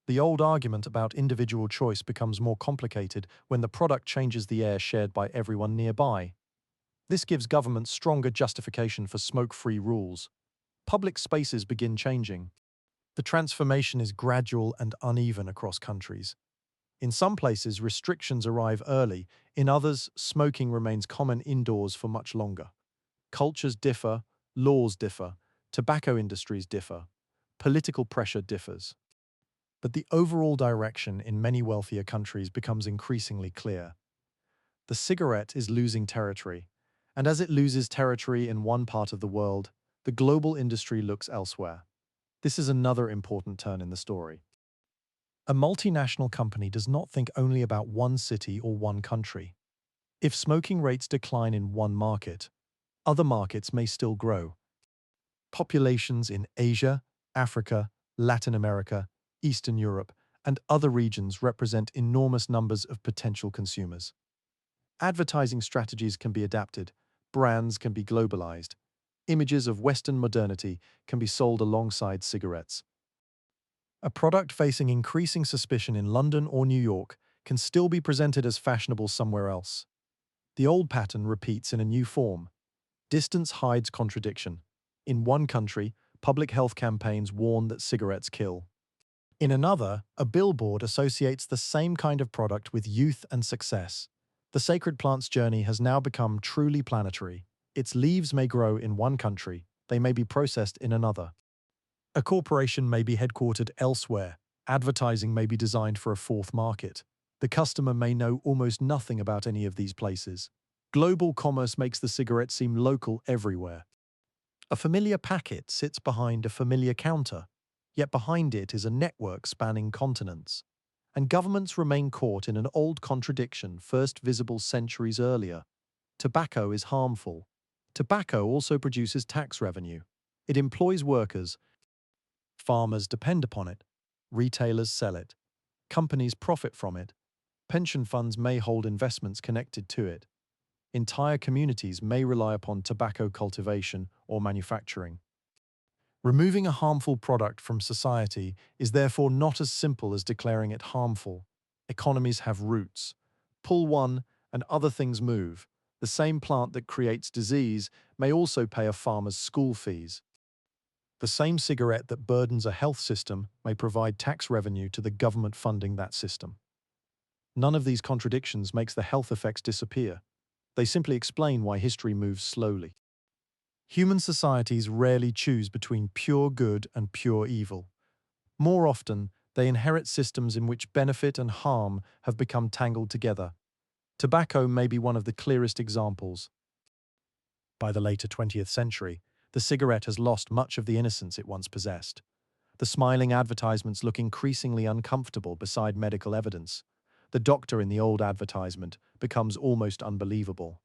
The old argument about individual choice becomes more complicated when the product changes the air shared by everyone nearby. This gives governments stronger justification for smoke-free rules. Public spaces begin changing. The transformation is gradual and uneven across countries. In some places, restrictions arrive early. In others, smoking remains common indoors for much longer. Cultures differ, laws differ, tobacco industries differ, political pressure differs. But the overall direction in many wealthier countries becomes increasingly clear. The cigarette is losing territory, and as it loses territory in one part of the world, the global industry looks elsewhere. This is another important turn in the story. A multinational company does not think only about one city or one country. If smoking rates decline in one market, other markets may still grow. Populations in Asia, Africa, Latin America, Eastern Europe, and other regions represent enormous numbers of potential consumers. Advertising strategies can be adapted, brands can be globalized, images of Western modernity can be sold alongside cigarettes. A product facing increasing suspicion in London or New York can still be presented as fashionable somewhere else. The old pattern repeats in a new form. Distance hides contradiction. In one country, public health campaigns warn that cigarettes kill. In another, a billboard associates the same kind of product with youth and success. The sacred plant's journey has now become truly planetary. Its leaves may grow in one country, they may be processed in another. A corporation may be headquartered elsewhere. Advertising may be designed for a fourth market. The customer may know almost nothing about any of these places. Global commerce makes the cigarette seem local everywhere. A familiar packet sits behind a familiar counter, yet behind it is a network spanning continents. And governments remain caught in an old contradiction first visible centuries earlier. Tobacco is harmful. Tobacco also produces tax revenue. It employs workers. Farmers depend upon it. Retailers sell it. Companies profit from it. Pension funds may hold investments connected to it. Entire communities may rely upon tobacco cultivation or manufacturing. Removing a harmful product from society is therefore not as simple as declaring it harmful. Economies have roots. Pull one, and other things move. The same plant that creates disease may also pay a farmer's school fees. The same cigarette that burdens a health system may provide tax revenue to the government funding that system. None of these contradictions makes the health effects disappear. They simply explain why history moves slowly. Human societies rarely choose between pure good and pure evil. More often, they inherit systems in which benefit and harm have become tangled together. Tobacco may be one of the clearest examples. By the later 20th century, the cigarette has lost much of the innocence it once possessed. The smiling advertisements look increasingly uncomfortable beside medical evidence. The doctor in the old advertisement becomes almost unbelievable.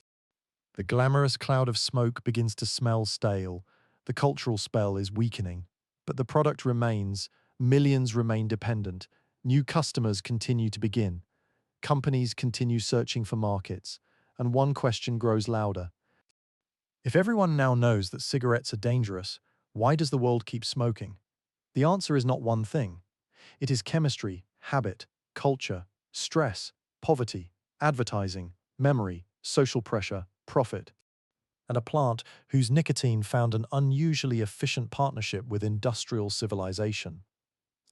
The glamorous cloud of smoke begins to smell stale. The cultural spell is weakening. But the product remains. Millions remain dependent. New customers continue to begin. Companies continue searching for markets. And one question grows louder. If everyone now knows that cigarettes are dangerous, why does the world keep smoking? The answer is not one thing. It is chemistry, habit, culture, stress, poverty, advertising, memory, social pressure, profit, and a plant whose nicotine found an unusually efficient partnership with industrial civilization.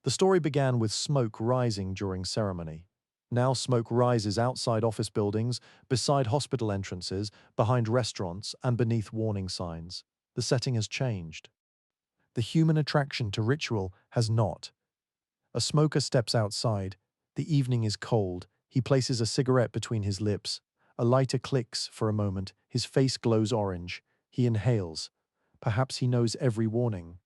The story began with smoke rising during ceremony. Now smoke rises outside office buildings, beside hospital entrances, behind restaurants, and beneath warning signs. The setting has changed. The human attraction to ritual has not. A smoker steps outside. The evening is cold. He places a cigarette between his lips. A lighter clicks for a moment. His face glows orange. He inhales. Perhaps he knows every warning.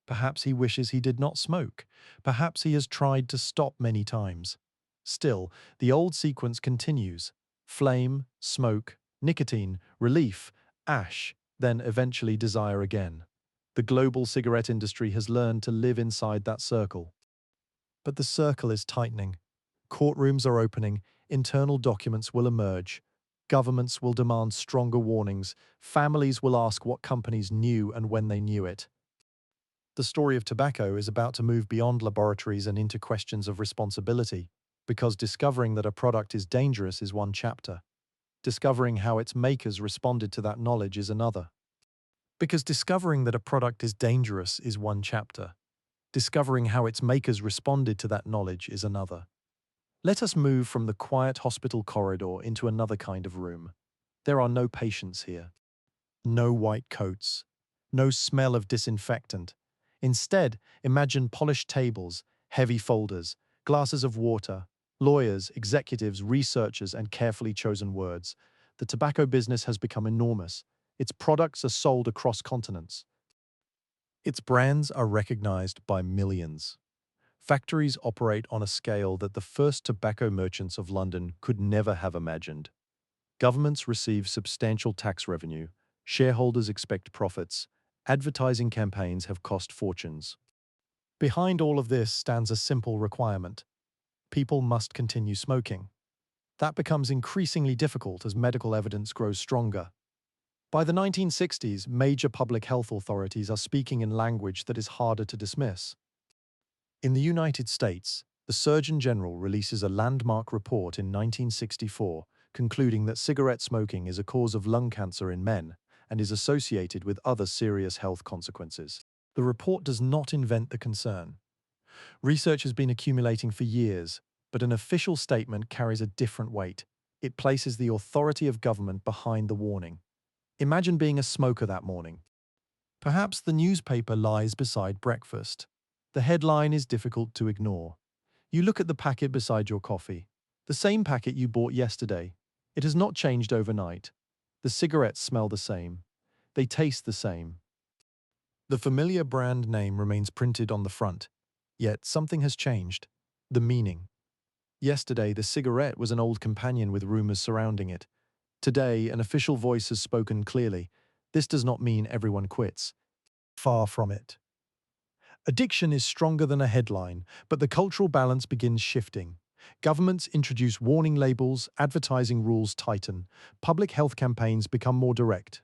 Perhaps he wishes he did not smoke. Perhaps he has tried to stop many times. Still, the old sequence continues. Flame, smoke, nicotine, relief, ash, then eventually desire again. The global cigarette industry has learned to live inside that circle. But the circle is tightening. Courtrooms are opening, internal documents will emerge. Governments will demand stronger warnings. Families will ask what companies knew and when they knew it. The story of tobacco is about to move beyond laboratories and into questions of responsibility, because discovering that a product is dangerous is one chapter. Discovering how its makers responded to that knowledge is another. Because discovering that a product is dangerous is one chapter. Discovering how its makers responded to that knowledge is another. Let us move from the quiet hospital corridor into another kind of room. There are no patients here. No white coats. No smell of disinfectant. Instead, imagine polished tables, heavy folders, glasses of water, lawyers, executives, researchers, and carefully chosen words. The tobacco business has become enormous. Its products are sold across continents. Its brands are recognized by millions. Factories operate on a scale that the first tobacco merchants of London could never have imagined. Governments receive substantial tax revenue. Shareholders expect profits. Advertising campaigns have cost fortunes. Behind all of this stands a simple requirement. People must continue smoking. That becomes increasingly difficult as medical evidence grows stronger. By the 1960s, major public health authorities are speaking in language that is harder to dismiss. In the United States, the Surgeon General releases a landmark report in 1964 concluding that cigarette smoking is a cause of lung cancer in men and is associated with other serious health consequences. The report does not invent the concern. Research has been accumulating for years, but an official statement carries a different weight. It places the authority of government behind the warning. Imagine being a smoker that morning. Perhaps the newspaper lies beside breakfast. The headline is difficult to ignore. You look at the packet beside your coffee. The same packet you bought yesterday. It has not changed overnight. The cigarettes smell the same. They taste the same. The familiar brand name remains printed on the front. Yet something has changed. The meaning. Yesterday, the cigarette was an old companion with rumors surrounding it. Today, an official voice has spoken clearly. This does not mean everyone quits. Far from it. Addiction is stronger than a headline, but the cultural balance begins shifting. Governments introduce warning labels, advertising rules tighten, public health campaigns become more direct.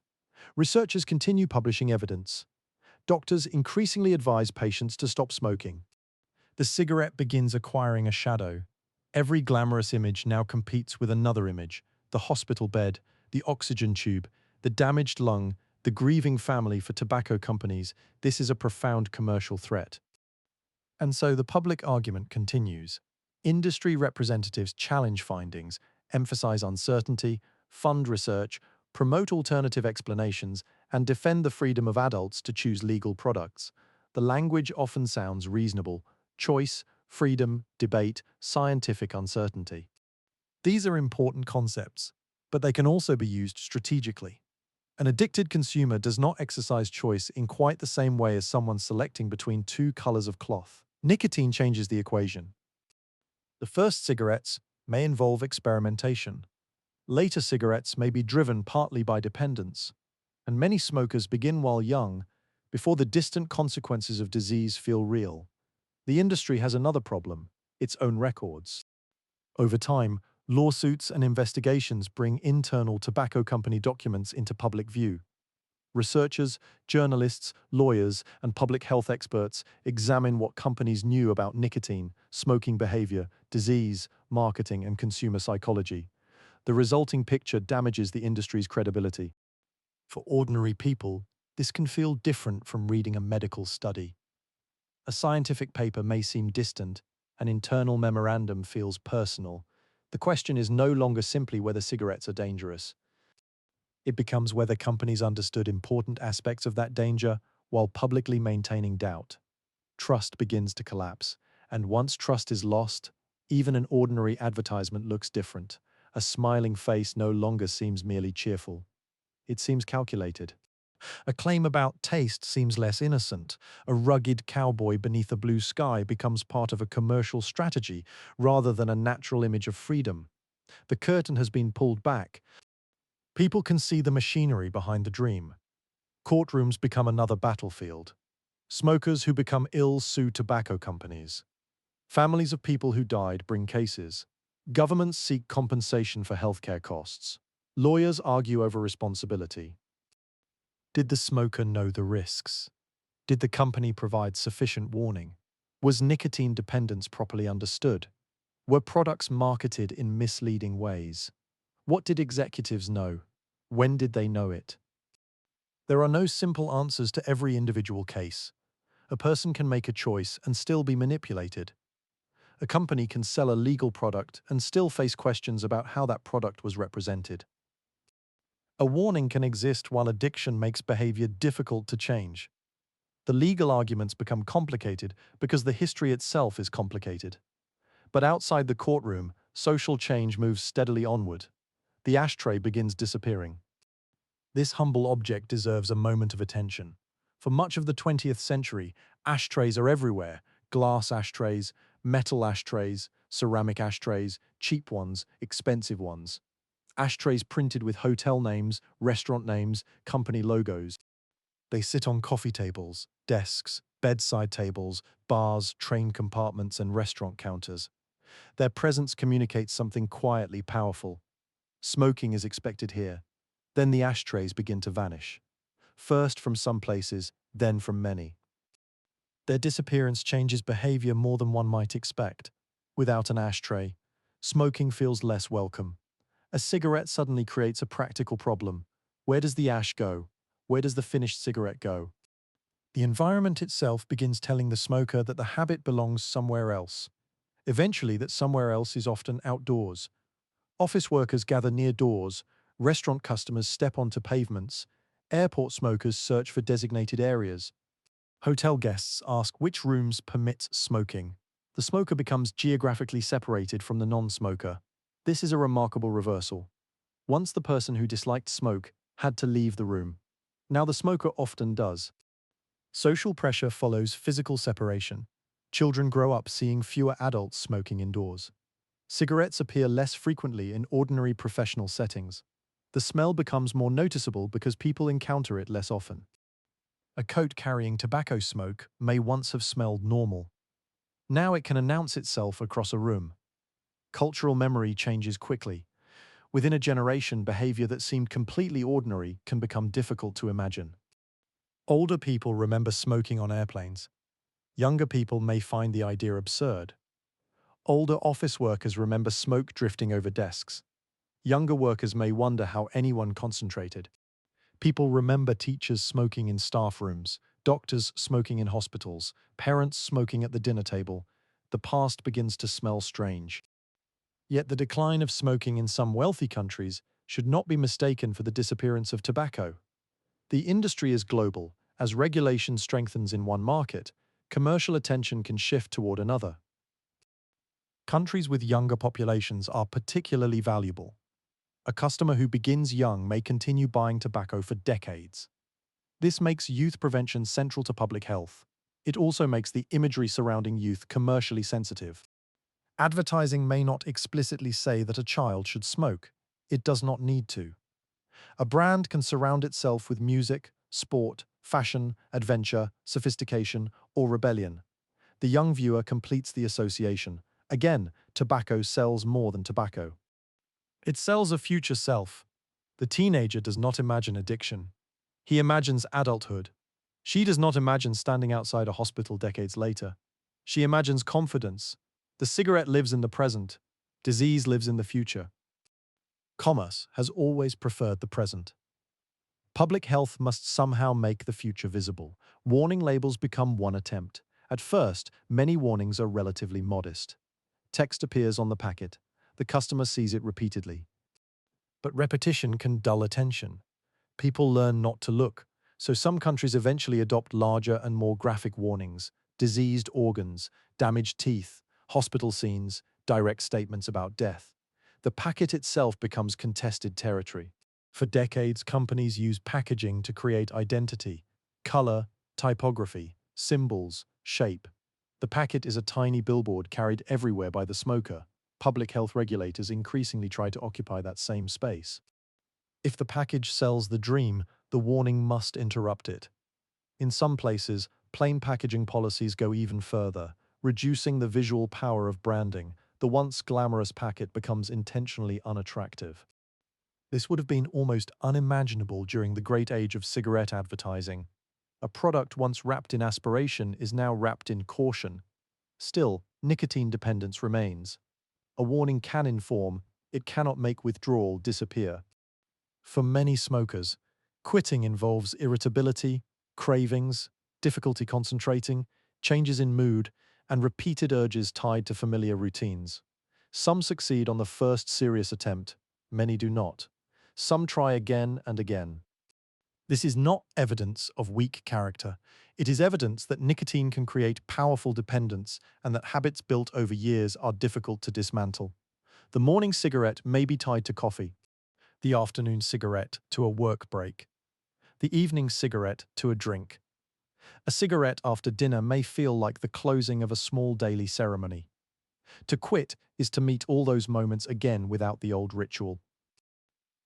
Researchers continue publishing evidence. Doctors increasingly advise patients to stop smoking. The cigarette begins acquiring a shadow. Every glamorous image now competes with another image: the hospital bed, the oxygen tube, the damaged lung, the grieving family. For tobacco companies, this is a profound commercial threat. And so the public argument continues. Industry representatives challenge findings, emphasize uncertainty, fund research, promote alternative explanations, and defend the freedom of adults to choose legal products. The language often sounds reasonable: choice, freedom, debate, scientific uncertainty. These are important concepts, but they can also be used strategically. An addicted consumer does not exercise choice in quite the same way as someone selecting between two colors of cloth. Nicotine changes the equation. The first cigarettes may involve experimentation. Later cigarettes may be driven partly by dependence. And many smokers begin while young, before the distant consequences of disease feel real. The industry has another problem: its own records. Over time, lawsuits and investigations bring internal tobacco company documents into public view. Researchers, journalists, lawyers, and public health experts examine what companies knew about nicotine, smoking behavior, disease, marketing, and consumer psychology. The resulting picture damages the industry's credibility. For ordinary people, this can feel different from reading a medical study. A scientific paper may seem distant, an internal memorandum feels personal. The question is no longer simply whether cigarettes are dangerous. It becomes whether companies understood important aspects of that danger while publicly maintaining doubt. Trust begins to collapse, and once trust is lost, even an ordinary advertisement looks different. A smiling face no longer seems merely cheerful. It seems calculated. A claim about taste seems less innocent. A rugged cowboy beneath a blue sky becomes part of a commercial strategy rather than a natural image of freedom. The curtain has been pulled back. People can see the machinery behind the dream. Courtrooms become another battlefield. Smokers who become ill sue tobacco companies. Families of people who died bring cases. Governments seek compensation for healthcare costs. Lawyers argue over responsibility. Did the smoker know the risks? Did the company provide sufficient warning? Was nicotine dependence properly understood? Were products marketed in misleading ways? What did executives know? When did they know it? There are no simple answers to every individual case. A person can make a choice and still be manipulated. A company can sell a legal product and still face questions about how that product was represented. A warning can exist while addiction makes behavior difficult to change. The legal arguments become complicated because the history itself is complicated. But outside the courtroom, social change moves steadily onward. The ashtray begins disappearing. This humble object deserves a moment of attention. For much of the 20th century, ashtrays are everywhere. Glass ashtrays, metal ashtrays, ceramic ashtrays, cheap ones, expensive ones. Ashtrays printed with hotel names, restaurant names, company logos. They sit on coffee tables, desks, bedside tables, bars, train compartments, and restaurant counters. Their presence communicates something quietly powerful. Smoking is expected here. Then the ashtrays begin to vanish. First from some places, then from many. Their disappearance changes behavior more than one might expect. Without an ashtray, smoking feels less welcome. A cigarette suddenly creates a practical problem. Where does the ash go? Where does the finished cigarette go? The environment itself begins telling the smoker that the habit belongs somewhere else. Eventually, that somewhere else is often outdoors. Office workers gather near doors, restaurant customers step onto pavements, airport smokers search for designated areas. Hotel guests ask which rooms permit smoking. The smoker becomes geographically separated from the non-smoker. This is a remarkable reversal. Once the person who disliked smoke had to leave the room. Now the smoker often does. Social pressure follows physical separation. Children grow up seeing fewer adults smoking indoors. Cigarettes appear less frequently in ordinary professional settings. The smell becomes more noticeable because people encounter it less often. A coat carrying tobacco smoke may once have smelled normal. Now it can announce itself across a room. Cultural memory changes quickly. Within a generation, behavior that seemed completely ordinary can become difficult to imagine. Older people remember smoking on airplanes. Younger people may find the idea absurd. Older office workers remember smoke drifting over desks. Younger workers may wonder how anyone concentrated. People remember teachers smoking in staff rooms, doctors smoking in hospitals, parents smoking at the dinner table. The past begins to smell strange. Yet the decline of smoking in some wealthy countries should not be mistaken for the disappearance of tobacco. The industry is global. As regulation strengthens in one market, commercial attention can shift toward another. Countries with younger populations are particularly valuable. A customer who begins young may continue buying tobacco for decades. This makes youth prevention central to public health. It also makes the imagery surrounding youth commercially sensitive. Advertising may not explicitly say that a child should smoke. It does not need to. A brand can surround itself with music, sport, fashion, adventure, sophistication, or rebellion. The young viewer completes the association. Again, tobacco sells more than tobacco. It sells a future self. The teenager does not imagine addiction. He imagines adulthood. She does not imagine standing outside a hospital decades later. She imagines confidence. The cigarette lives in the present. Disease lives in the future. Commerce has always preferred the present. Public health must somehow make the future visible. Warning labels become one attempt. At first, many warnings are relatively modest. Text appears on the packet. The customer sees it repeatedly. But repetition can dull attention. People learn not to look, so some countries eventually adopt larger and more graphic warnings: diseased organs, damaged teeth, hospital scenes, direct statements about death. The packet itself becomes contested territory. For decades, companies use packaging to create identity: color, typography, symbols, shape. The packet is a tiny billboard carried everywhere by the smoker. Public health regulators increasingly try to occupy that same space. If the package sells the dream, the warning must interrupt it. In some places, plain packaging policies go even further, reducing the visual power of branding. The once glamorous packet becomes intentionally unattractive. This would have been almost unimaginable during the great age of cigarette advertising. A product once wrapped in aspiration is now wrapped in caution. Still, nicotine dependence remains. A warning can inform, it cannot make withdrawal disappear. For many smokers, quitting involves irritability, cravings, difficulty concentrating, changes in mood, and repeated urges tied to familiar routines. Some succeed on the first serious attempt, many do not. Some try again and again. This is not evidence of weak character. It is evidence that nicotine can create powerful dependence and that habits built over years are difficult to dismantle. The morning cigarette may be tied to coffee, the afternoon cigarette to a work break, the evening cigarette to a drink. A cigarette after dinner may feel like the closing of a small daily ceremony. To quit is to meet all those moments again without the old ritual.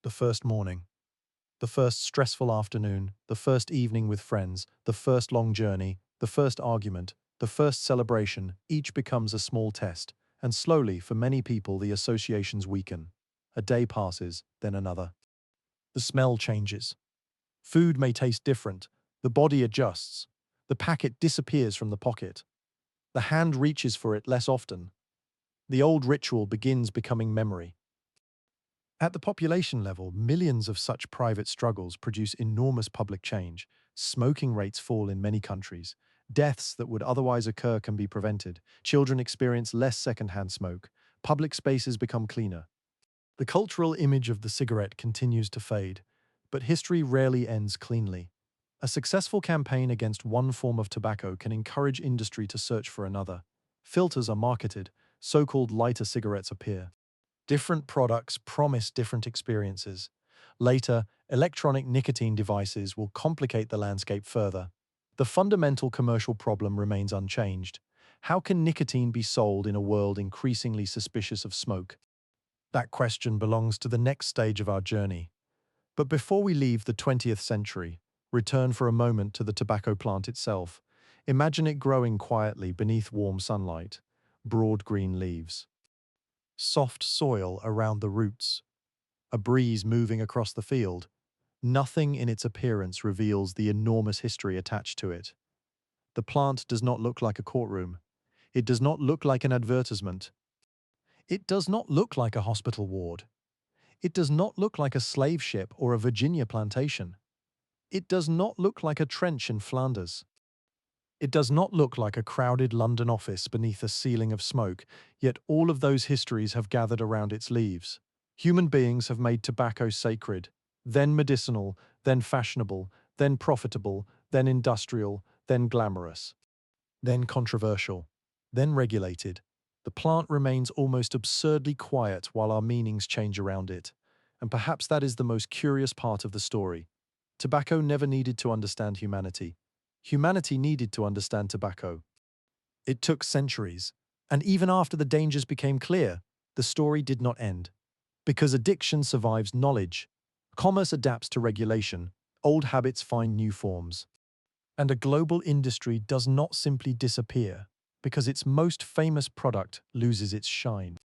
The first morning, the first stressful afternoon, the first evening with friends, the first long journey, the first argument, the first celebration, each becomes a small test, and slowly, for many people, the associations weaken. A day passes, then another. The smell changes. Food may taste different. The body adjusts. The packet disappears from the pocket. The hand reaches for it less often. The old ritual begins becoming memory. At the population level, millions of such private struggles produce enormous public change. Smoking rates fall in many countries. Deaths that would otherwise occur can be prevented. Children experience less secondhand smoke. Public spaces become cleaner. The cultural image of the cigarette continues to fade, but history rarely ends cleanly. A successful campaign against one form of tobacco can encourage industry to search for another. Filters are marketed, so-called lighter cigarettes appear. Different products promise different experiences. Later, electronic nicotine devices will complicate the landscape further. The fundamental commercial problem remains unchanged. How can nicotine be sold in a world increasingly suspicious of smoke? That question belongs to the next stage of our journey. But before we leave the 20th century, return for a moment to the tobacco plant itself. Imagine it growing quietly beneath warm sunlight, broad green leaves, soft soil around the roots, a breeze moving across the field. Nothing in its appearance reveals the enormous history attached to it. The plant does not look like a courtroom. It does not look like an advertisement. It does not look like a hospital ward. It does not look like a slave ship or a Virginia plantation. It does not look like a trench in Flanders. It does not look like a crowded London office beneath a ceiling of smoke, yet all of those histories have gathered around its leaves. Human beings have made tobacco sacred, then medicinal, then fashionable, then profitable, then industrial, then glamorous, then controversial, then regulated. The plant remains almost absurdly quiet while our meanings change around it. And perhaps that is the most curious part of the story. Tobacco never needed to understand humanity. Humanity needed to understand tobacco. It took centuries, and even after the dangers became clear, the story did not end. Because addiction survives knowledge, commerce adapts to regulation, old habits find new forms. And a global industry does not simply disappear because its most famous product loses its shine.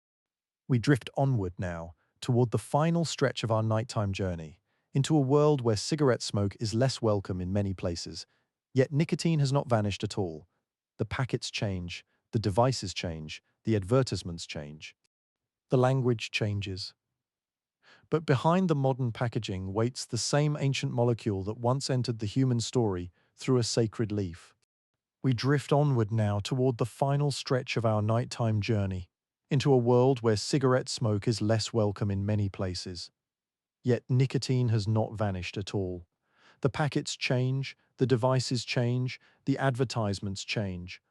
We drift onward now toward the final stretch of our nighttime journey, into a world where cigarette smoke is less welcome in many places. Yet nicotine has not vanished at all. The packets change, the devices change, the advertisements change. The language changes. But behind the modern packaging waits the same ancient molecule that once entered the human story through a sacred leaf. We drift onward now toward the final stretch of our nighttime journey, into a world where cigarette smoke is less welcome in many places. Yet nicotine has not vanished at all. The packets change, the devices change, the advertisements change.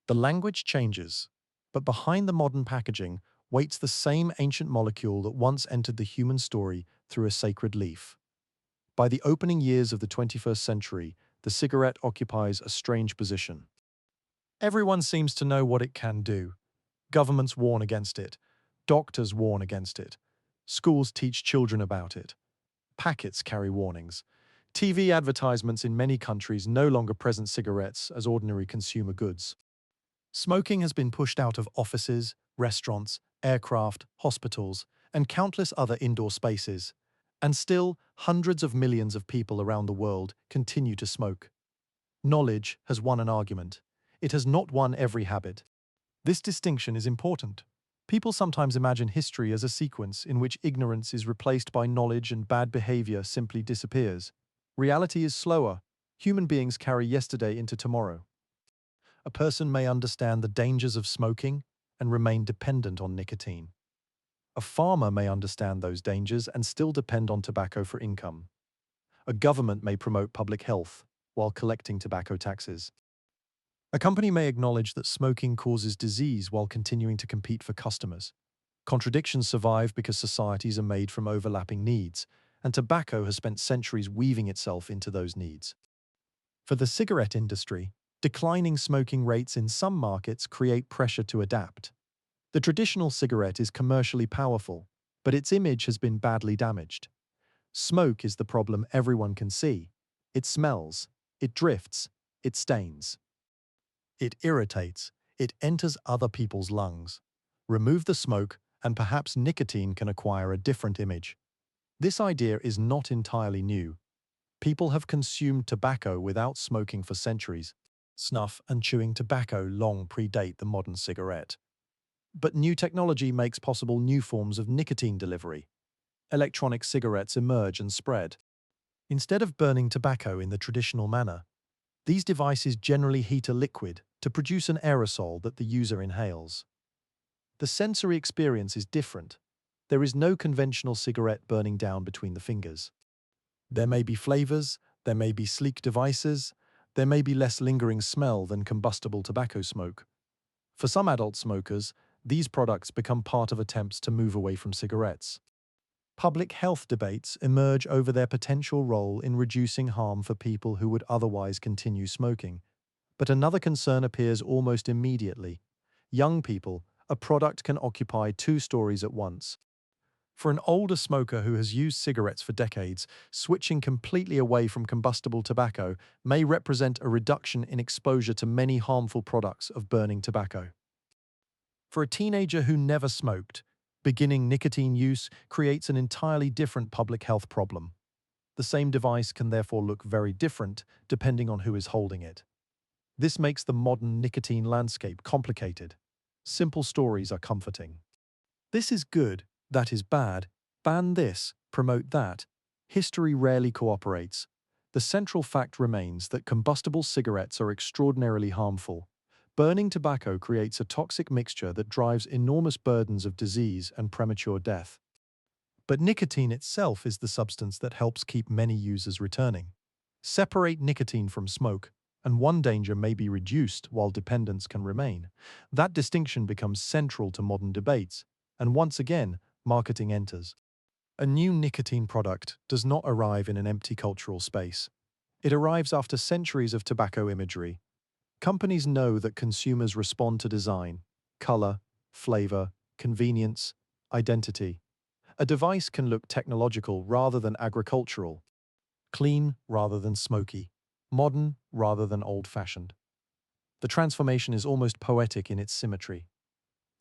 The language changes, but behind the modern packaging waits the same ancient molecule that once entered the human story through a sacred leaf. By the opening years of the 21st century, the cigarette occupies a strange position. Everyone seems to know what it can do. Governments warn against it. Doctors warn against it. Schools teach children about it. Packets carry warnings. TV advertisements in many countries no longer present cigarettes as ordinary consumer goods. Smoking has been pushed out of offices, restaurants, aircraft, hospitals, and countless other indoor spaces. And still, hundreds of millions of people around the world continue to smoke. Knowledge has won an argument. It has not won every habit. This distinction is important. People sometimes imagine history as a sequence in which ignorance is replaced by knowledge and bad behavior simply disappears. Reality is slower. Human beings carry yesterday into tomorrow. A person may understand the dangers of smoking and remain dependent on nicotine. A farmer may understand those dangers and still depend on tobacco for income. A government may promote public health while collecting tobacco taxes. A company may acknowledge that smoking causes disease while continuing to compete for customers. Contradictions survive because societies are made from overlapping needs, and tobacco has spent centuries weaving itself into those needs. For the cigarette industry, declining smoking rates in some markets create pressure to adapt. The traditional cigarette is commercially powerful, but its image has been badly damaged. Smoke is the problem everyone can see. It smells, it drifts, it stains. It irritates, it enters other people's lungs. Remove the smoke, and perhaps nicotine can acquire a different image. This idea is not entirely new. People have consumed tobacco without smoking for centuries. Snuff and chewing tobacco long predate the modern cigarette. But new technology makes possible new forms of nicotine delivery. Electronic cigarettes emerge and spread. Instead of burning tobacco in the traditional manner, these devices generally heat a liquid to produce an aerosol that the user inhales. The sensory experience is different. There is no conventional cigarette burning down between the fingers. There may be flavors, there may be sleek devices, there may be less lingering smell than combustible tobacco smoke. For some adult smokers, these products become part of attempts to move away from cigarettes. Public health debates emerge over their potential role in reducing harm for people who would otherwise continue smoking. But another concern appears almost immediately. Young people, a product can occupy two stories at once. For an older smoker who has used cigarettes for decades, switching completely away from combustible tobacco may represent a reduction in exposure to many harmful products of burning tobacco. For a teenager who never smoked, beginning nicotine use creates an entirely different public health problem. The same device can therefore look very different depending on who is holding it. This makes the modern nicotine landscape complicated. Simple stories are comforting. This is good, that is bad, ban this, promote that. History rarely cooperates. The central fact remains that combustible cigarettes are extraordinarily harmful. Burning tobacco creates a toxic mixture that drives enormous burdens of disease and premature death. But nicotine itself is the substance that helps keep many users returning. Separate nicotine from smoke, and one danger may be reduced while dependence can remain. That distinction becomes central to modern debates, and once again, marketing enters. A new nicotine product does not arrive in an empty cultural space. It arrives after centuries of tobacco imagery. Companies know that consumers respond to design, color, flavor, convenience, identity. A device can look technological rather than agricultural, clean rather than smoky, modern rather than old-fashioned. The transformation is almost poetic in its symmetry.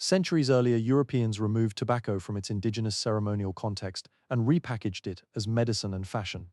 Centuries earlier, Europeans removed tobacco from its indigenous ceremonial context and repackaged it as medicine and fashion.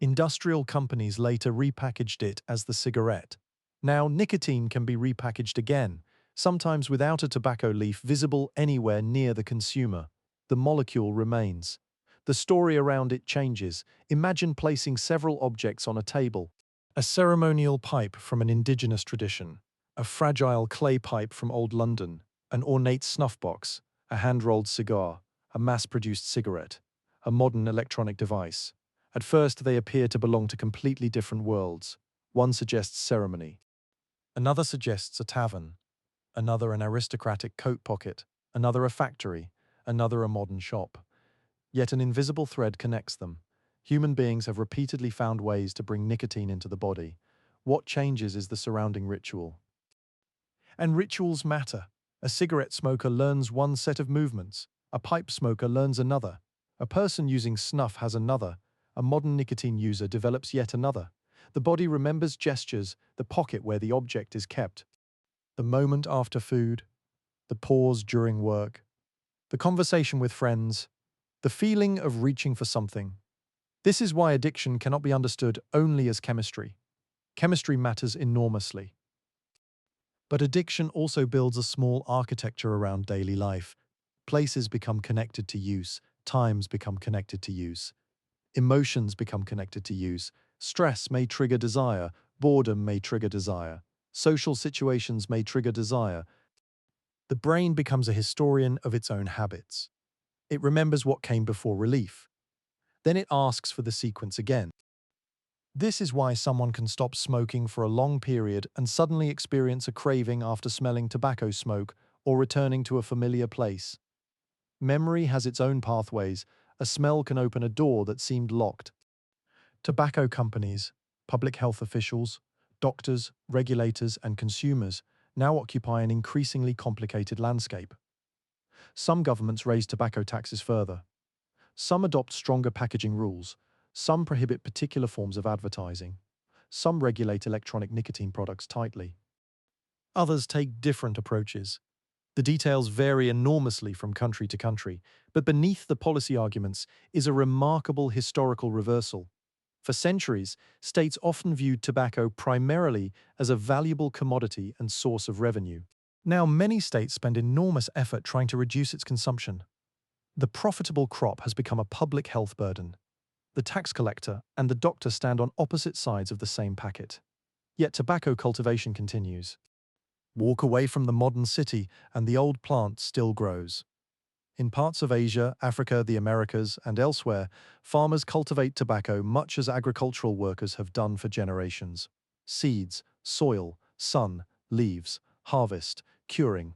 Industrial companies later repackaged it as the cigarette. Now, nicotine can be repackaged again, sometimes without a tobacco leaf visible anywhere near the consumer. The molecule remains. The story around it changes. Imagine placing several objects on a table. A ceremonial pipe from an indigenous tradition, a fragile clay pipe from old London, an ornate snuff box, a hand-rolled cigar, a mass-produced cigarette, a modern electronic device. At first, they appear to belong to completely different worlds. One suggests ceremony. Another suggests a tavern. Another an aristocratic coat pocket. Another a factory. Another a modern shop. Yet an invisible thread connects them. Human beings have repeatedly found ways to bring nicotine into the body. What changes is the surrounding ritual. And rituals matter. A cigarette smoker learns one set of movements. A pipe smoker learns another. A person using snuff has another. A modern nicotine user develops yet another. The body remembers gestures, the pocket where the object is kept, the moment after food, the pause during work, the conversation with friends, the feeling of reaching for something. This is why addiction cannot be understood only as chemistry. Chemistry matters enormously. But addiction also builds a small architecture around daily life. Places become connected to use, times become connected to use, emotions become connected to use. Stress may trigger desire, boredom may trigger desire, social situations may trigger desire. The brain becomes a historian of its own habits. It remembers what came before relief. Then it asks for the sequence again. This is why someone can stop smoking for a long period and suddenly experience a craving after smelling tobacco smoke or returning to a familiar place. Memory has its own pathways. A smell can open a door that seemed locked. Tobacco companies, public health officials, doctors, regulators, and consumers now occupy an increasingly complicated landscape. Some governments raise tobacco taxes further. Some adopt stronger packaging rules. Some prohibit particular forms of advertising. Some regulate electronic nicotine products tightly. Others take different approaches. The details vary enormously from country to country, but beneath the policy arguments is a remarkable historical reversal. For centuries, states often viewed tobacco primarily as a valuable commodity and source of revenue. Now, many states spend enormous effort trying to reduce its consumption. The profitable crop has become a public health burden. The tax collector and the doctor stand on opposite sides of the same packet. Yet tobacco cultivation continues. Walk away from the modern city and the old plant still grows. In parts of Asia, Africa, the Americas, and elsewhere, farmers cultivate tobacco much as agricultural workers have done for generations. Seeds, soil, sun, leaves, harvest, curing.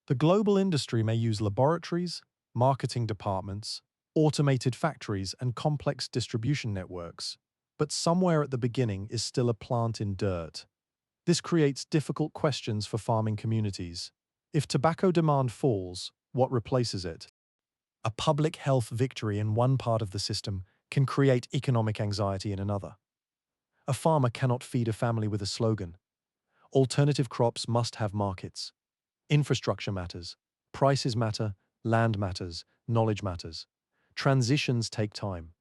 The global industry may use laboratories, marketing departments, automated factories, and complex distribution networks. But somewhere at the beginning is still a plant in dirt. This creates difficult questions for farming communities. If tobacco demand falls, what replaces it? A public health victory in one part of the system can create economic anxiety in another. A farmer cannot feed a family with a slogan. Alternative crops must have markets. Infrastructure matters. Prices matter. Land matters. Knowledge matters. Transitions take time.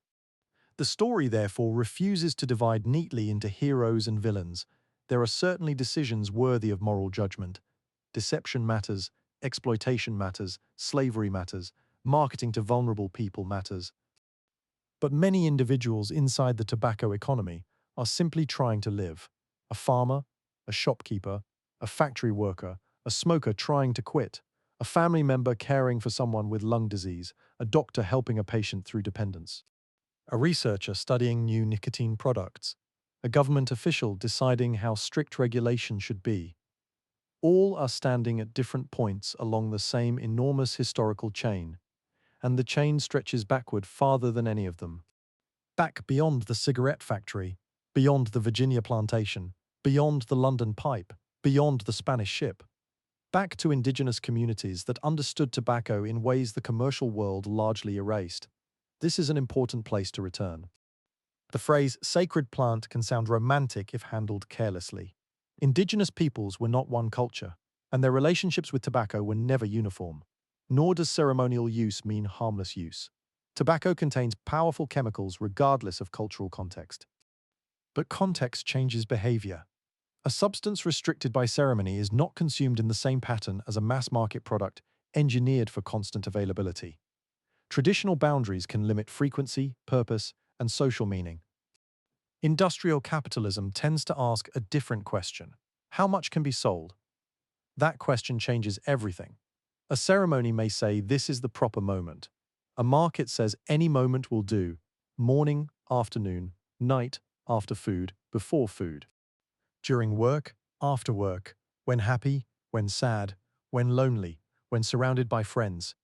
The story, therefore, refuses to divide neatly into heroes and villains. There are certainly decisions worthy of moral judgment. Deception matters, exploitation matters, slavery matters, marketing to vulnerable people matters. But many individuals inside the tobacco economy are simply trying to live. A farmer, a shopkeeper, a factory worker, a smoker trying to quit, a family member caring for someone with lung disease, a doctor helping a patient through dependence, a researcher studying new nicotine products, a government official deciding how strict regulation should be. All are standing at different points along the same enormous historical chain, and the chain stretches backward farther than any of them. Back beyond the cigarette factory, beyond the Virginia plantation, beyond the London pipe, beyond the Spanish ship. Back to indigenous communities that understood tobacco in ways the commercial world largely erased. This is an important place to return. The phrase sacred plant can sound romantic if handled carelessly. Indigenous peoples were not one culture. And their relationships with tobacco were never uniform. Nor does ceremonial use mean harmless use. Tobacco contains powerful chemicals regardless of cultural context. But context changes behavior. A substance restricted by ceremony is not consumed in the same pattern as a mass-market product engineered for constant availability. Traditional boundaries can limit frequency, purpose, and social meaning. Industrial capitalism tends to ask a different question. How much can be sold? That question changes everything. A ceremony may say this is the proper moment. A market says any moment will do. Morning, afternoon, night, after food, before food. During work, after work, when happy, when sad, when lonely, when surrounded by friends.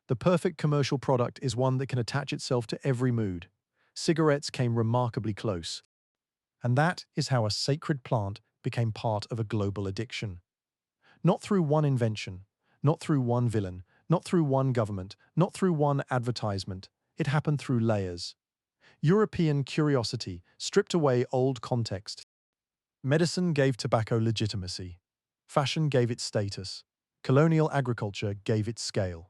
The perfect commercial product is one that can attach itself to every mood. Cigarettes came remarkably close. And that is how a sacred plant became part of a global addiction. Not through one invention, not through one villain, not through one government, not through one advertisement. It happened through layers. European curiosity stripped away old context. Medicine gave tobacco legitimacy. Fashion gave it status. Colonial agriculture gave it scale.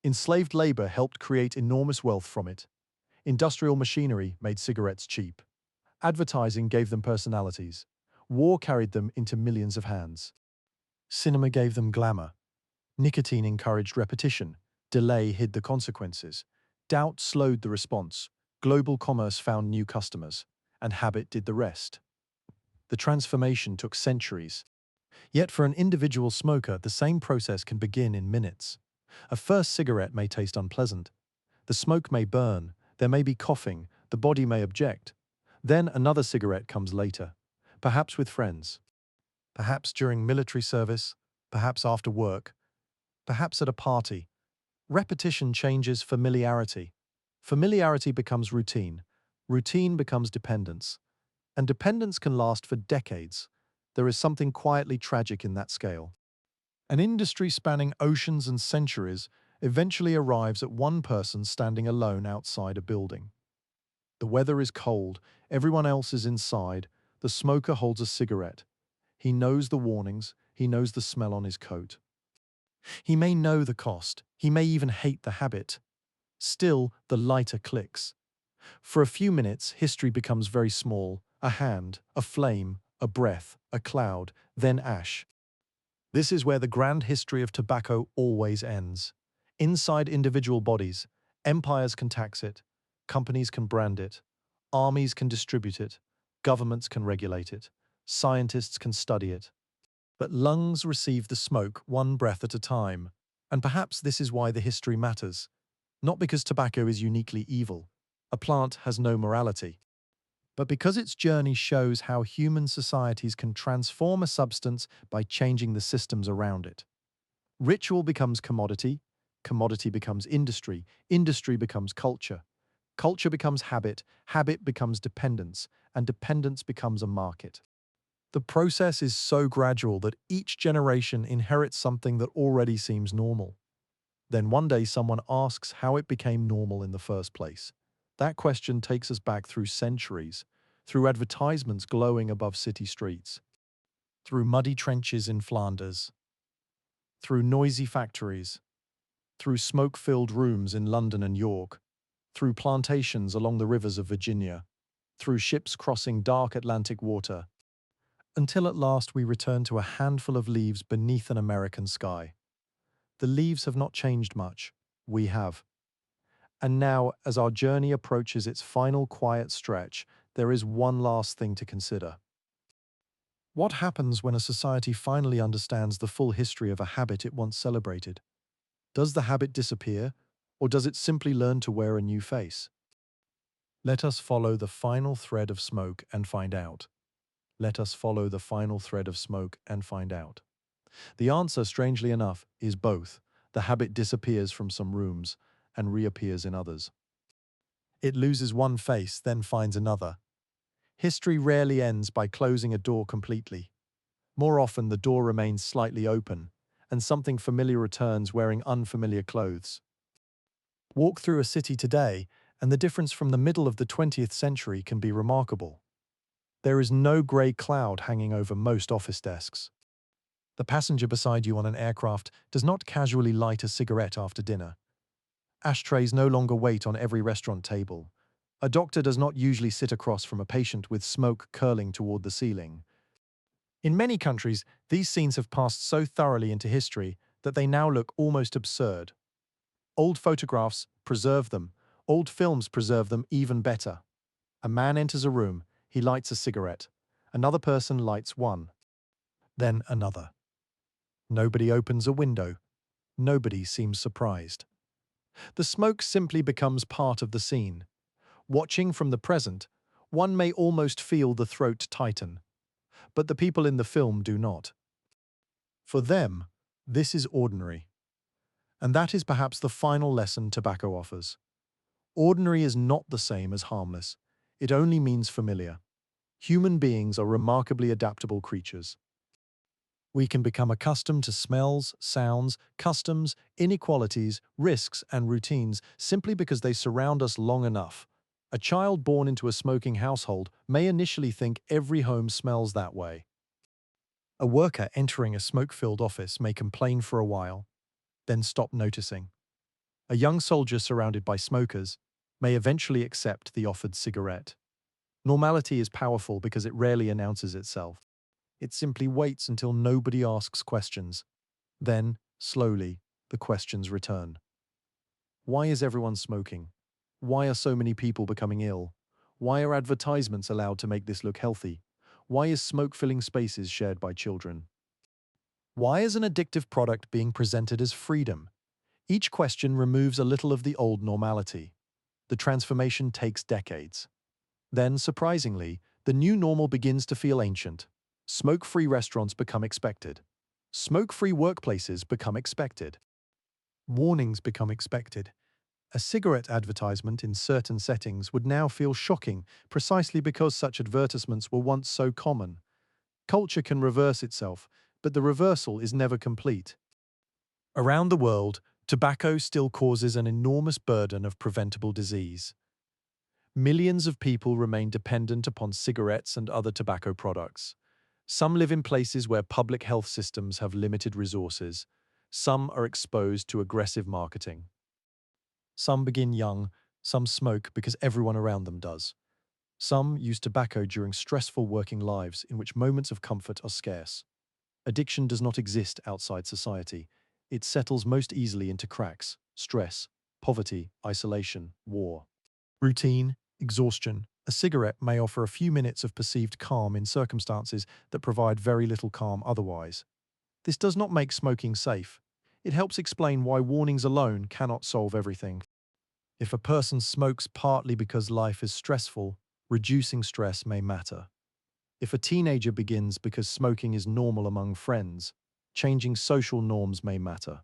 Enslaved labor helped create enormous wealth from it. Industrial machinery made cigarettes cheap. Advertising gave them personalities. War carried them into millions of hands. Cinema gave them glamour. Nicotine encouraged repetition. Delay hid the consequences. Doubt slowed the response. Global commerce found new customers. And habit did the rest. The transformation took centuries. Yet for an individual smoker, the same process can begin in minutes. A first cigarette may taste unpleasant. The smoke may burn. There may be coughing. The body may object. Then another cigarette comes later, perhaps with friends, perhaps during military service, perhaps after work, perhaps at a party. Repetition changes familiarity. Familiarity becomes routine. Routine becomes dependence. And dependence can last for decades. There is something quietly tragic in that scale. An industry spanning oceans and centuries eventually arrives at one person standing alone outside a building. The weather is cold, everyone else is inside, the smoker holds a cigarette. He knows the warnings, he knows the smell on his coat. He may know the cost, he may even hate the habit. Still, the lighter clicks. For a few minutes, history becomes very small, a hand, a flame, a breath, a cloud, then ash. This is where the grand history of tobacco always ends. Inside individual bodies, empires can tax it, companies can brand it, armies can distribute it, governments can regulate it, scientists can study it. But lungs receive the smoke one breath at a time, and perhaps this is why the history matters. Not because tobacco is uniquely evil. A plant has no morality. But because its journey shows how human societies can transform a substance by changing the systems around it. Ritual becomes commodity, commodity becomes industry, industry becomes culture, culture becomes habit, habit becomes dependence, and dependence becomes a market. The process is so gradual that each generation inherits something that already seems normal. Then one day someone asks how it became normal in the first place. That question takes us back through centuries, through advertisements glowing above city streets, through muddy trenches in Flanders, through noisy factories, through smoke-filled rooms in London and York, through plantations along the rivers of Virginia, through ships crossing dark Atlantic water, until at last we return to a handful of leaves beneath an American sky. The leaves have not changed much. We have. And now, as our journey approaches its final quiet stretch, there is one last thing to consider. What happens when a society finally understands the full history of a habit it once celebrated? Does the habit disappear, or does it simply learn to wear a new face? Let us follow the final thread of smoke and find out. Let us follow the final thread of smoke and find out. The answer, strangely enough, is both. The habit disappears from some rooms and reappears in others. It loses one face, then finds another. History rarely ends by closing a door completely. More often, the door remains slightly open, and something familiar returns wearing unfamiliar clothes. Walk through a city today, and the difference from the middle of the 20th century can be remarkable. There is no grey cloud hanging over most office desks. The passenger beside you on an aircraft does not casually light a cigarette after dinner. Ashtrays no longer wait on every restaurant table. A doctor does not usually sit across from a patient with smoke curling toward the ceiling. In many countries, these scenes have passed so thoroughly into history that they now look almost absurd. Old photographs preserve them. Old films preserve them even better. A man enters a room, he lights a cigarette. Another person lights one. Then another. Nobody opens a window. Nobody seems surprised. The smoke simply becomes part of the scene. Watching from the present, one may almost feel the throat tighten. But the people in the film do not. For them, this is ordinary. And that is perhaps the final lesson tobacco offers. Ordinary is not the same as harmless. It only means familiar. Human beings are remarkably adaptable creatures. We can become accustomed to smells, sounds, customs, inequalities, risks, and routines simply because they surround us long enough. A child born into a smoking household may initially think every home smells that way. A worker entering a smoke-filled office may complain for a while, then stop noticing. A young soldier surrounded by smokers may eventually accept the offered cigarette. Normality is powerful because it rarely announces itself. It simply waits until nobody asks questions. Then, slowly, the questions return. Why is everyone smoking? Why are so many people becoming ill? Why are advertisements allowed to make this look healthy? Why is smoke filling spaces shared by children? Why is an addictive product being presented as freedom? Each question removes a little of the old normality. The transformation takes decades. Then, surprisingly, the new normal begins to feel ancient. Smoke-free restaurants become expected. Smoke-free workplaces become expected. Warnings become expected. A cigarette advertisement in certain settings would now feel shocking precisely because such advertisements were once so common. Culture can reverse itself, but the reversal is never complete. Around the world, tobacco still causes an enormous burden of preventable disease. Millions of people remain dependent upon cigarettes and other tobacco products. Some live in places where public health systems have limited resources. Some are exposed to aggressive marketing. Some begin young, some smoke because everyone around them does. Some use tobacco during stressful working lives in which moments of comfort are scarce. Addiction does not exist outside society. It settles most easily into cracks, stress, poverty, isolation, war. Routine, exhaustion. A cigarette may offer a few minutes of perceived calm in circumstances that provide very little calm otherwise. This does not make smoking safe. It helps explain why warnings alone cannot solve everything. If a person smokes partly because life is stressful, reducing stress may matter. If a teenager begins because smoking is normal among friends, changing social norms may matter.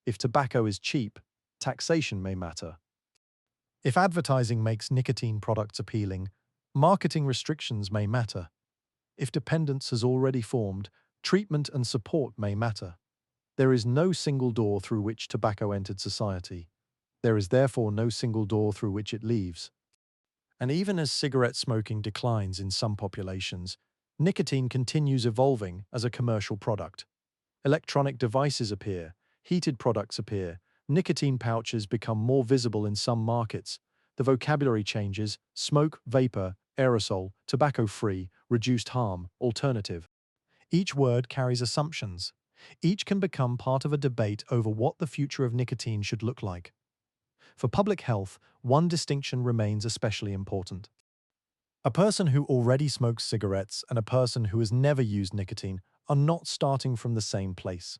If tobacco is cheap, taxation may matter. If advertising makes nicotine products appealing, marketing restrictions may matter. If dependence has already formed, treatment and support may matter. There is no single door through which tobacco entered society. There is therefore no single door through which it leaves. And even as cigarette smoking declines in some populations, nicotine continues evolving as a commercial product. Electronic devices appear, heated products appear, nicotine pouches become more visible in some markets. The vocabulary changes: smoke, vapor, aerosol, tobacco-free, reduced harm, alternative. Each word carries assumptions. Each can become part of a debate over what the future of nicotine should look like. For public health, one distinction remains especially important. A person who already smokes cigarettes and a person who has never used nicotine are not starting from the same place.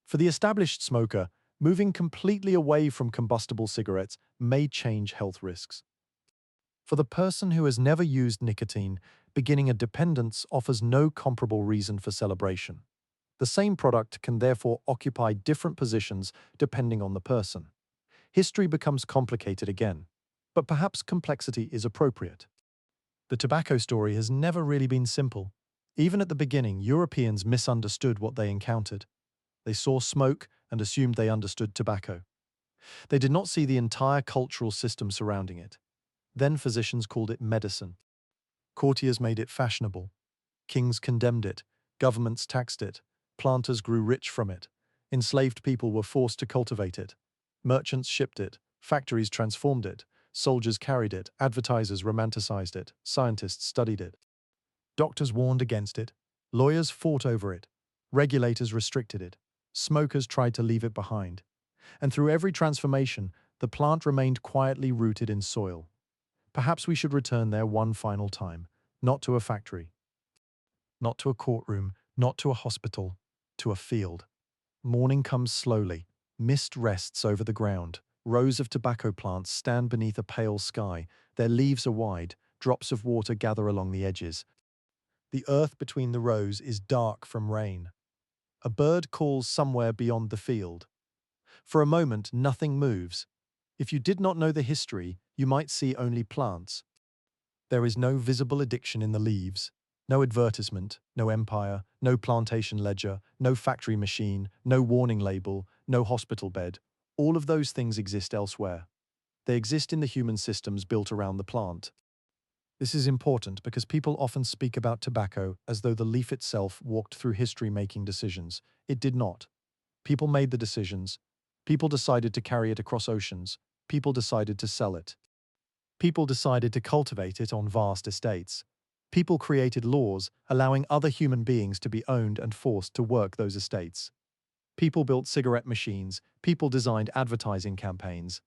For the established smoker, moving completely away from combustible cigarettes may change health risks. For the person who has never used nicotine, beginning a dependence offers no comparable reason for celebration. The same product can therefore occupy different positions depending on the person. History becomes complicated again, but perhaps complexity is appropriate. The tobacco story has never really been simple. Even at the beginning, Europeans misunderstood what they encountered. They saw smoke and assumed they understood tobacco. They did not see the entire cultural system surrounding it. Then physicians called it medicine. Courtiers made it fashionable. Kings condemned it. Governments taxed it. Planters grew rich from it. Enslaved people were forced to cultivate it. Merchants shipped it. Factories transformed it. Soldiers carried it. Advertisers romanticized it. Scientists studied it. Doctors warned against it. Lawyers fought over it. Regulators restricted it. Smokers tried to leave it behind. And through every transformation, the plant remained quietly rooted in soil. Perhaps we should return there one final time, not to a factory, not to a courtroom, not to a hospital, to a field. Morning comes slowly. Mist rests over the ground. Rows of tobacco plants stand beneath a pale sky. Their leaves are wide. Drops of water gather along the edges. The earth between the rows is dark from rain. A bird calls somewhere beyond the field. For a moment, nothing moves. If you did not know the history, you might see only plants. There is no visible addiction in the leaves, no advertisement, no empire, no plantation ledger, no factory machine, no warning label, no hospital bed. All of those things exist elsewhere. They exist in the human systems built around the plant. This is important because people often speak about tobacco as though the leaf itself walked through history making decisions. It did not. People made the decisions. People decided to carry it across oceans. People decided to sell it. People decided to cultivate it on vast estates. People created laws allowing other human beings to be owned and forced to work those estates. People built cigarette machines. People designed advertising campaigns.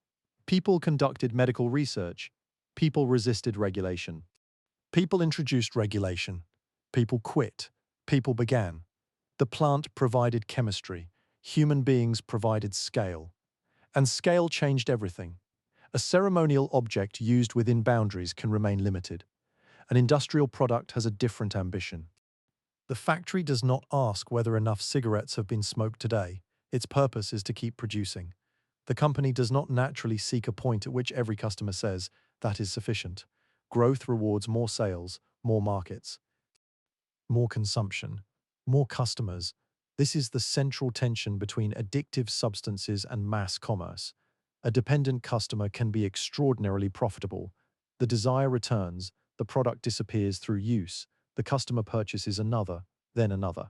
People conducted medical research. People resisted regulation. People introduced regulation. People quit. People began. The plant provided chemistry. Human beings provided scale. And scale changed everything. A ceremonial object used within boundaries can remain limited. An industrial product has a different ambition. The factory does not ask whether enough cigarettes have been smoked today. Its purpose is to keep producing. The company does not naturally seek a point at which every customer says, that is sufficient. Growth rewards more sales, more markets, more consumption, more customers. This is the central tension between addictive substances and mass commerce. A dependent customer can be extraordinarily profitable. The desire returns, the product disappears through use, the customer purchases another, then another.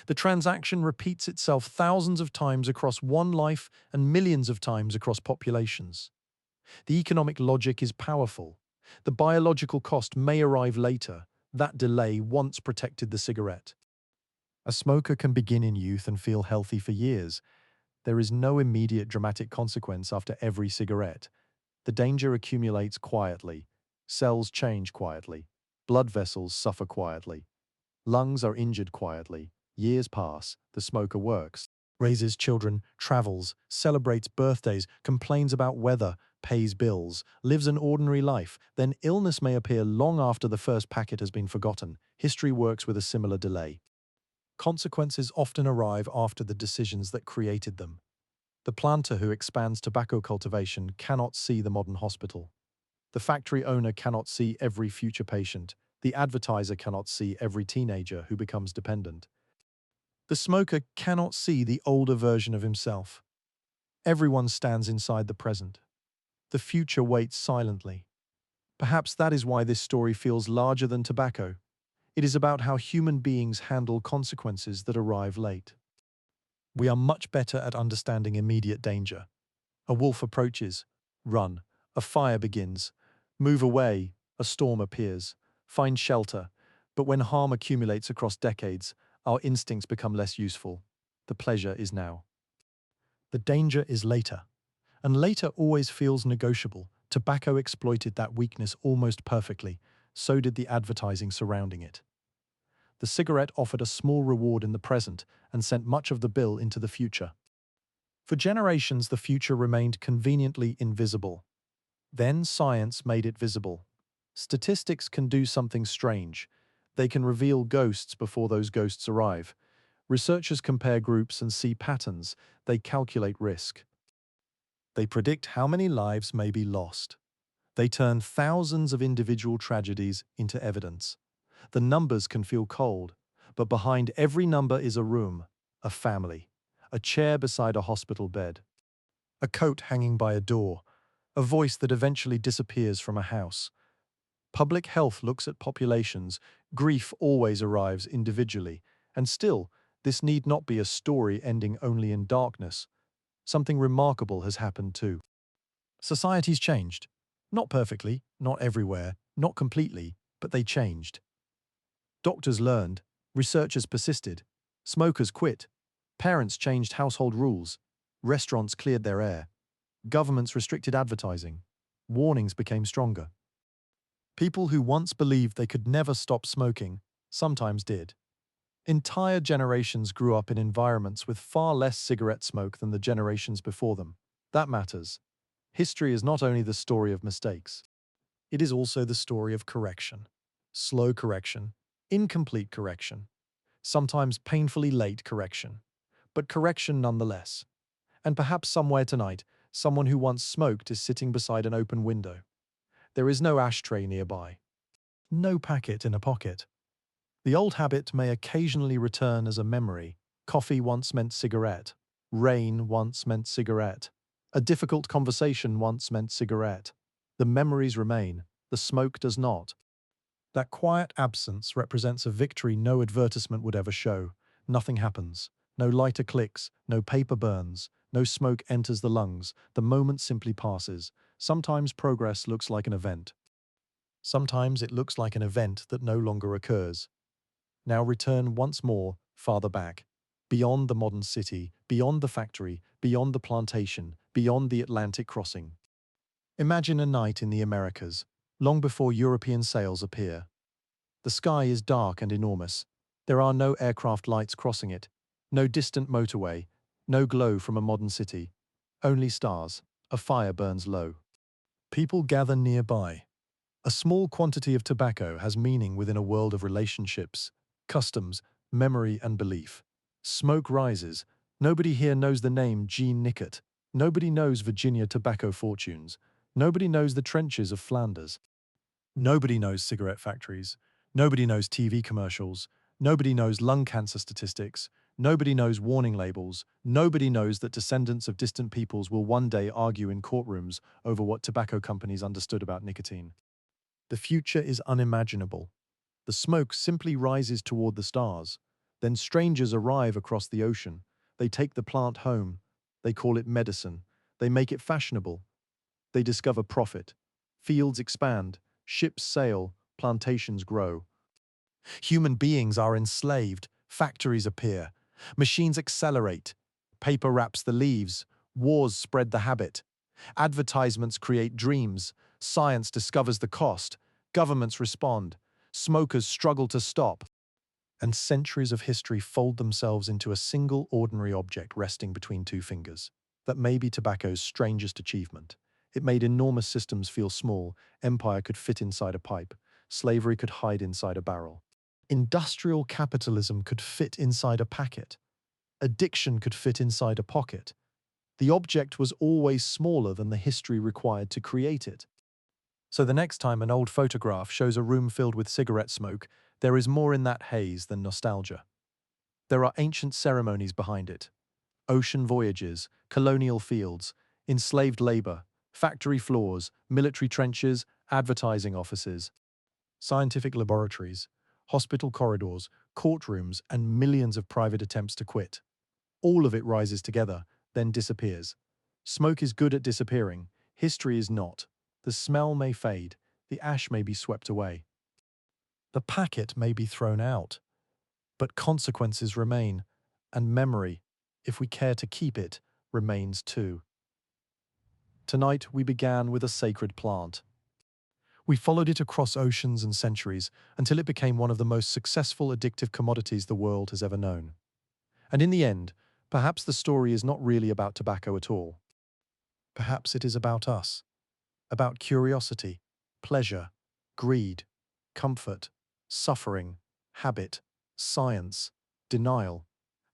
The transaction repeats itself thousands of times across one life and millions of times across populations. The economic logic is powerful. The biological cost may arrive later. That delay once protected the cigarette. A smoker can begin in youth and feel healthy for years. There is no immediate dramatic consequence after every cigarette. The danger accumulates quietly. Cells change quietly. Blood vessels suffer quietly. Lungs are injured quietly. Years pass. The smoker works, raises children, travels, celebrates birthdays, complains about weather, pays bills, lives an ordinary life. Then illness may appear long after the first packet has been forgotten. History works with a similar delay. Consequences often arrive after the decisions that created them. The planter who expands tobacco cultivation cannot see the modern hospital. The factory owner cannot see every future patient. The advertiser cannot see every teenager who becomes dependent. The smoker cannot see the older version of himself. Everyone stands inside the present. The future waits silently. Perhaps that is why this story feels larger than tobacco. It is about how human beings handle consequences that arrive late. We are much better at understanding immediate danger. A wolf approaches. Run. A fire begins. Move away. A storm appears. Find shelter. But when harm accumulates across decades, our instincts become less useful. The pleasure is now. The danger is later. And later always feels negotiable. Tobacco exploited that weakness almost perfectly. So did the advertising surrounding it. The cigarette offered a small reward in the present and sent much of the bill into the future. For generations, the future remained conveniently invisible. Then science made it visible. Statistics can do something strange. They can reveal ghosts before those ghosts arrive. Researchers compare groups and see patterns. They calculate risk. They predict how many lives may be lost. They turn thousands of individual tragedies into evidence. The numbers can feel cold, but behind every number is a room, a family, a chair beside a hospital bed, a coat hanging by a door, a voice that eventually disappears from a house. Public health looks at populations. Grief always arrives individually, and still, This need not be a story ending only in darkness. Something remarkable has happened too. Societies changed. Not perfectly, not everywhere, not completely, but they changed. Doctors learned, researchers persisted, smokers quit, parents changed household rules, restaurants cleared their air, governments restricted advertising, warnings became stronger. People who once believed they could never stop smoking sometimes did. Entire generations grew up in environments with far less cigarette smoke than the generations before them. That matters. History is not only the story of mistakes, it is also the story of correction. Slow correction, incomplete correction, sometimes painfully late correction, but correction nonetheless. And perhaps somewhere tonight, someone who once smoked is sitting beside an open window. There is no ashtray nearby, no packet in a pocket. The old habit may occasionally return as a memory. Coffee once meant cigarette. Rain once meant cigarette. A difficult conversation once meant cigarette. The memories remain, the smoke does not. That quiet absence represents a victory no advertisement would ever show. Nothing happens. No lighter clicks, no paper burns, no smoke enters the lungs. The moment simply passes. Sometimes progress looks like an event. Sometimes it looks like an event that no longer occurs. Now return once more, farther back. Beyond the modern city, beyond the factory, beyond the plantation, beyond the Atlantic crossing. Imagine a night in the Americas, long before European sails appear. The sky is dark and enormous. There are no aircraft lights crossing it, no distant motorway, no glow from a modern city. Only stars. A fire burns low. People gather nearby. A small quantity of tobacco has meaning within a world of relationships, customs, memory and belief. Smoke rises. Nobody here knows the name Jean Nicot. Nobody knows Virginia tobacco fortunes. Nobody knows the trenches of Flanders. Nobody knows cigarette factories. Nobody knows TV commercials. Nobody knows lung cancer statistics. Nobody knows warning labels. Nobody knows that descendants of distant peoples will one day argue in courtrooms over what tobacco companies understood about nicotine. The future is unimaginable. The smoke simply rises toward the stars. Then strangers arrive across the ocean. They take the plant home. They call it medicine. They make it fashionable. They discover profit. Fields expand. Ships sail. Plantations grow. Human beings are enslaved. Factories appear. Machines accelerate. Paper wraps the leaves. Wars spread the habit. Advertisements create dreams. Science discovers the cost. Governments respond. Smokers struggle to stop. And centuries of history fold themselves into a single ordinary object resting between two fingers. That may be tobacco's strangest achievement. It made enormous systems feel small. Empire could fit inside a pipe. Slavery could hide inside a barrel. Industrial capitalism could fit inside a packet. Addiction could fit inside a pocket. The object was always smaller than the history required to create it. So the next time an old photograph shows a room filled with cigarette smoke, there is more in that haze than nostalgia. There are ancient ceremonies behind it. Ocean voyages, colonial fields, enslaved labor, factory floors, military trenches, advertising offices, scientific laboratories, hospital corridors, courtrooms, and millions of private attempts to quit. All of it rises together, then disappears. Smoke is good at disappearing. History is not. The smell may fade. The ash may be swept away. The packet may be thrown out. But consequences remain, and memory, if we care to keep it, remains too. Tonight we began with a sacred plant. We followed it across oceans and centuries until it became one of the most successful addictive commodities the world has ever known. And in the end, perhaps the story is not really about tobacco at all. Perhaps it is about us, about curiosity, pleasure, greed, comfort, suffering, habit, science, denial,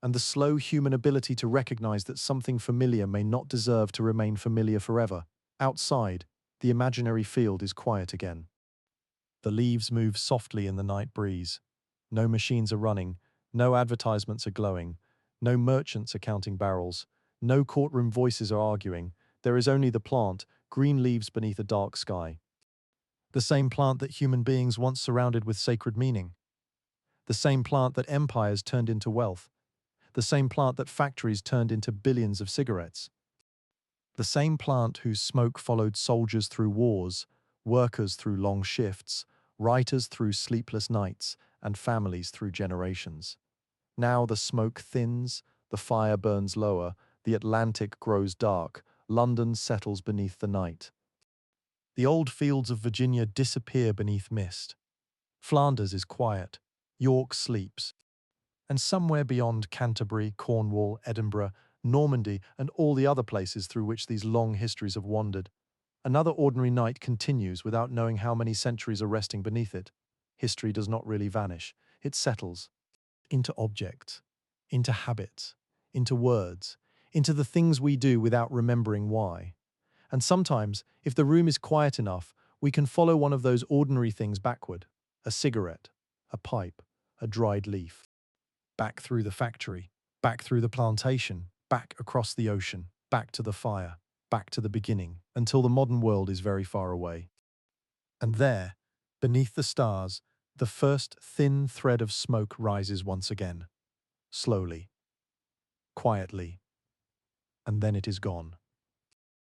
and the slow human ability to recognize that something familiar may not deserve to remain familiar forever. Outside, the imaginary field is quiet again. The leaves move softly in the night breeze. No machines are running, no advertisements are glowing, no merchants are counting barrels, no courtroom voices are arguing. There is only the plant, green leaves beneath a dark sky. The same plant that human beings once surrounded with sacred meaning. The same plant that empires turned into wealth. the same plant that factories turned into billions of cigarettes. The same plant whose smoke followed soldiers through wars, workers through long shifts, writers through sleepless nights, and families through generations. Now the smoke thins, the fire burns lower, the Atlantic grows dark, London settles beneath the night. The old fields of Virginia disappear beneath mist. Flanders is quiet, York sleeps, and somewhere beyond Canterbury, Cornwall, Edinburgh, Normandy, and all the other places through which these long histories have wandered, another ordinary night continues without knowing how many centuries are resting beneath it. History does not really vanish, it settles into objects, into habits, into words, into the things we do without remembering why. And sometimes, if the room is quiet enough, we can follow one of those ordinary things backward: a cigarette, a pipe, a dried leaf. Back through the factory, back through the plantation, back across the ocean, back to the fire, back to the beginning, until the modern world is very far away. And there, beneath the stars, the first thin thread of smoke rises once again, slowly, quietly, and then it is gone.